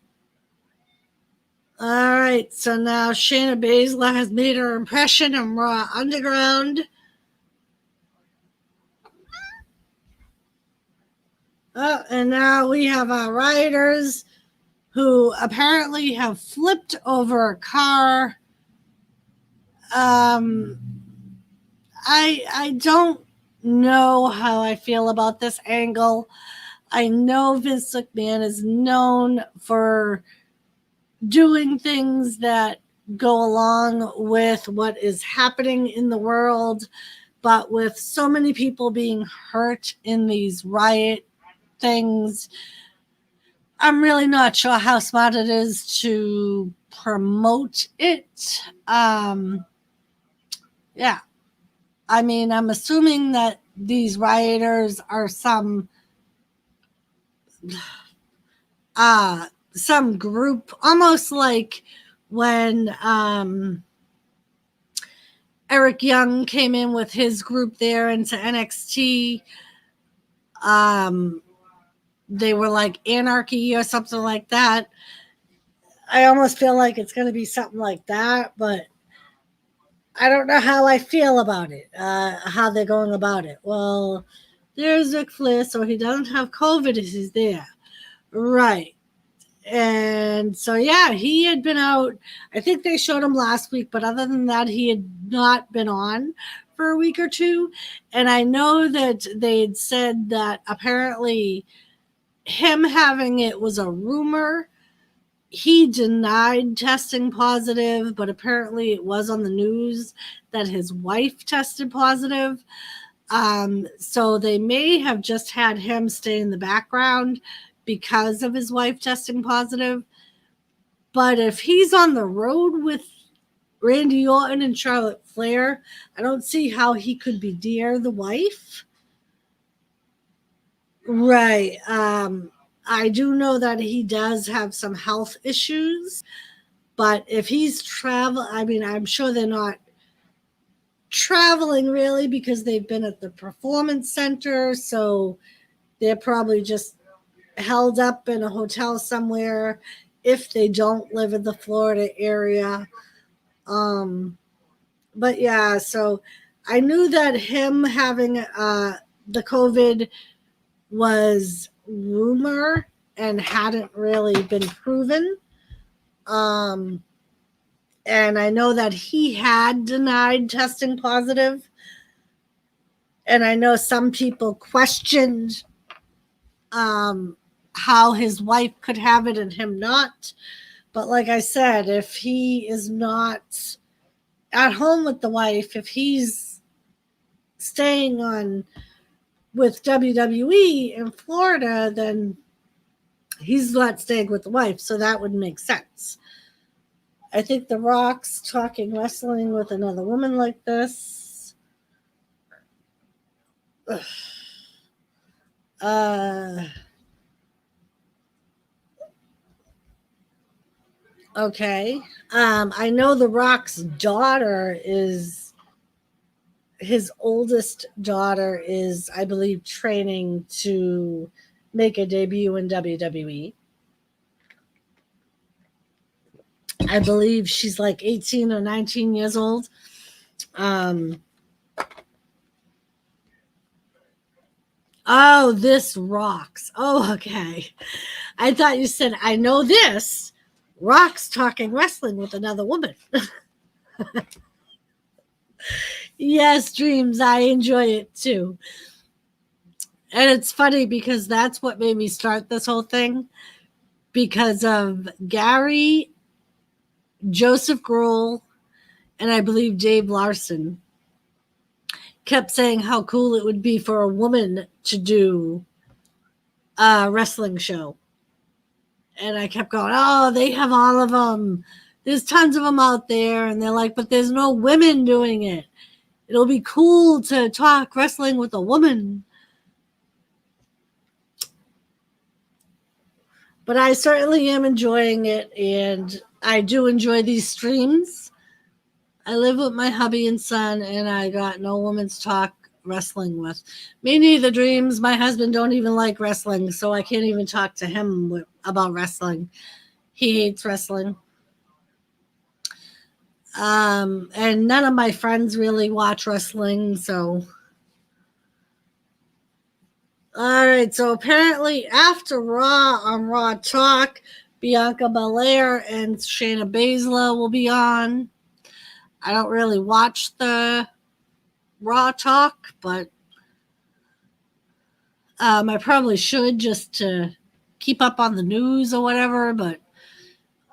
S1: All right, so now Shayna Baszler has made her impression on Raw Underground. Oh, and now we have our riders who apparently have flipped over a car. I don't know how I feel about this angle. I know Vince McMahon is known for doing things that go along with what is happening in the world, but with so many people being hurt in these riot things, I'm really not sure how smart it is to promote it. Yeah. I mean, I'm assuming that these rioters are some group, almost like when Eric Young came in with his group there into NXT. They were like Anarchy or something like that. I almost feel like it's going to be something like that, but I don't know how I feel about it, how they're going about it. Well, there's Ric Flair, so he doesn't have COVID as he's there. Right. And so, yeah, he had been out. I think they showed him last week, but other than that, he had not been on for a week or two. And I know that they had said that apparently him having it was a rumor. He denied testing positive, but apparently it was on the news that his wife tested positive. So they may have just had him stay in the background because of his wife testing positive. But if he's on the road with Randy Orton and Charlotte Flair, I don't see how he could be near the wife. Right. I do know that he does have some health issues. But if he's I'm sure they're not traveling really because they've been at the performance center. So they're probably just held up in a hotel somewhere if they don't live in the Florida area. But yeah, so I knew that him having the COVID was rumor and hadn't really been proven. And I know that he had denied testing positive. And I know some people questioned how his wife could have it and him not. But like I said, if he is not at home with the wife, if he's staying on with WWE in Florida, then he's not staying with the wife. So that would make sense. I think The Rock's talking wrestling with another woman like this. Okay. I know The Rock's daughter is, his oldest daughter is, I believe, training to make a debut in WWE. I believe she's like 18 or 19 years old. Oh, this rocks. Oh, okay. I thought you said, I know this. Rock's talking wrestling with another woman. Yes, Dreams. I enjoy it too. And it's funny because that's what made me start this whole thing, because of Gary, Joseph Grohl, and I believe Dave Larson kept saying how cool it would be for a woman to do a wrestling show. And I kept going, oh, they have all of them. There's tons of them out there. And they're like, but there's no women doing it. It'll be cool to talk wrestling with a woman. But I certainly am enjoying it. And I do enjoy these streams. I live with my hubby and son, and I got no woman's talk wrestling with. Me neither, Dreams. My husband don't even like wrestling, so I can't even talk to him about wrestling. He hates wrestling. And none of my friends really watch wrestling, so. All right, so apparently after Raw on Raw Talk, Bianca Belair and Shayna Baszler will be on. I don't really watch the Raw Talk, but I probably should just to keep up on the news or whatever. But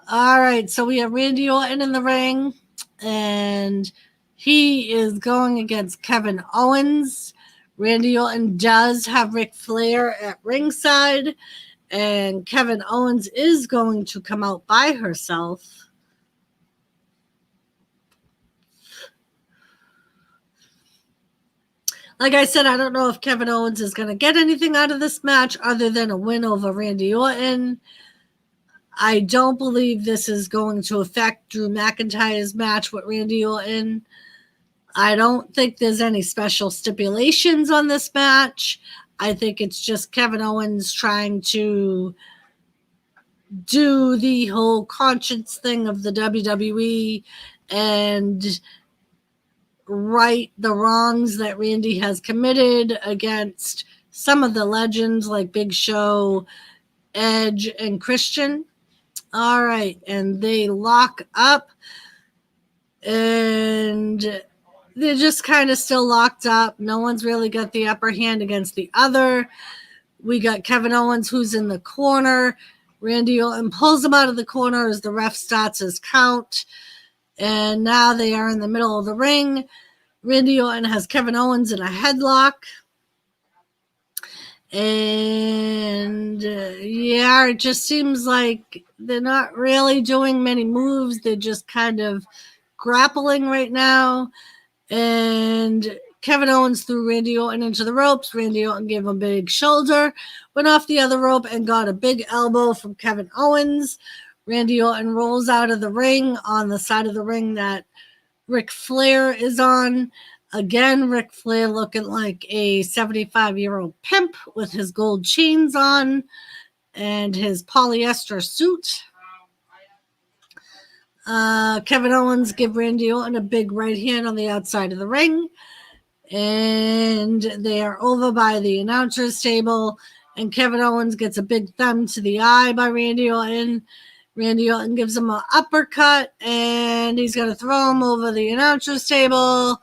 S1: all right, so we have Randy Orton in the ring, and he is going against Kevin Owens. Randy Orton does have Ric Flair at ringside, and Kevin Owens is going to come out by herself. Like I said, I don't know if Kevin Owens is going to get anything out of this match other than a win over Randy Orton. I don't believe this is going to affect Drew McIntyre's match with Randy Orton. I don't think there's any special stipulations on this match. I think it's just Kevin Owens trying to do the whole conscience thing of the WWE and right the wrongs that Randy has committed against some of the legends like Big Show, Edge, and Christian. All right, and they lock up, and they're just kind of still locked up. No one's really got the upper hand against the other. We got Kevin Owens, who's in the corner. Randy Orton pulls him out of the corner as the ref starts his count. And now they are in the middle of the ring. Randy Orton has Kevin Owens in a headlock. And yeah, it just seems like they're not really doing many moves. They're just kind of grappling right now. And Kevin Owens threw Randy Orton into the ropes. Randy Orton gave him a big shoulder, went off the other rope, and got a big elbow from Kevin Owens. Randy Orton rolls out of the ring on the side of the ring that Ric Flair is on. Again, Ric Flair looking like a 75-year-old pimp with his gold chains on and his polyester suit. Kevin Owens give Randy Orton a big right hand on the outside of the ring. And they are over by the announcer's table. And Kevin Owens gets a big thumb to the eye by Randy Orton. Randy Orton gives him an uppercut, and he's going to throw him over the announcer's table.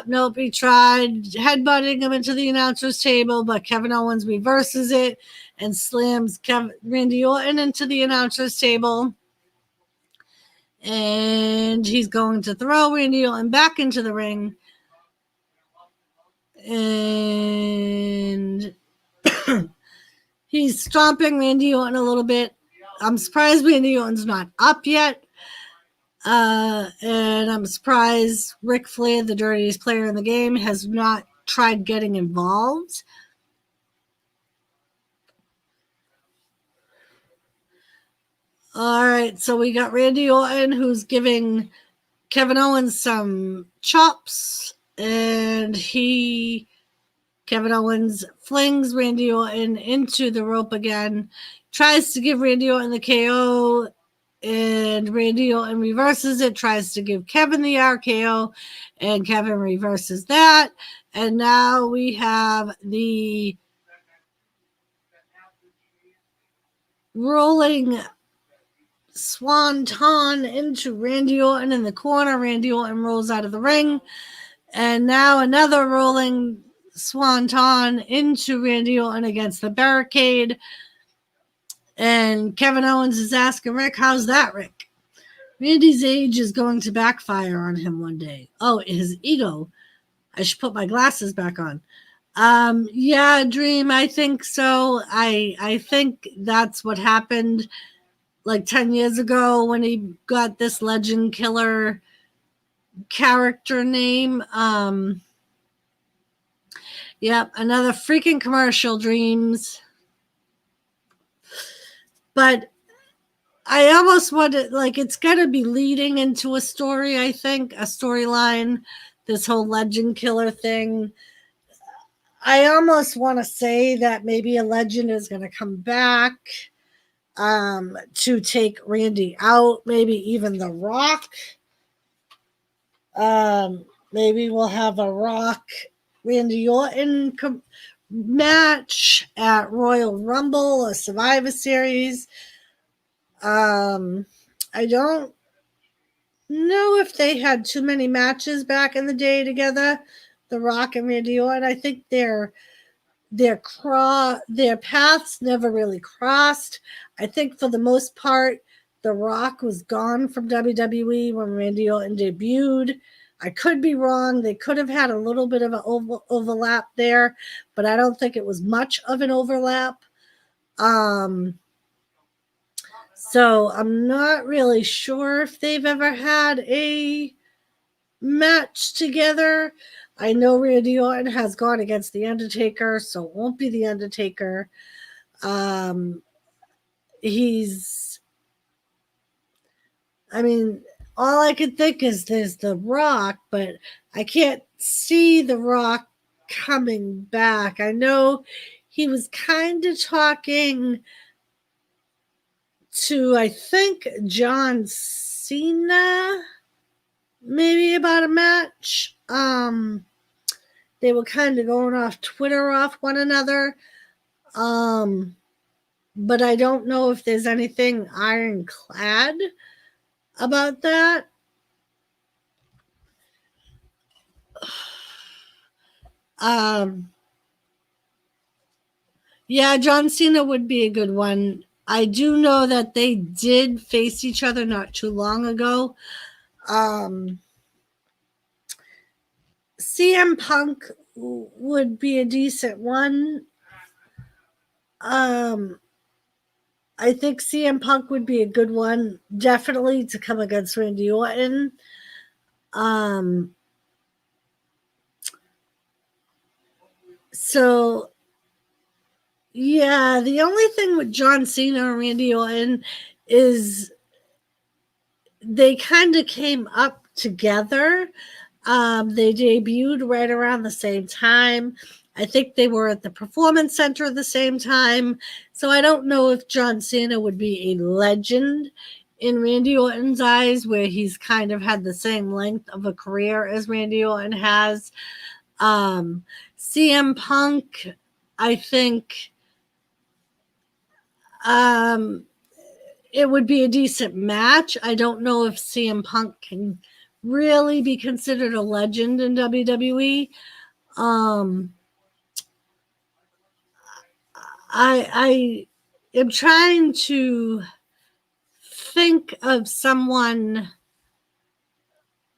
S1: Nope, he tried headbutting him into the announcer's table, but Kevin Owens reverses it and slams Randy Orton into the announcer's table. And he's going to throw Randy Orton back into the ring. And he's stomping Randy Orton a little bit. I'm surprised Randy Orton's not up yet. And I'm surprised Ric Flair, the dirtiest player in the game, has not tried getting involved. All right, so we got Randy Orton who's giving Kevin Owens some chops, and Kevin Owens flings Randy Orton into the rope again, tries to give Randy Orton the KO, and Randy Orton reverses it, tries to give Kevin the RKO, and Kevin reverses that. And now we have the rolling swanton into Randy Orton in the corner. Randy Orton rolls out of the ring. And now another rolling swanton into Randy Orton against the barricade. And Kevin Owens is asking Rick, how's that, Rick? Randy's age is going to backfire on him one day. Oh, his ego. I should put my glasses back on. Yeah, Dream, I think so. I think that's what happened like 10 years ago when he got this legend killer character name. Yep, another freaking commercial, Dreams. But I almost want it, like, it's got to be leading into a story, I think, a storyline, this whole legend killer thing. I almost want to say that maybe a legend is going to come back to take Randy out, maybe even The Rock. Maybe we'll have a Rock Randy Orton match at Royal Rumble, a Survivor Series. I don't know if they had too many matches back in the day together, The Rock and Randy Orton. I think their paths never really crossed. I think for the most part, The Rock was gone from WWE when Randy Orton debuted. I could be wrong. They could have had a little bit of an overlap there, but I don't think it was much of an overlap. So I'm not really sure if they've ever had a match together. I know Randy Orton has gone against The Undertaker, so it won't be The Undertaker. All I could think is there's The Rock, but I can't see The Rock coming back. I know he was kind of talking to, I think, John Cena, maybe about a match. They were kind of going off Twitter off one another. But I don't know if there's anything ironclad about that. Yeah, John Cena would be a good one. I do know that they did face each other not too long ago. CM Punk would be a decent one. I think CM Punk would be a good one, definitely, to come against Randy Orton. Yeah, the only thing with John Cena and Randy Orton is they kind of came up together. They debuted right around the same time. I think they were at the Performance Center at the same time. So I don't know if John Cena would be a legend in Randy Orton's eyes, where he's kind of had the same length of a career as Randy Orton has. CM Punk, I think it would be a decent match. I don't know if CM Punk can really be considered a legend in WWE. I am trying to think of someone.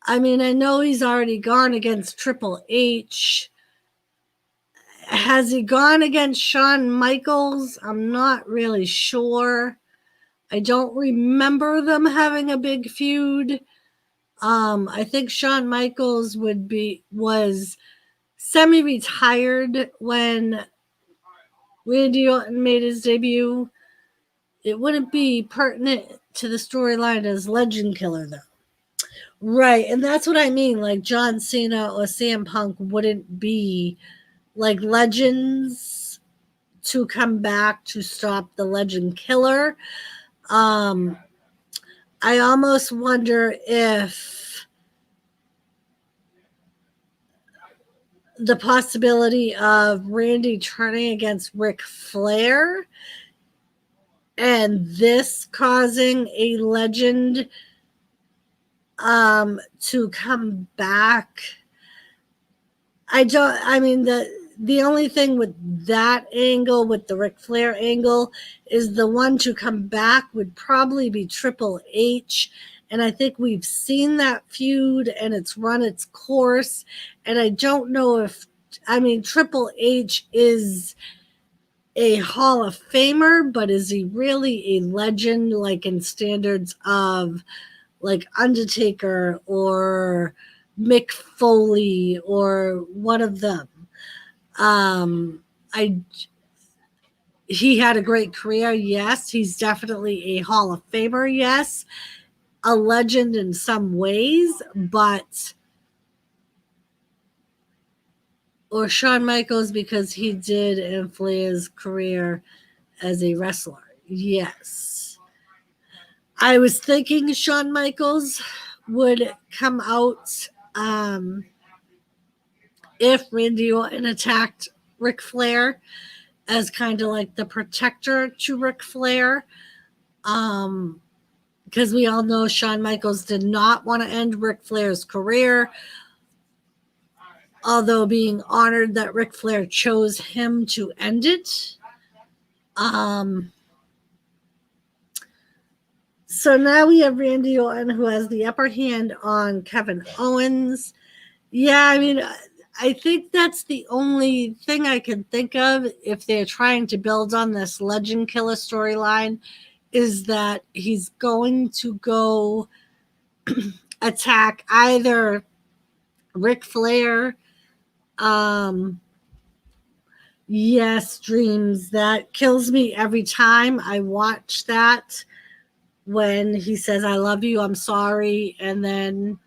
S1: I mean, I know he's already gone against Triple H. Has he gone against Shawn Michaels? I'm not really sure. I don't remember them having a big feud. I think Shawn Michaels was semi-retired when Randy Orton made his debut. It wouldn't be pertinent to the storyline as Legend Killer, though. Right, and that's what I mean. Like John Cena or CM Punk wouldn't be like legends to come back to stop the Legend Killer. I almost wonder if the possibility of Randy turning against Ric Flair and this causing a legend to come back. The only thing with that angle, with the Ric Flair angle, is the one to come back would probably be Triple H. And I think we've seen that feud and it's run its course. And I don't know if, Triple H is a Hall of Famer, but is he really a legend, like in standards of like Undertaker or Mick Foley or one of them? He had a great career, yes. He's definitely a Hall of Famer, yes. A legend in some ways, but or Shawn Michaels because he did inflate his career as a wrestler. Yes. I was thinking Shawn Michaels would come out if Randy Orton attacked Ric Flair as kind of like the protector to Ric Flair. Because we all know Shawn Michaels did not want to end Ric Flair's career, although being honored that Ric Flair chose him to end it. So now we have Randy Orton, who has the upper hand on Kevin Owens. Yeah, I think that's the only thing I can think of if they're trying to build on this Legend Killer storyline, is that he's going to go attack either Ric Flair. Yes, Dreams. That kills me every time I watch that, when he says, "I love you, I'm sorry," and then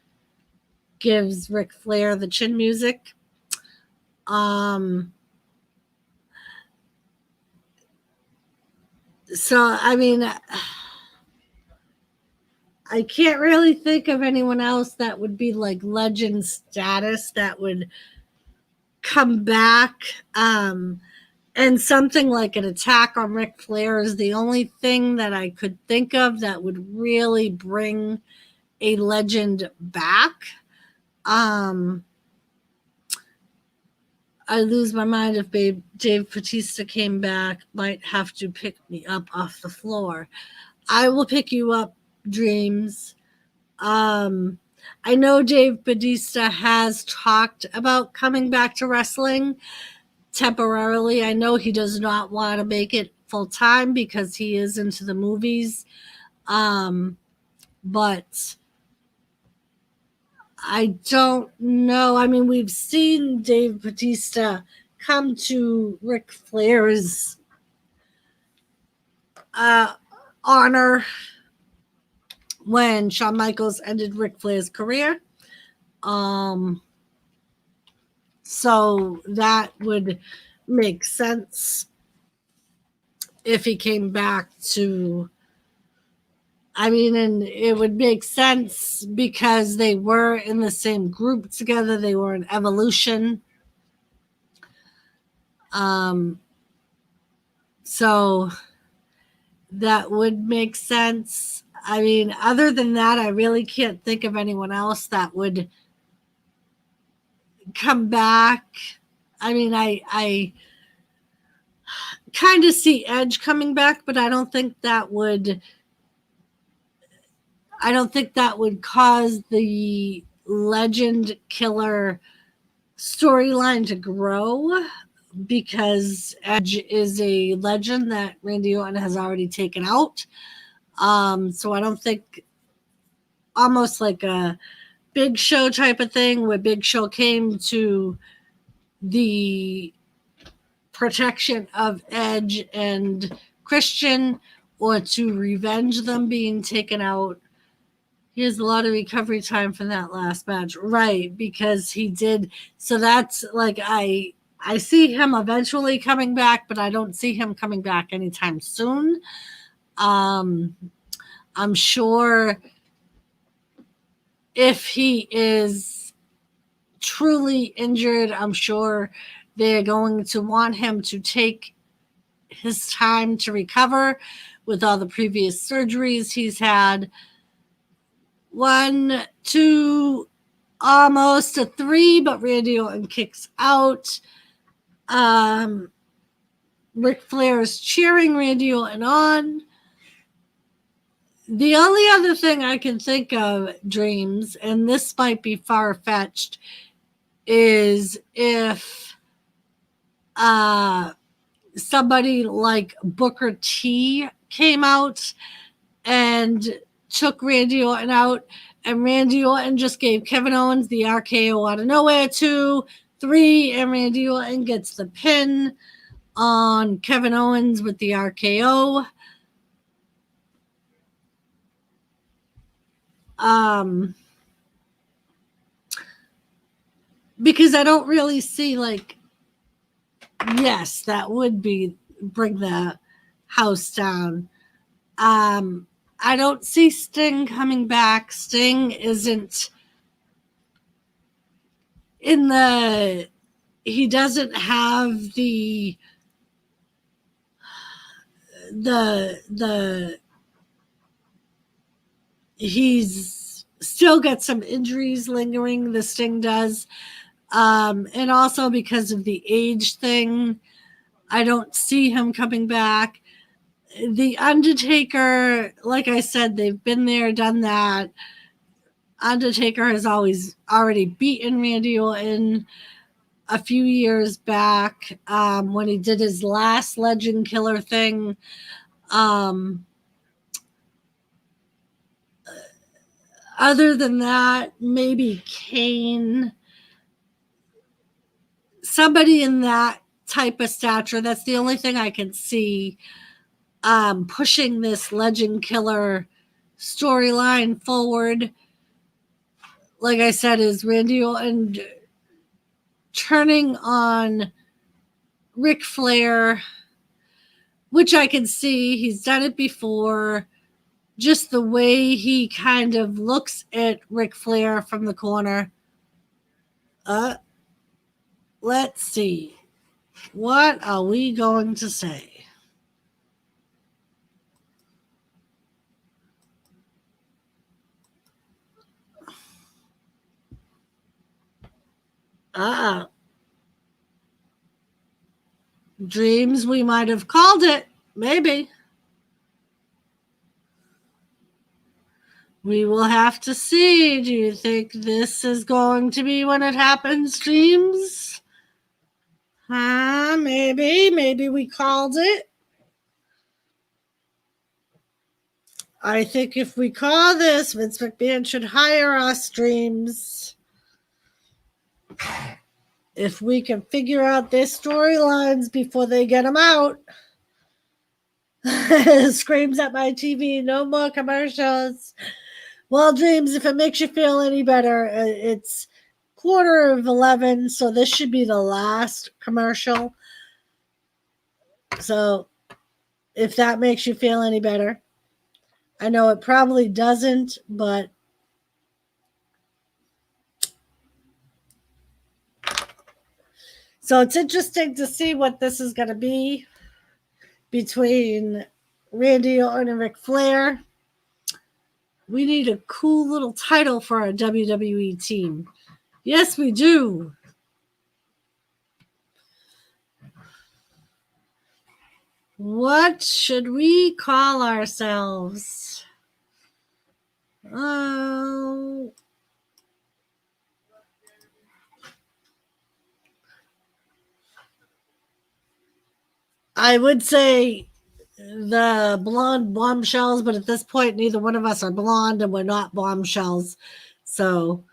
S1: gives Ric Flair the chin music. So, I can't really think of anyone else that would be like legend status that would come back. And something like an attack on Ric Flair is the only thing that I could think of that would really bring a legend back. I lose my mind if Dave Bautista came back. Might have to pick me up off the floor. I will pick you up, Dreams. I know Dave Bautista has talked about coming back to wrestling temporarily. I know he does not want to make it full time because he is into the movies. But I don't know. We've seen Dave Bautista come to Ric Flair's honor when Shawn Michaels ended Ric Flair's career. So that would make sense if he came back to. I mean, and it would make sense because they were in the same group together. They were in Evolution. So that would make sense. I mean, other than that, I really can't think of anyone else that would come back. I mean, I kind of see Edge coming back, but I don't think that would cause the Legend Killer storyline to grow, because Edge is a legend that Randy Orton has already taken out. So I don't think, almost like a Big Show type of thing, where Big Show came to the protection of Edge and Christian, or to revenge them being taken out. He has a lot of recovery time for that last match, right? Because he did. So that's like, I see him eventually coming back, but I don't see him coming back anytime soon. I'm sure if he is truly injured, I'm sure they're going to want him to take his time to recover with all the previous surgeries he's had. 1, 2, almost a 3, but Randy Orton kicks out. Ric Flair is cheering Randy Orton on. The only other thing I can think of, Dreams, and this might be far-fetched, is if somebody like Booker T came out and took Randy Orton out, and Randy Orton just gave Kevin Owens the RKO out of nowhere, 2, 3, and Randy Orton gets the pin on Kevin Owens with the RKO. Because I don't really see, like, yes, that would bring the house down. I don't see Sting coming back. Sting isn't in the, he doesn't have the he's still got some injuries lingering, the Sting does. And also because of the age thing, I don't see him coming back. The Undertaker, like I said, they've been there, done that. Undertaker has already beaten Randy Orton a few years back, when he did his last Legend Killer thing. Other than that, maybe Kane. Somebody in that type of stature. That's the only thing I can see pushing this Legend Killer storyline forward. Like I said, is Randy Orton turning on Ric Flair, which I can see. He's done it before. Just the way he kind of looks at Ric Flair from the corner. Let's see. What are we going to say? Dreams, we might have called it. Maybe. We will have to see. Do you think this is going to be when it happens, Dreams? Maybe. Maybe we called it. I think if we call this, Vince McMahon should hire us, Dreams. If we can figure out their storylines before they get them out. Screams at my TV, no more commercials. Well, Dreams, if it makes you feel any better, it's 11:15, so this should be the last commercial. So if that makes you feel any better. I know it probably doesn't, but so it's interesting to see what this is going to be between Randy Orton and Ric Flair. We need a cool little title for our WWE team. Yes, we do. What should we call ourselves? Oh. I would say the blonde bombshells, but at this point, neither one of us are blonde and we're not bombshells. So,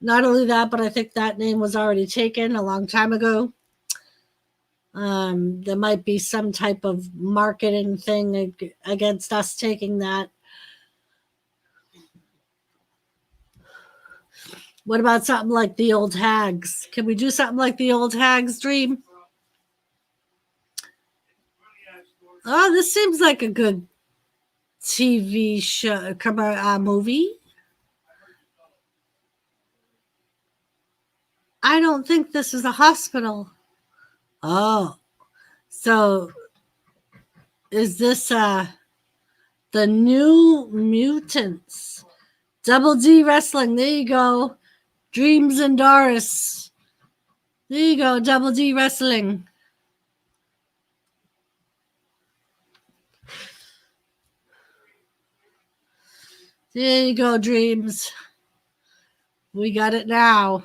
S1: not only that, but I think that name was already taken a long time ago. There might be some type of marketing thing against us taking that. What about something like the old hags? Can we do something like the old hags, Dream? Oh, this seems like a good TV show, movie. I don't think this is a hospital. Oh, so is this the New Mutants? Double D Wrestling. There you go. Dreams and Doris. There you go. Double D Wrestling. There you go, Dreams. We got it now.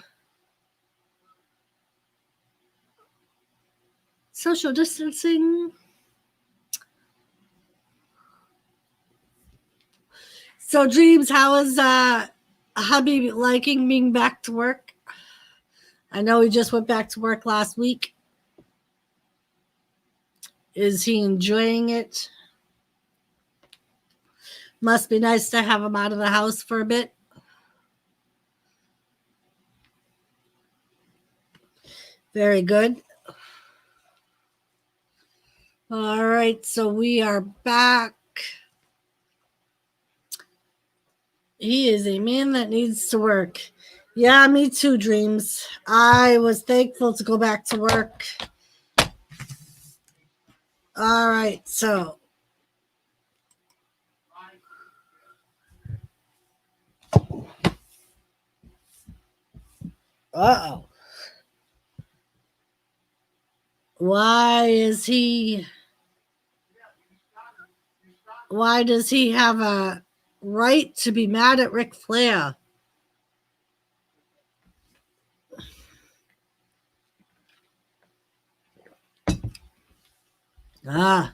S1: Social distancing. So, Dreams, how is hubby liking being back to work? I know he just went back to work last week. Is he enjoying it? Must be nice to have him out of the house for a bit. Very good. All right, so we are back. He is a man that needs to work. Yeah, me too, Dreams. I was thankful to go back to work. All right, so. Uh-oh. Why does he have a right to be mad at Ric Flair? Ah.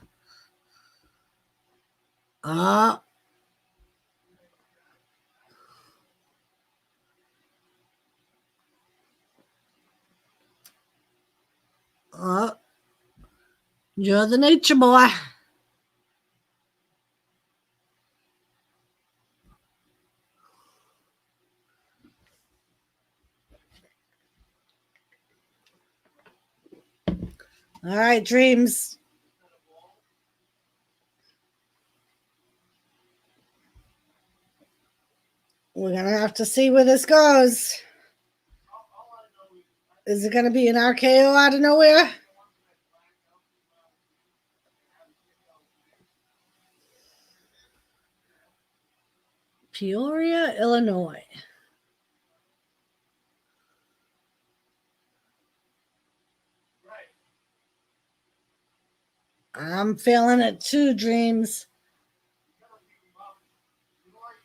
S1: Ah. Ah. You're the nature boy. All right, Dreams. We're going to have to see where this goes. Is it going to be an RKO out of nowhere? Peoria, Illinois. I'm feeling it too, Dreams.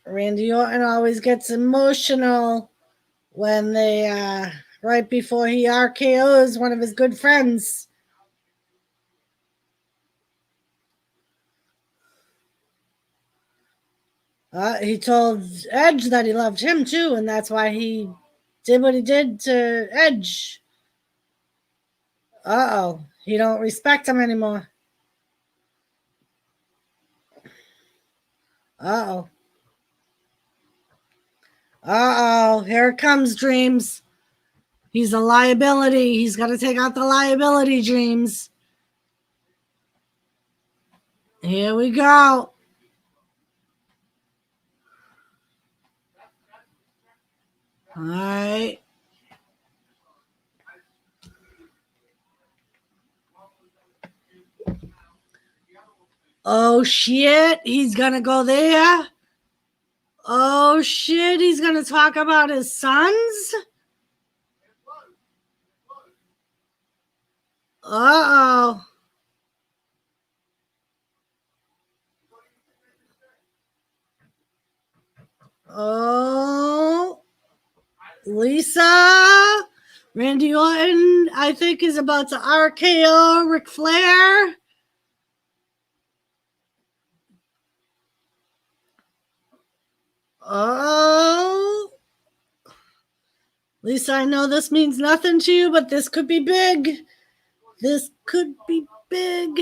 S1: Randy Orton always gets emotional when they, right before he RKOs one of his good friends. He told Edge that he loved him too, and that's why he did what he did to Edge. Uh-oh. He don't respect him anymore. Uh-oh. Uh-oh, here it comes, Dreams. He's a liability. He's got to take out the liability, Dreams. Here we go. All right. Oh, shit. He's going to go there. Oh, shit. He's going to talk about his sons. Uh-oh. Oh, Lisa. Randy Orton, I think, is about to RKO Ric Flair. Oh. Lisa, I know this means nothing to you, but this could be big. This could be big.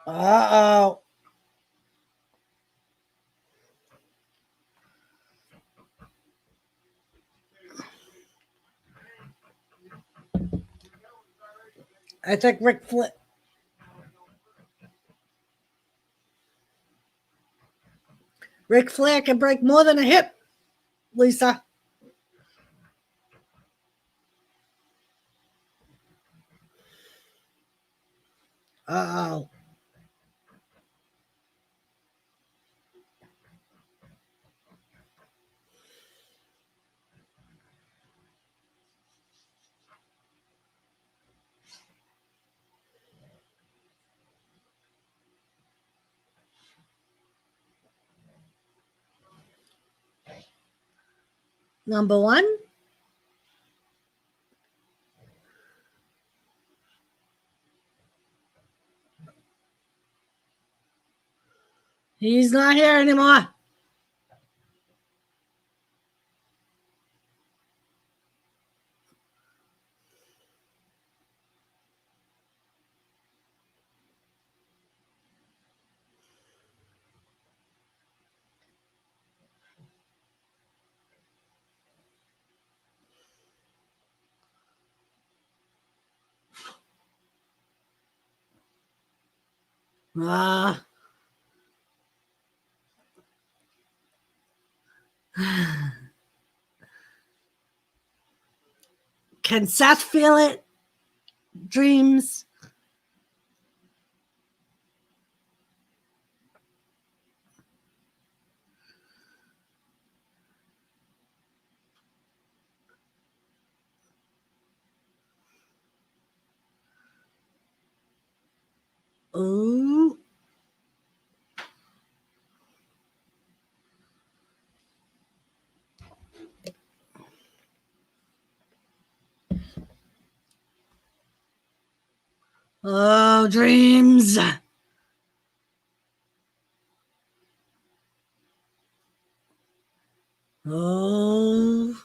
S1: Uh-oh. I think Ric Flair can break more than a hip, Lisa. Uh-oh. Number one. He's not here anymore. Can Seth feel it? Dreams. Ooh. Oh, Dreams. Oh.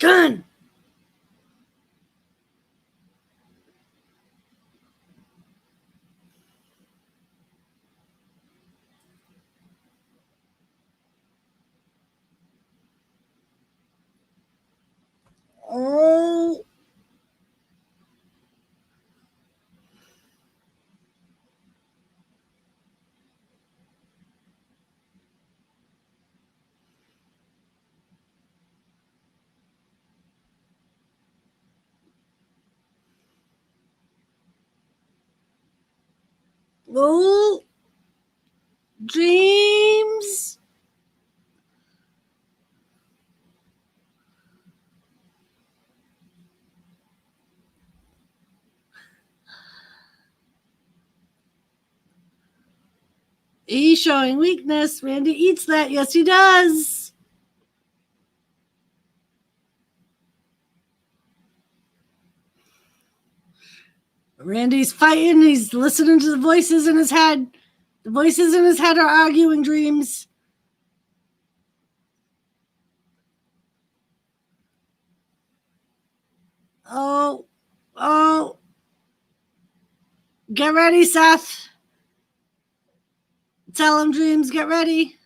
S1: Gun. Oh. Oh. Dreams. He's showing weakness. Randy eats that. Yes, he does. Randy's fighting. He's listening to the voices in his head. The voices in his head are arguing dreams. Oh. Get ready, Seth. Tell him, Dreams, get ready.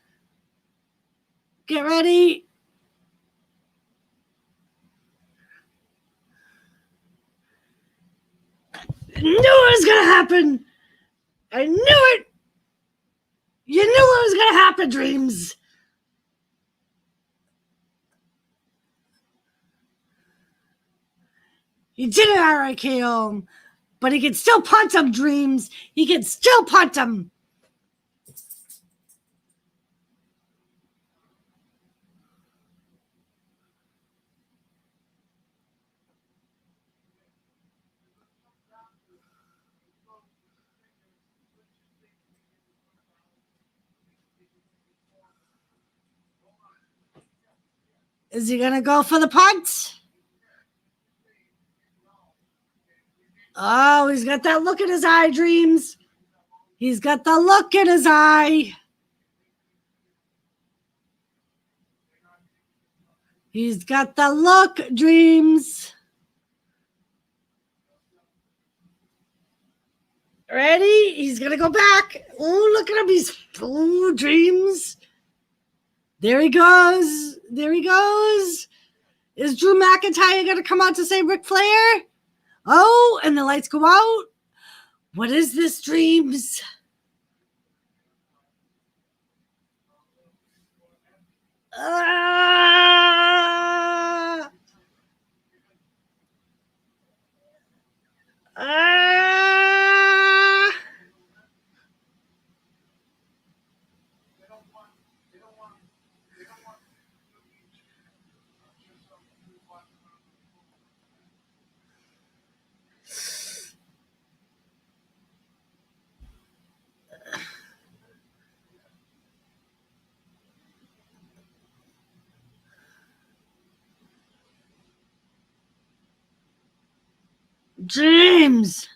S1: Get ready. I knew it was going to happen. I knew it. You knew it was going to happen, Dreams. He didn't RKO him, but he can still punt him, Dreams. He can still punt him. Is he going to go for the punt? Oh, he's got that look in his eye, Dreams. He's got the look in his eye. He's got the look, Dreams. Ready? He's going to go back. Oh, look at him. He's Dreams. There he goes. There he goes. Is Drew McIntyre going to come out to say Ric Flair? Oh, and the lights go out. What is this, Dreams? Dreams.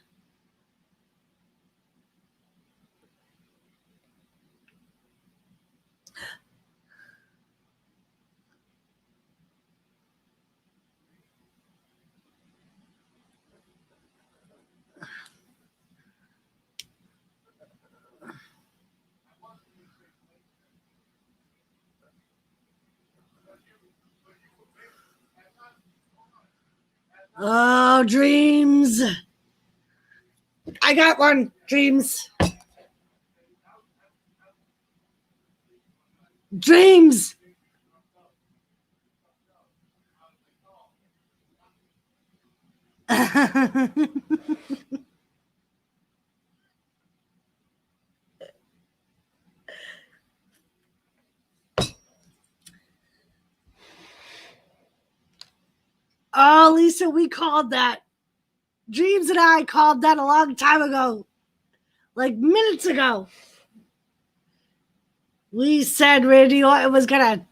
S1: Oh, Dreams. I got one, Dreams. Dreams. Oh, Lisa, we called that. Dreams and I called that a long time ago. Like minutes ago. We said Randy Orton was going to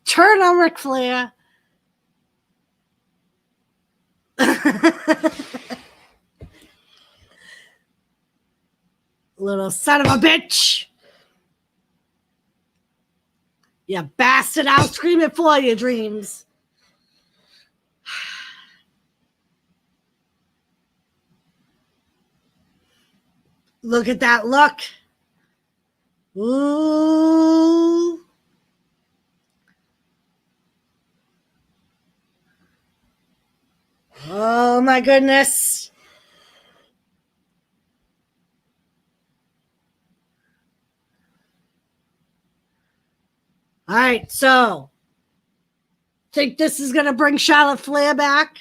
S1: turn on Ric Flair. Little son of a bitch. You bastard. I'll scream it for you, Dreams. Look at that look. Ooh. Oh, my goodness. All right, so think this is going to bring Charlotte Flair back?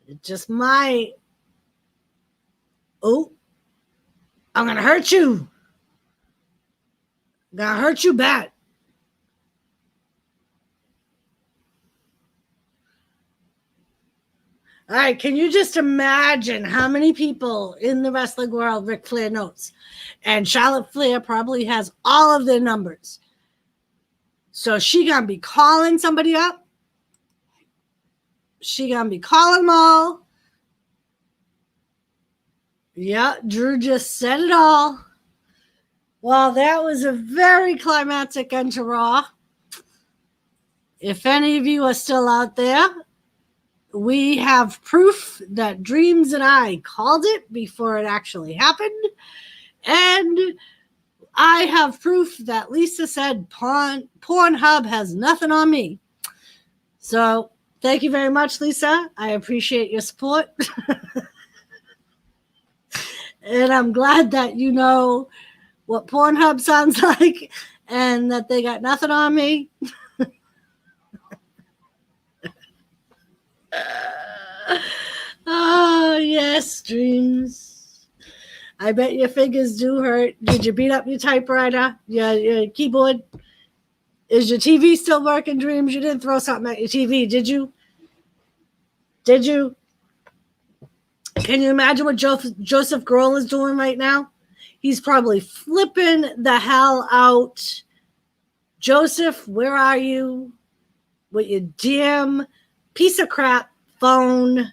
S1: It just might. Oh, I'm going to hurt you. I'm going to hurt you bad. All right, can you just imagine how many people in the wrestling world Ric Flair knows? And Charlotte Flair probably has all of their numbers. So she gonna be calling somebody up. She gonna be calling them all. Yeah, Drew just said it all. Well, that was a very climactic end to Raw. If any of you are still out there, we have proof that Dreams and I called it before it actually happened. And I have proof that Lisa said Pornhub has nothing on me. So thank you very much, Lisa. I appreciate your support. And I'm glad that you know what Pornhub sounds like and that they got nothing on me. Oh, yes, Dreams. I bet your fingers do hurt. Did you beat up your typewriter? Your keyboard? Is your TV still working, Dreams? You didn't throw something at your TV, did you? Did you? Can you imagine what Joseph Grohl is doing right now? He's probably flipping the hell out. Joseph, where are you? With your damn piece of crap phone.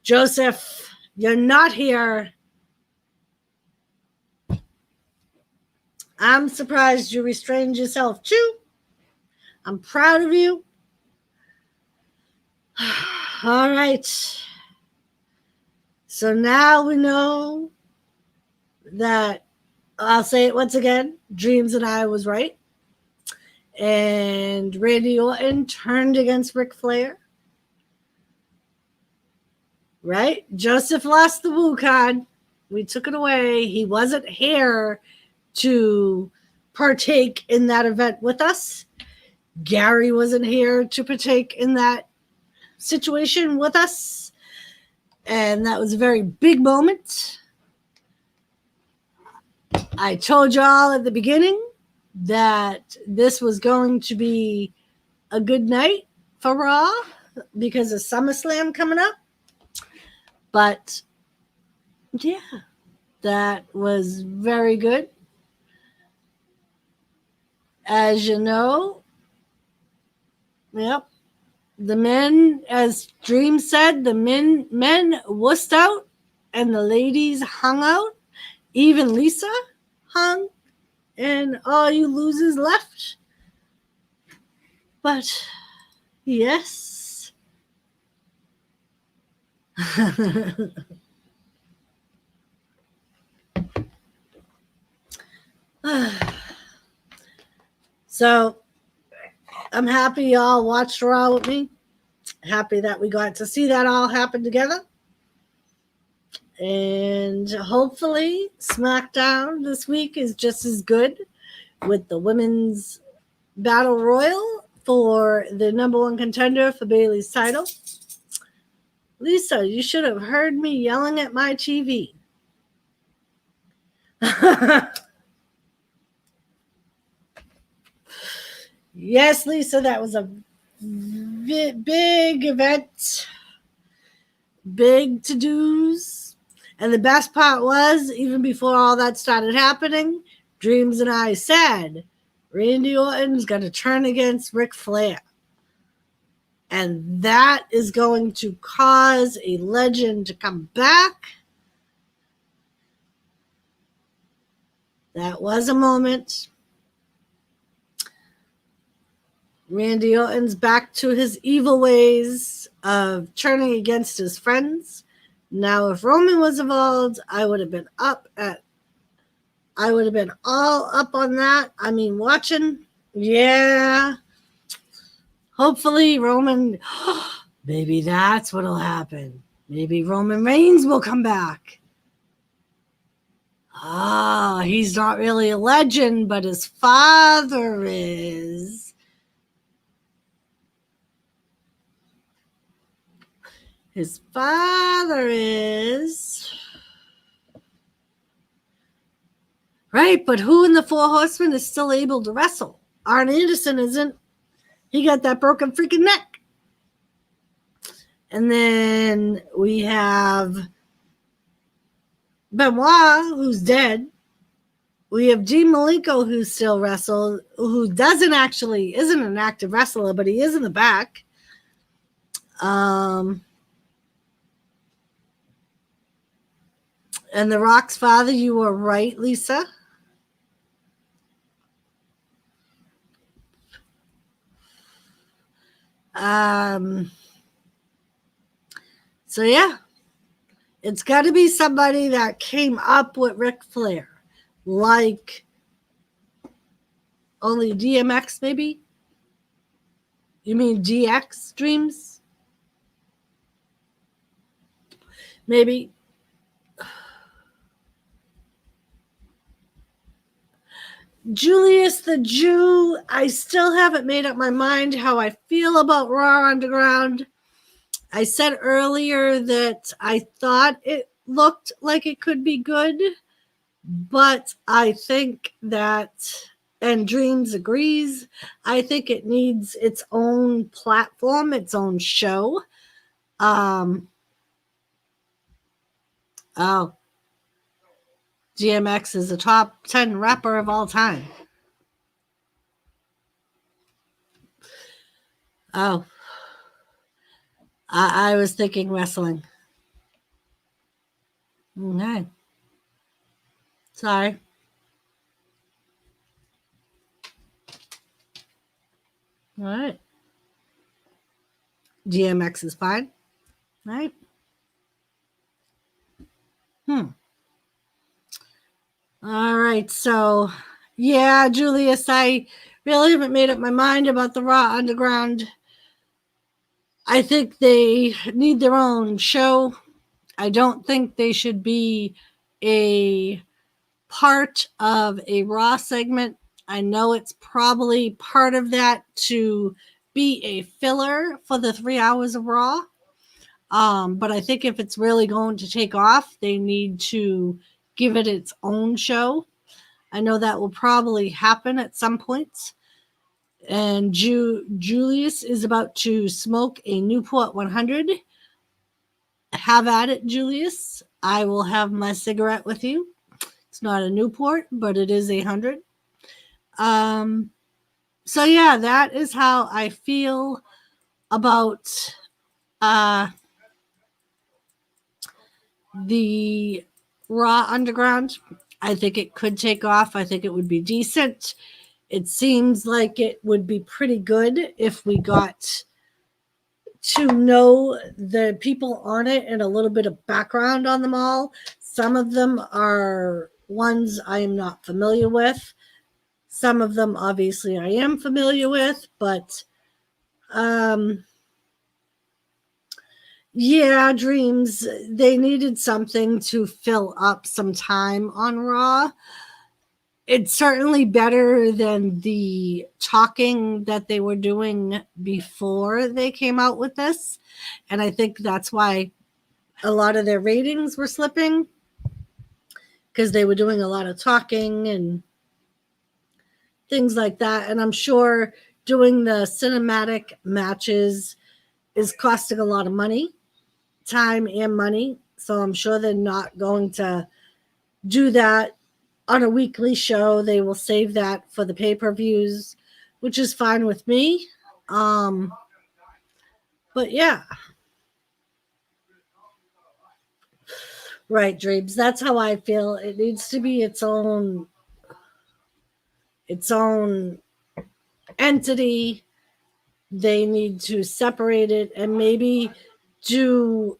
S1: Joseph, you're not here. I'm surprised you restrained yourself too. I'm proud of you. All right. So now we know that, I'll say it once again, Dreams and I was right. And Randy Orton turned against Ric Flair. Right? Joseph lost the Woo card. We took it away. He wasn't here to partake in that event with us. Gary wasn't here to partake in that situation with us. And that was a very big moment. I told y'all at the beginning that this was going to be a good night for Raw because of SummerSlam coming up. But yeah, that was very good. As you know, yep, the men, as Dream said, the men wussed out and the ladies hung out. Even Lisa hung and all you losers left. But yes. So I'm happy y'all watched Raw with me. Happy that we got to see that all happen together. And hopefully SmackDown this week is just as good with the women's battle royal for the number one contender for Bayley's title. Lisa, you should have heard me yelling at my TV. Yes, Lisa, that was a big event. Big to-dos. And the best part was, even before all that started happening, Dreams and I said, Randy Orton's going to turn against Ric Flair. And that is going to cause a legend to come back. That was a moment. Randy Orton's back to his evil ways of turning against his friends. Now, if Roman was involved, I would have been all up on that. I mean, watching. Yeah. Hopefully Roman, maybe that's what'll happen. Maybe Roman Reigns will come back. He's not really a legend, but his father is. His father is. Right, but who in the Four Horsemen is still able to wrestle? Arn Anderson isn't. He got that broken freaking neck. And then we have Benoit, who's dead. We have Dean Malenko, who still wrestles, who isn't an active wrestler, but he is in the back. And The Rock's father, you were right, Lisa. So yeah, it's got to be somebody that came up with Ric Flair, like only DMX, maybe. You mean DX Dreams? Maybe. Julius the Jew, I still haven't made up my mind how I feel about Raw Underground. I said earlier that I thought it looked like it could be good, but I think that, and Dreams agrees, I think it needs its own platform, its own show. DMX is a top 10 rapper of all time. Oh, I was thinking wrestling. Okay. Sorry. All right. DMX is fine. All right. All right. So, yeah, Julius, I really haven't made up my mind about the Raw Underground. I think they need their own show. I don't think they should be a part of a Raw segment. I know it's probably part of that to be a filler for the 3 hours of Raw. But I think if it's really going to take off, they need to give it its own show. I know that will probably happen at some points. And Julius is about to smoke a Newport 100. Have at it, Julius. I will have my cigarette with you. It's not a Newport, but it is 100. So yeah, that is how I feel about the Raw Underground. I think it could take off. I think it would be decent. It seems like it would be pretty good if we got to know the people on it and a little bit of background on them all. Some of them are ones I am not familiar with. Some of them, obviously, I am familiar with, but yeah, Dreams, they needed something to fill up some time on Raw. It's certainly better than the talking that they were doing before they came out with this. And I think that's why a lot of their ratings were slipping, because they were doing a lot of talking and things like that. And I'm sure doing the cinematic matches is costing a lot of money, time and money. So I'm sure they're not going to do that on a weekly show. They will save that for the pay-per-views, which is fine with me. But yeah. Right, Dreams. That's how I feel. It needs to be its own entity. They need to separate it and maybe do,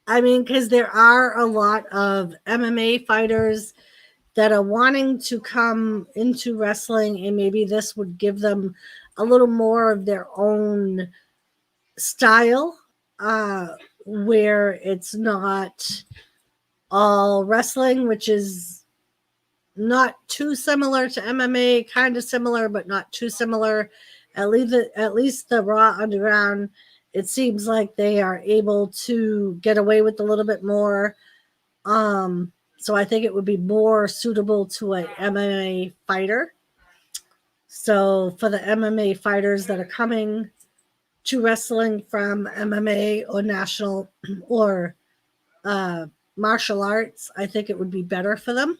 S1: because there are a lot of MMA fighters that are wanting to come into wrestling, and maybe this would give them a little more of their own style, where it's not all wrestling, which is not too similar to MMA, kind of similar, but not too similar. At least the Raw Underground, it seems like they are able to get away with a little bit more. So I think it would be more suitable to an MMA fighter. So for the MMA fighters that are coming, to wrestling from MMA or national or martial arts, I think it would be better for them.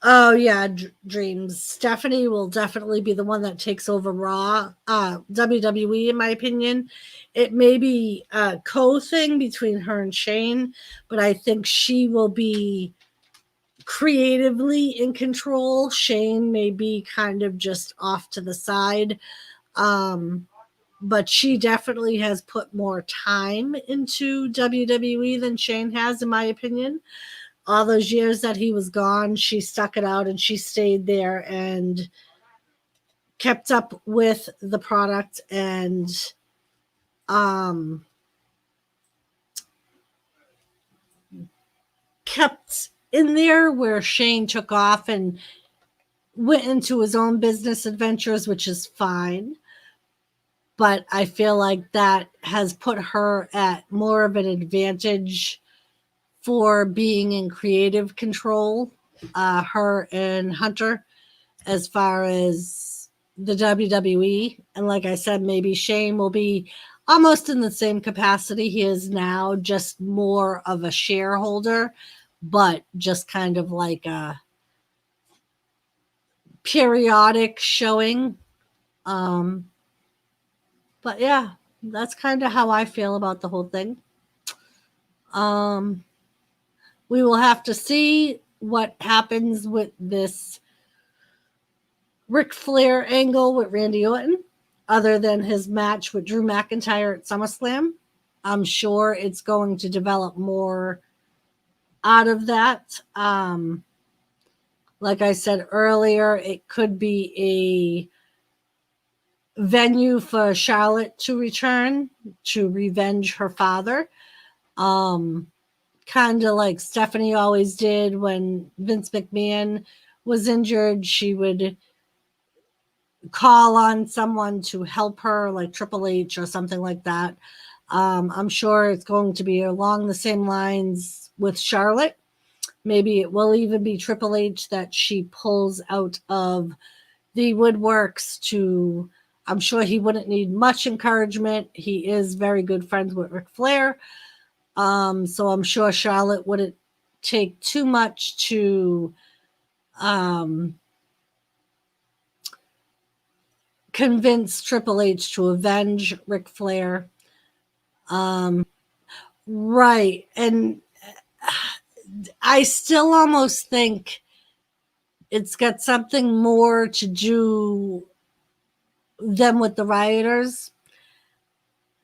S1: Oh yeah, Dreams. Stephanie will definitely be the one that takes over Raw. WWE, in my opinion, it may be a co-thing between her and Shane, but I think she will be creatively in control. Shane may be kind of just off to the side. But she definitely has put more time into WWE than Shane has, in my opinion. All those years that he was gone, she stuck it out and she stayed there and kept up with the product and kept in there where Shane took off and went into his own business adventures, which is fine. But I feel like that has put her at more of an advantage for being in creative control, her and Hunter, as far as the WWE. And like I said, maybe Shane will be almost in the same capacity he is now, just more of a shareholder, but just kind of like a periodic showing. But yeah, that's kind of how I feel about the whole thing. We will have to see what happens with this Ric Flair angle with Randy Orton, other than his match with Drew McIntyre at SummerSlam. I'm sure it's going to develop more out of that. Like I said earlier, it could be a venue for Charlotte to return to revenge her father. Kind of like Stephanie always did when Vince McMahon was injured. She would call on someone to help her, like Triple H or something like that. I'm sure it's going to be along the same lines with Charlotte. Maybe it will even be Triple H that she pulls out of the woodworks to, I'm sure he wouldn't need much encouragement. He is very good friends with Ric Flair. So I'm sure Charlotte wouldn't take too much to convince Triple H to avenge Ric Flair. Right. And I still almost think it's got something more to do than with the rioters.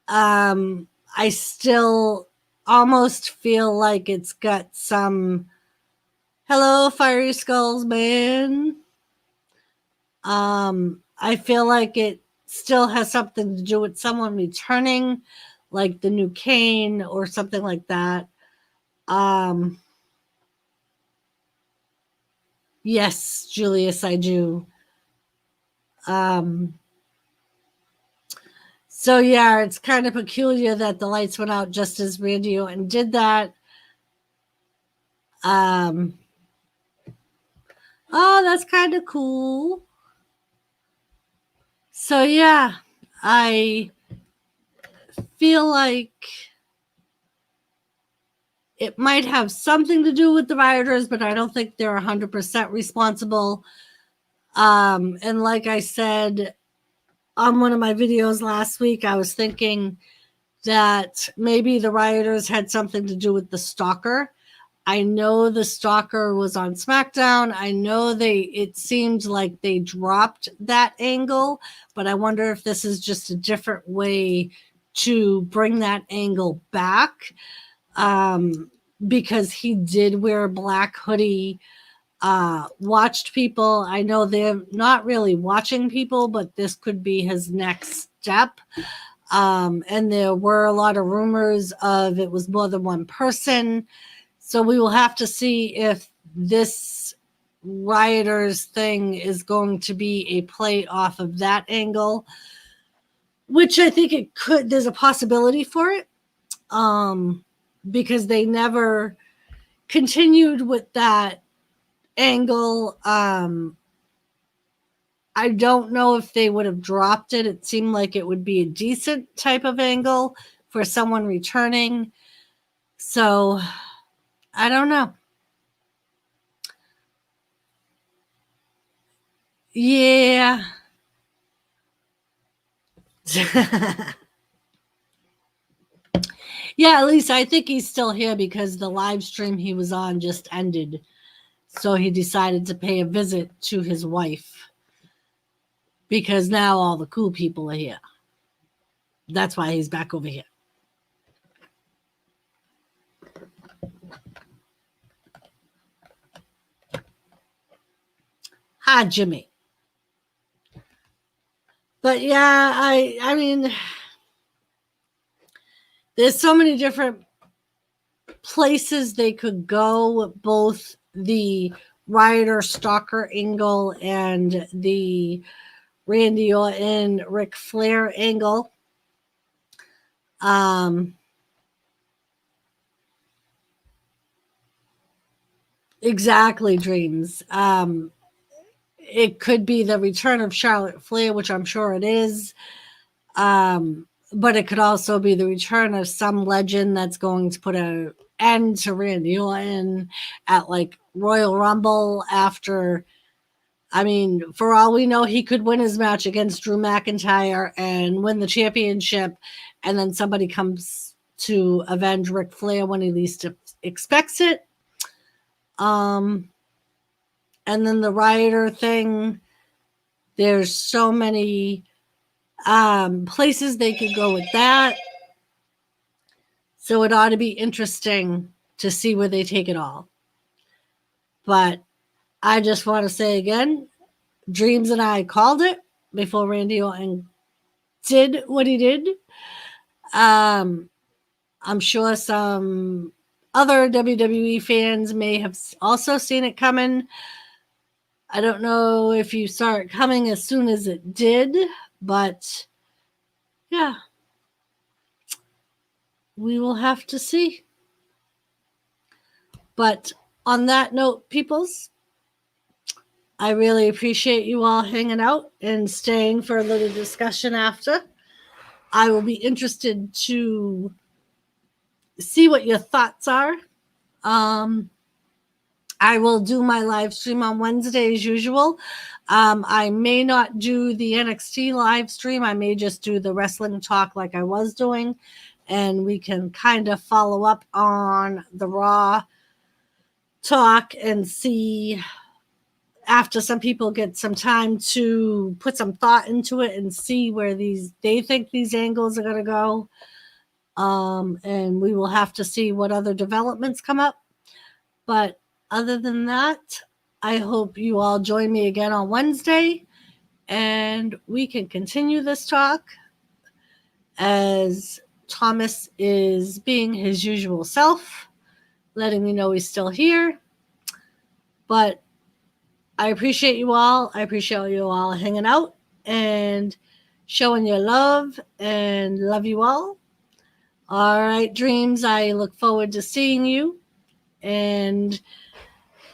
S1: I still almost feel like it's got some hello, Fiery Skulls, man. I feel like it still has something to do with someone returning, like the new Kane or something like that. Yes, Julius, I do. So yeah, it's kind of peculiar that the lights went out just as Randy Orton did that. Oh, that's kind of cool. So yeah, I feel like it might have something to do with the rioters, but I don't think they're 100% responsible. And like I said on one of my videos last week, I was thinking that maybe the rioters had something to do with the stalker. I know the stalker was on SmackDown. I know it seemed like they dropped that angle, but I wonder if this is just a different way to bring that angle back. Because he did wear a black hoodie, watched people. I know they're not really watching people, but this could be his next step. And there were a lot of rumors of it was more than one person. So we will have to see if this rioters thing is going to be a play off of that angle, which I think it could. There's a possibility for it, because they never continued with that angle I don't know if they would have dropped it. It seemed like it would be a decent type of angle for someone returning. So I don't know. Yeah. Yeah, at least I think he's still here because the live stream he was on just ended. So he decided to pay a visit to his wife because now all the cool people are here. That's why he's back over here. Hi, Jimmy. But yeah, I mean, there's so many different places they could go, both the Rioter Stalker angle and the Randy Orton Ric Flair angle. Exactly, Dreams. It could be the return of Charlotte Flair, which I'm sure it is. But it could also be the return of some legend that's going to put an end to Randy Orton at like Royal Rumble after. I mean, for all we know, he could win his match against Drew McIntyre and win the championship, and then somebody comes to avenge Ric Flair when he least expects it. And then the Rioter thing, there's so many places they could go with that. So it ought to be interesting to see where they take it all. But I just want to say again, Dreams and I called it before Randy Orton did what he did. I'm sure some other WWE fans may have also seen it coming. I don't know if you saw it coming as soon as it did, but yeah, we will have to see. But on that note, peoples, I really appreciate you all hanging out and staying for a little discussion after. I will be interested to see what your thoughts are. I will do my live stream on Wednesday as usual. I may not do the NXT live stream. I may just do the wrestling talk like I was doing, and we can kind of follow up on the Raw talk and see after some people get some time to put some thought into it and see where they think these angles are going to go. And we will have to see what other developments come up. But other than that, I hope you all join me again on Wednesday and we can continue this talk as Thomas is being his usual self, letting me know he's still here. But I appreciate you all. I appreciate you all hanging out and showing your love, and love you all. All right, Dreams, I look forward to seeing you. And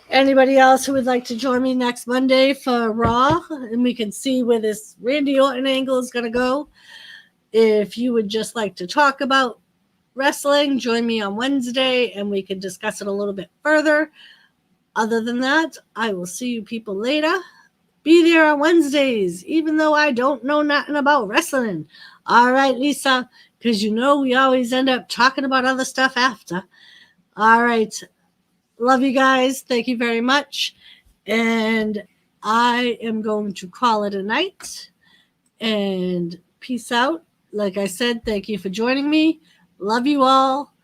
S1: anybody else who would like to join me next Monday for Raw, and we can see where this Randy Orton angle is going to go. If you would just like to talk about wrestling, join me on Wednesday and we can discuss it a little bit further. Other than that, I will see you people later. Be there on Wednesdays, even though I don't know nothing about wrestling. All right, Lisa, because you know we always end up talking about other stuff after. All right. Love you guys. Thank you very much. And I am going to call it a night. And peace out. Like I said, thank you for joining me. Love you all.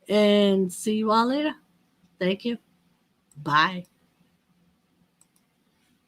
S1: And see you all later. Thank you. Bye.